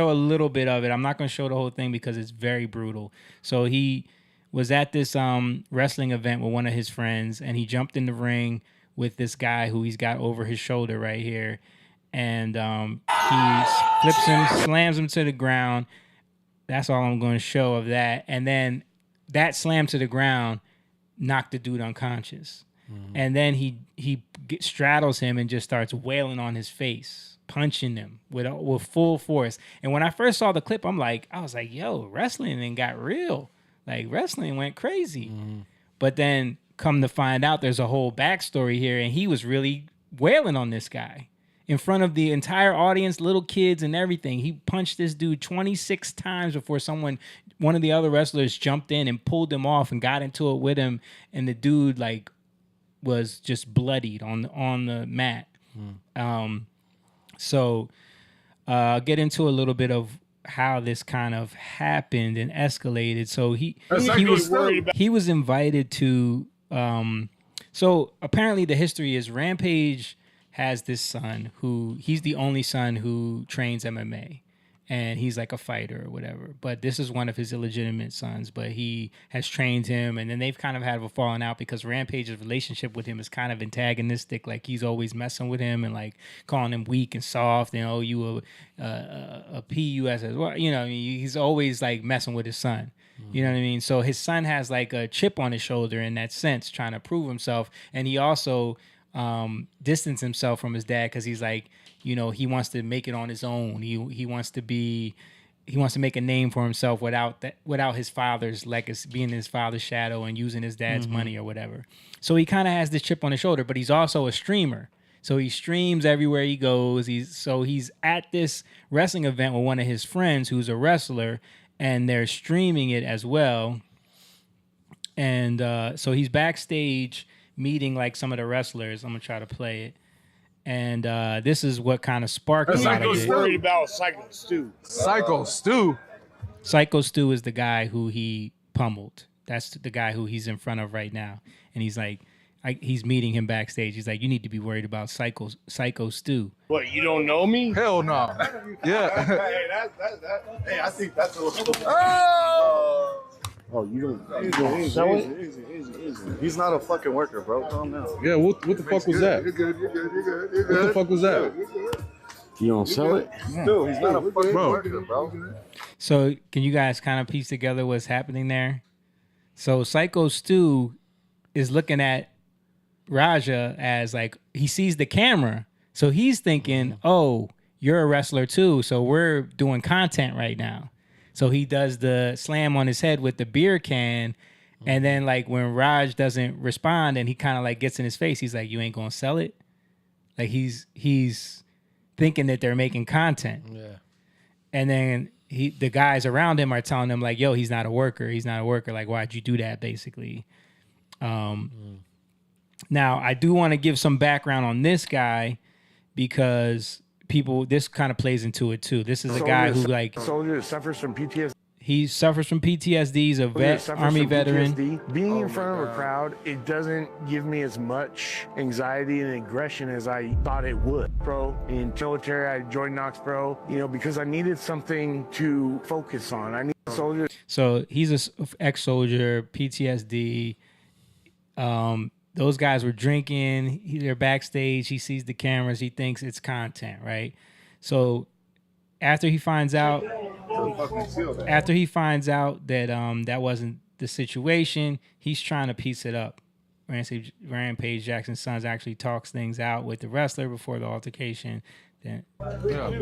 a little bit of it. I'm not going to show the whole thing because it's very brutal. So he was at this wrestling event with one of his friends, and he jumped in the ring with this guy who he's got over his shoulder right here, and he flips him, slams him to the ground. That's all I'm going to show of that. And then that slam to the ground knocked the dude unconscious. And then he straddles him and just starts wailing on his face, punching him with full force. And when I first saw the clip, I was like, yo, wrestling then got real. Like, wrestling went crazy. But then come to find out there's a whole backstory here, and he was really wailing on this guy in front of the entire audience, little kids and everything. He punched this dude 26 times before one of the other wrestlers jumped in and pulled him off and got into it with him, and the dude like was just bloodied on the mat. So I'll get into a little bit of how this kind of happened and escalated. So he was invited to so apparently the history is Rampage has this son who he's the only son who trains MMA, and he's like a fighter or whatever. But this is one of his illegitimate sons, but he has trained him, and then they've kind of had a falling out because Rampage's relationship with him is kind of antagonistic. Like he's always messing with him and like calling him weak and soft and you a PUS as well. He's always like messing with his son. You know what I mean? So his son has like a chip on his shoulder in that sense, trying to prove himself. And he also distanced himself from his dad because he's like, you know, he wants to make it on his own. He wants to make a name for himself without his father's legacy, being his father's shadow and using his dad's money or whatever. So he kind of has this chip on his shoulder, but he's also a streamer. So he streams everywhere he goes. He's at this wrestling event with one of his friends who's a wrestler, and they're streaming it as well. And so he's backstage meeting like some of the wrestlers. I'm gonna try to play it. And this is what kind of sparked a lot of it. Worried about Psycho Stu. Psycho Stu. Psycho Stu is the guy who he pummeled. That's the guy who he's in front of right now. And he's like, he's meeting him backstage. He's like, you need to be worried about Psycho Stu. What, you don't know me? Hell no. Yeah. Hey, I think that's a little. Oh, you don't sell it? Easy. He's not a fucking worker, bro. Calm down. Yeah, what the fuck was that? You're good. What the fuck was that? You don't sell it? Dude, he's not a fucking worker, bro. So can you guys kind of piece together what's happening there? So Psycho Stu is looking at Raja as like, he sees the camera. So he's thinking, oh, you're a wrestler too. So we're doing content right now. So he does the slam on his head with the beer can. And then like when Raj doesn't respond and he kind of like gets in his face, he's like, you ain't gonna sell it? Like he's thinking that they're making content. Yeah. And then the guys around him are telling him like, yo, he's not a worker. He's not a worker. Like, why'd you do that basically? Now I do want to give some background on this guy because this kind of plays into it too. This is a guy who like soldier that suffers from PTSD. He suffers from PTSD. He's a Army veteran. Being in front of a crowd, it doesn't give me as much anxiety and aggression as I thought it would. Bro, in military, I joined Knox Pro, because I needed something to focus on. I need soldiers. So he's an ex-soldier, PTSD. Those guys were drinking. They're backstage. He sees the cameras. He thinks it's content, right? So after he finds out that that wasn't the situation, he's trying to piece it up. Rampage Jackson's son actually talks things out with the wrestler before the altercation. Then I'm sorry,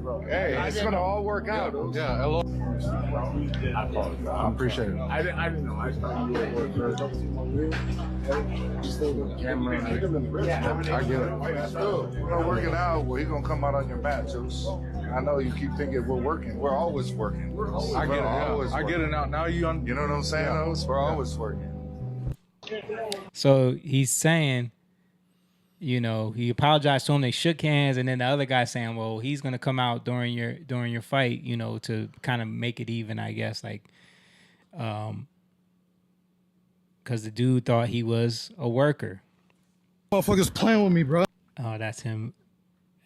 bro. Hey, it's gonna all work out. Yeah, hello. I appreciate it. I didn't know. I thought you were a camera. I get it. We're not working out. Well, he's gonna come out on your mat, Juice. I know you keep thinking we're working. We're always working. I get it. Yeah. I get it now. Now you know what I'm saying? Yeah. We're always working. So he's saying, he apologized to him. They shook hands, and then the other guy saying, "Well, he's gonna come out during your fight, to kind of make it even, I guess, like, because the dude thought he was a worker." Motherfuckers playing with me, bro. Oh, that's him.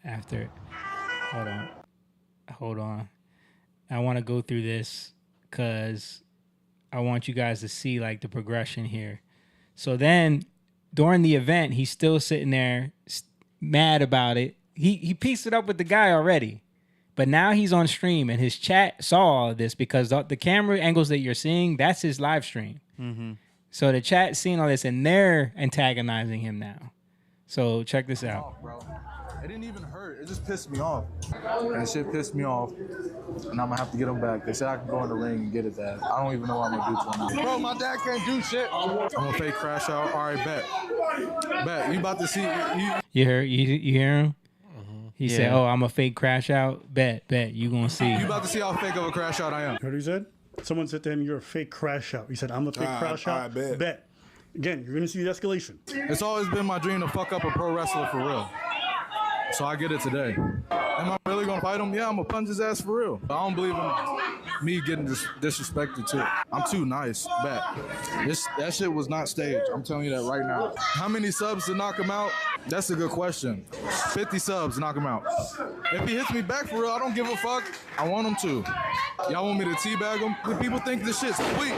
After, hold on. I want to go through this because I want you guys to see like the progression here. So then, during the event, he's still sitting there mad about it. He pieced it up with the guy already. But now he's on stream, and his chat saw all of this because the camera angles that you're seeing, that's his live stream. Mm-hmm. So the chat's seeing all this, and they're antagonizing him now. So check this out. It didn't even hurt. It just pissed me off. That shit pissed me off. And I'm going to have to get him back. They said I can go in the ring and get it that. I don't even know what I'm going to do to him. Bro, my dad can't do shit. I'm going to fake crash out. All right, bet. You about to see. You hear him? He said, oh, I'm a fake crash out. Bet. You going to see. You about to see how fake of a crash out I am. Heard what he said? Someone said to him, you're a fake crash out. He said, I'm a fake crash out. Bet. Again, you're going to see the escalation. It's always been my dream to fuck up a pro wrestler for real. So I get it today. Am I really gonna fight him? Yeah, I'm gonna punch his ass for real. I don't believe in me getting disrespected too. I'm too nice. Bet. That shit was not staged. I'm telling you that right now. How many subs to knock him out? That's a good question. 50 subs to knock him out. If he hits me back for real, I don't give a fuck. I want him to. Y'all want me to teabag him? People think this shit's sweet.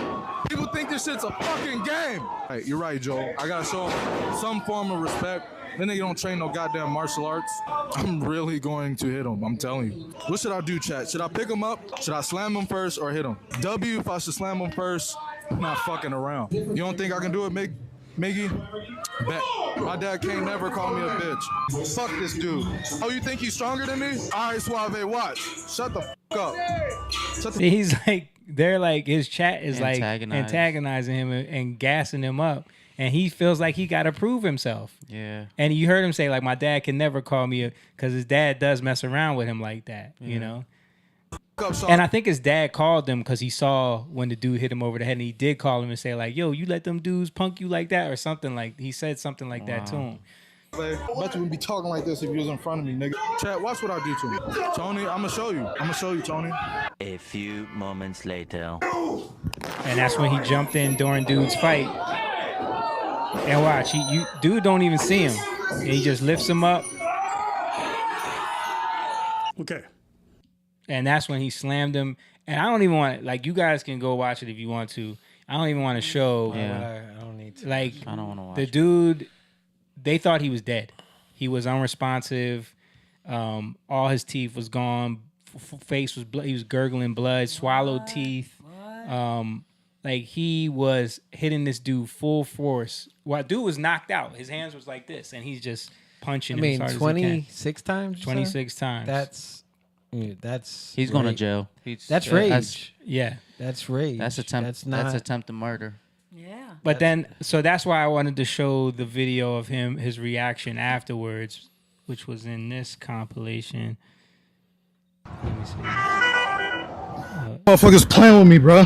People think this shit's a fucking game. Hey, you're right, Joel. I gotta show him some form of respect. That nigga don't train no goddamn martial arts. I'm really going to hit him. I'm telling you. What should I do, chat? Should I pick him up? Should I slam him first or hit him? W, if I should slam him first, I'm not fucking around. You don't think I can do it, Miggy? Bet. My dad can't never call me a bitch. Fuck this dude. Oh, you think he's stronger than me? All right, Suave, watch. Shut the fuck up. See, he's like, they're like, his chat is like antagonizing him and gassing him up. And he feels like he got to prove himself. Yeah. And you heard him say, like, my dad can never call me because his dad does mess around with him like that, you know? And I think his dad called him because he saw when the dude hit him over the head, and he did call him and say, like, yo, you let them dudes punk you like that or something. Like, he said something like that to him. I bet you wouldn't be talking like this if you was in front of me, nigga. Chat, watch what I do to him. Tony, I'm gonna show you. I'm gonna show you, Tony. A few moments later. And that's when he jumped in during dude's fight. And watch, dude don't even see him. And he just lifts him up. Okay. And that's when he slammed him. And I don't even want, like, you guys can go watch it if you want to. I don't even want to show. Yeah. I don't need to. Like, I don't want to watch the dude, they thought he was dead. He was unresponsive. All his teeth was gone. Face was blood. He was gurgling blood. Swallowed teeth. Like, he was hitting this dude full force. Well, dude was knocked out. His hands was like this, and he's just punching him as hard as he can. 26 times? 26 times. That's he's going to jail. That's rage. That's rage. That's attempted murder. Yeah. But then, so that's why I wanted to show the video of his reaction afterwards, which was in this compilation. Let me see. Motherfuckers playing with me, bro.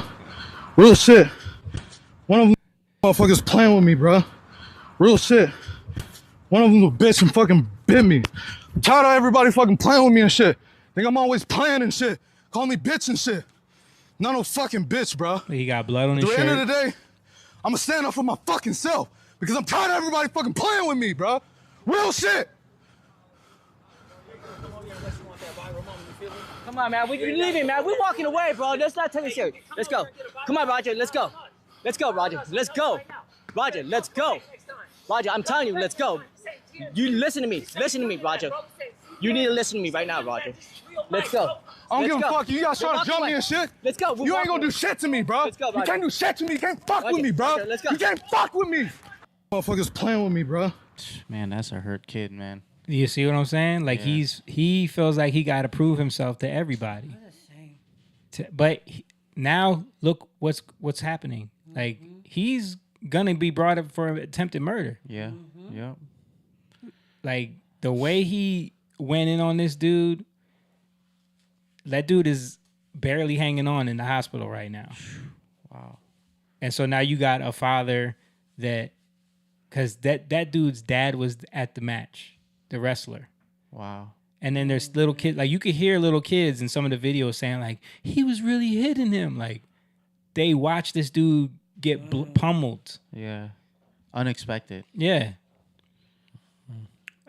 Real shit. One of them motherfuckers playing with me, bro. Real shit. One of them a bitch and fucking bit me. I'm tired of everybody fucking playing with me and shit. Think I'm always playing and shit. Call me bitch and shit. Not no fucking bitch, bro. He got blood on his shirt. At the end of the day, I'm gonna stand up for my fucking self because I'm tired of everybody fucking playing with me, bro. Real shit. Come on, man. We're leaving, man. We're walking away, bro. Let's not take it serious. Let's go. Come on, Roger. Let's go. Let's go, Roger. Let's go. Roger, let's go. Roger, I'm telling you, let's go. You listen to me. Listen to me, Roger. You need to listen to me right now, Roger. Let's go. I don't give a fuck. You guys trying to jump me and shit? Let's go. You ain't gonna do shit to me, bro. Let's go, you Roger. can't do shit to me. You can't fuck with me, bro. Roger, let's go. You can't fuck with me. Motherfuckers playing with me, bro. Man, that's a hurt kid, man. You see what I'm saying? Like, he feels like he got to prove himself to everybody. What a shame. But now look what's happening. Like, he's gonna be brought up for attempted murder. Yeah. Yep. Like, the way he went in on this dude, that dude is barely hanging on in the hospital right now. Wow. And so now you got a father that, because that dude's dad was at the match, the wrestler. Wow. And then there's little kids, like, you could hear little kids in some of the videos saying, like, he was really hitting him. Like, they watched this dude get pummeled. Yeah. Unexpected. Yeah.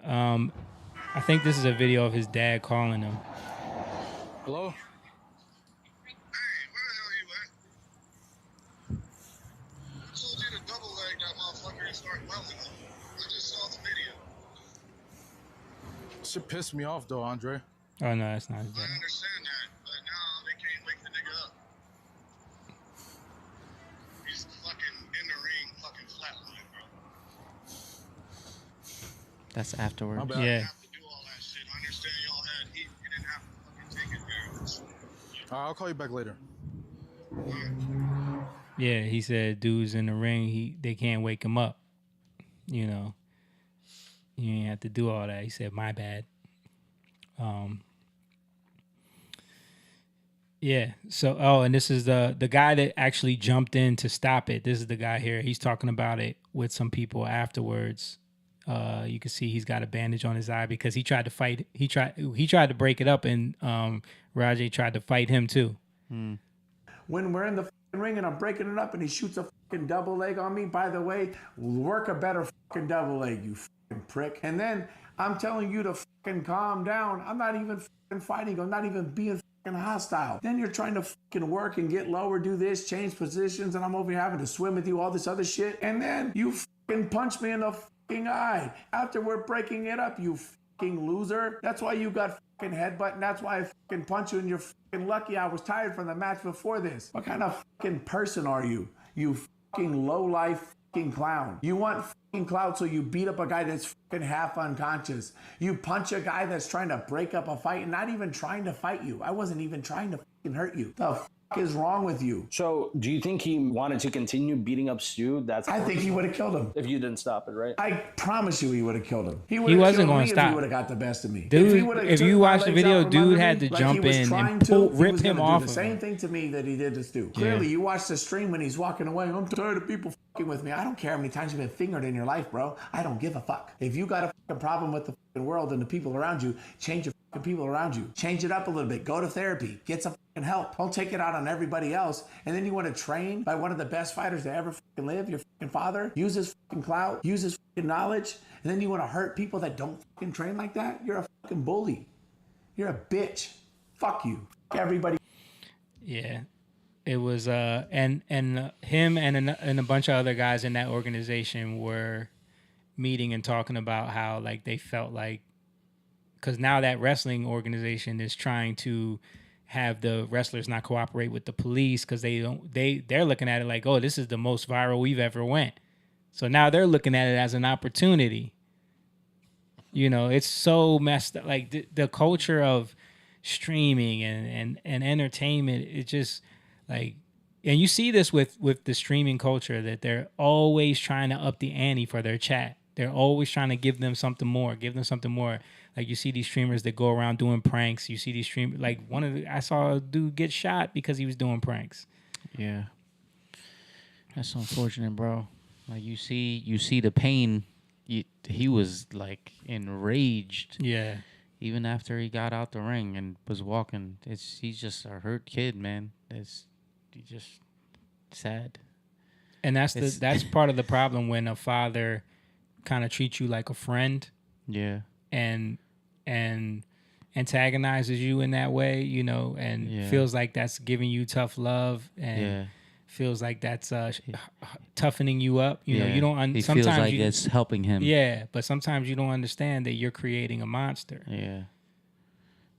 I think this is a video of his dad calling him. Hello? Shit pissed me off though, Andre. Oh no, that's not his dad. I understand that, but now they can't wake the nigga up. He's fucking in the ring, fucking flatline, bro. That's afterwards. My bad. Yeah. I have to do all that shit. I understand y'all had heat. You didn't have to fucking take it there. Alright, I'll call you back later. Yeah, he said dudes in the ring, they can't wake him up. You know. You ain't have to do all that. He said, my bad. Yeah. So, and this is the guy that actually jumped in to stop it. This is the guy here. He's talking about it with some people afterwards. You can see he's got a bandage on his eye because he tried to fight. He tried to break it up, and Rajay tried to fight him too. When we're in the ring and I'm breaking it up and he shoots a fucking double leg on me, by the way, work a better fucking double leg, you fucking prick. And then I'm telling you to fucking calm down. I'm not even fucking fighting. I'm not even being fucking hostile. Then you're trying to fucking work and get lower, do this, change positions, and I'm over here having to swim with you, all this other shit. And then you fucking punch me in the fucking eye. After we're breaking it up, you fucking loser. That's why you got fucking headbutt, and that's why I fucking punch you, and you're fucking lucky I was tired from the match before this. What kind of fucking person are you? You fucking low-life fucking clown. You want fucking clout, so you beat up a guy that's fucking half unconscious. You punch a guy that's trying to break up a fight and not even trying to fight you. I wasn't even trying to fucking hurt you. The fuck is wrong with you? So, do you think he wanted to continue beating up Stu? I think he would have killed him. If you didn't stop it, right? I promise you he would have killed him. He wasn't going to stop. If he would have got the best of me. Dude, if you watch the video, dude had to jump in and rip him off. The same thing to me that he did to Stu. Clearly, you watched the stream when he's walking away. I'm tired of people fucking with me. I don't care how many times you've been fingered in your life, bro. I don't give a fuck. If you got a fucking problem with the fucking world and the people around you, change your fucking people around you. Change it up a little bit. Go to therapy. Get some fucking help. Don't take it out on everybody else. And then you want to train by one of the best fighters to ever fucking live, your fucking father. Use his fucking clout. Use his fucking knowledge. And then you want to hurt people that don't fucking train like that? You're a fucking bully. You're a bitch. Fuck you. Fuck everybody. Yeah. It was and him and a bunch of other guys in that organization were meeting and talking about how like they felt like, because now that wrestling organization is trying to have the wrestlers not cooperate with the police because they're looking at it like, oh, this is the most viral we've ever went. So now they're looking at it as an opportunity. You know, it's so messed up. Like the culture of streaming and entertainment, it just like, and you see this with the streaming culture, that they're always trying to up the ante for their chat. They're always trying to give them something more. Like you see these streamers that go around doing pranks. You see these streamers, like I saw a dude get shot because he was doing pranks. Yeah. That's unfortunate, bro. Like you see the pain. He was like enraged. Yeah. Even after he got out the ring and was walking, he's just a hurt kid, man. He's just sad. And that's part of the problem when a father kind of treats you like a friend. Yeah. And antagonizes you in that way, you know, and feels like that's giving you tough love and feels like that's toughening you up. You know, you don't. He feels like it's helping him. Yeah, but sometimes you don't understand that you're creating a monster. Yeah.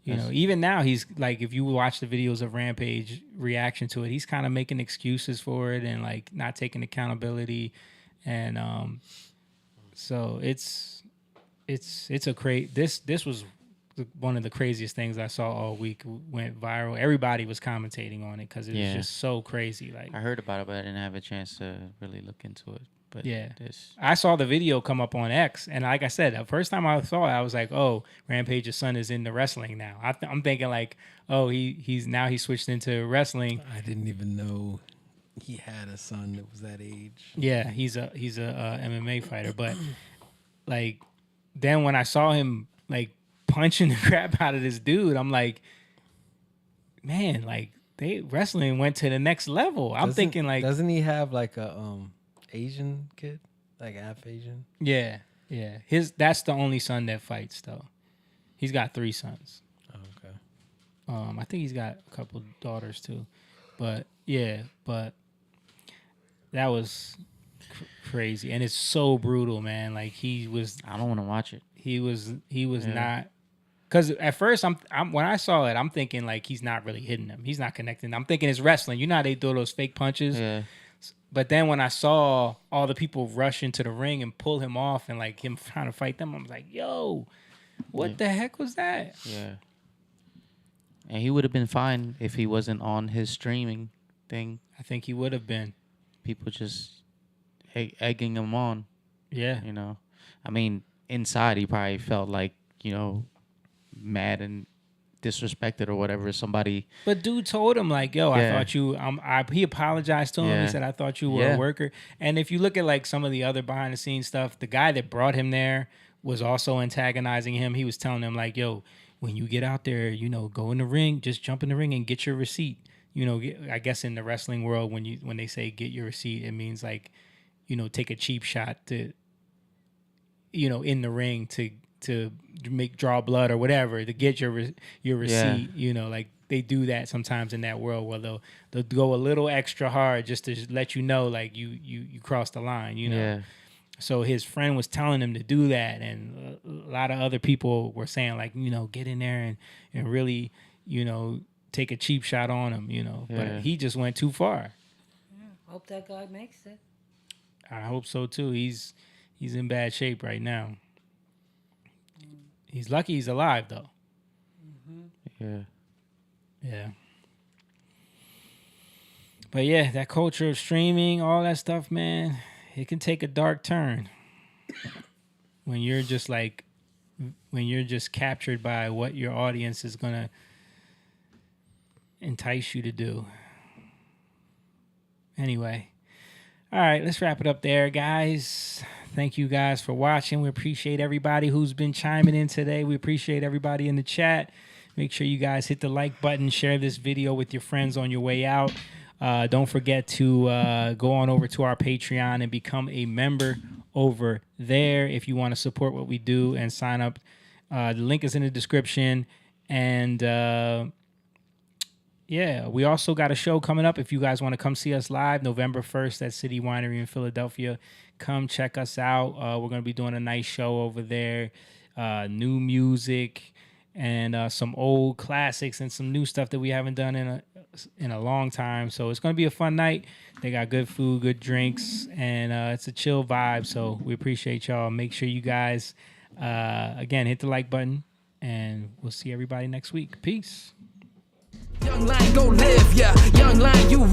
You know, even now he's like, if you watch the videos of Rampage reaction to it, he's kind of making excuses for it and like not taking accountability, and so it's a this was one of the craziest things I saw all week. Went viral. Everybody was commentating on it because it was just so crazy. Like I heard about it, but I didn't have a chance to really look into it. But I saw the video come up on X, and like I said, the first time I saw it, I was like, "Oh, Rampage's son is into wrestling now." I'm thinking like, "Oh, he switched into wrestling." I didn't even know he had a son that was that age. Yeah, he's a MMA fighter, but like then when I saw him like punching the crap out of this dude, I'm like, man, like wrestling went to the next level. I'm thinking like, doesn't he have like a Asian kid, like half Asian? Yeah. That's the only son that fights though. He's got 3 sons. Oh, okay. I think he's got a couple daughters too, but that was crazy, and it's so brutal, man. Like I don't want to watch it. He was not. Because at first, when I saw it, I'm thinking like he's not really hitting him. He's not connecting. I'm thinking it's wrestling. You know how they do those fake punches. Yeah. But then when I saw all the people rush into the ring and pull him off and like him trying to fight them, I was like, yo, what the heck was that? Yeah. And he would have been fine if he wasn't on his streaming thing. I think he would have been. People just egging him on. Yeah. You know, I mean, inside he probably felt like, you know, mad and disrespected or whatever. Somebody. But dude told him like, yo, I thought you, he apologized to him. He said, I thought you were a worker. And if you look at like some of the other behind the scenes stuff, the guy that brought him there was also antagonizing him. He was telling him like, yo, when you get out there, you know, go in the ring, just jump in the ring and get your receipt. You know, I guess in the wrestling world, when they say get your receipt, it means like, you know, take a cheap shot to, you know, in the ring to draw blood or whatever to get your receipt. You know, like they do that sometimes in that world where they'll go a little extra hard just to let you know like you crossed the line. You know, So his friend was telling him to do that, and a lot of other people were saying, like, you know, get in there and really, you know, take a cheap shot on him, you know. Yeah. But he just went too far. Hope that guy makes it. I hope so too. He's in bad shape right now. He's lucky he's alive though. Yeah. Yeah. But yeah, that culture of streaming, all that stuff, man, it can take a dark turn when you're just captured by what your audience is gonna entice you to do. Anyway, all right, let's wrap it up there, guys. Thank you guys for watching. We appreciate everybody who's been chiming in today. We appreciate everybody in the chat. Make sure you guys hit the like button, share this video with your friends on your way out. Don't forget to go on over to our Patreon and become a member over there if you want to support what we do and sign up. The link is in the description. And yeah, we also got a show coming up. If you guys want to come see us live, November 1st at City Winery in Philadelphia, come check us out. We're going to be doing a nice show over there. New music and some old classics and some new stuff that we haven't done in a long time. So it's going to be a fun night. They got good food, good drinks, and it's a chill vibe. So we appreciate y'all. Make sure you guys, again, hit the like button, and we'll see everybody next week. Peace. Young lion, go live, yeah. Young lion, you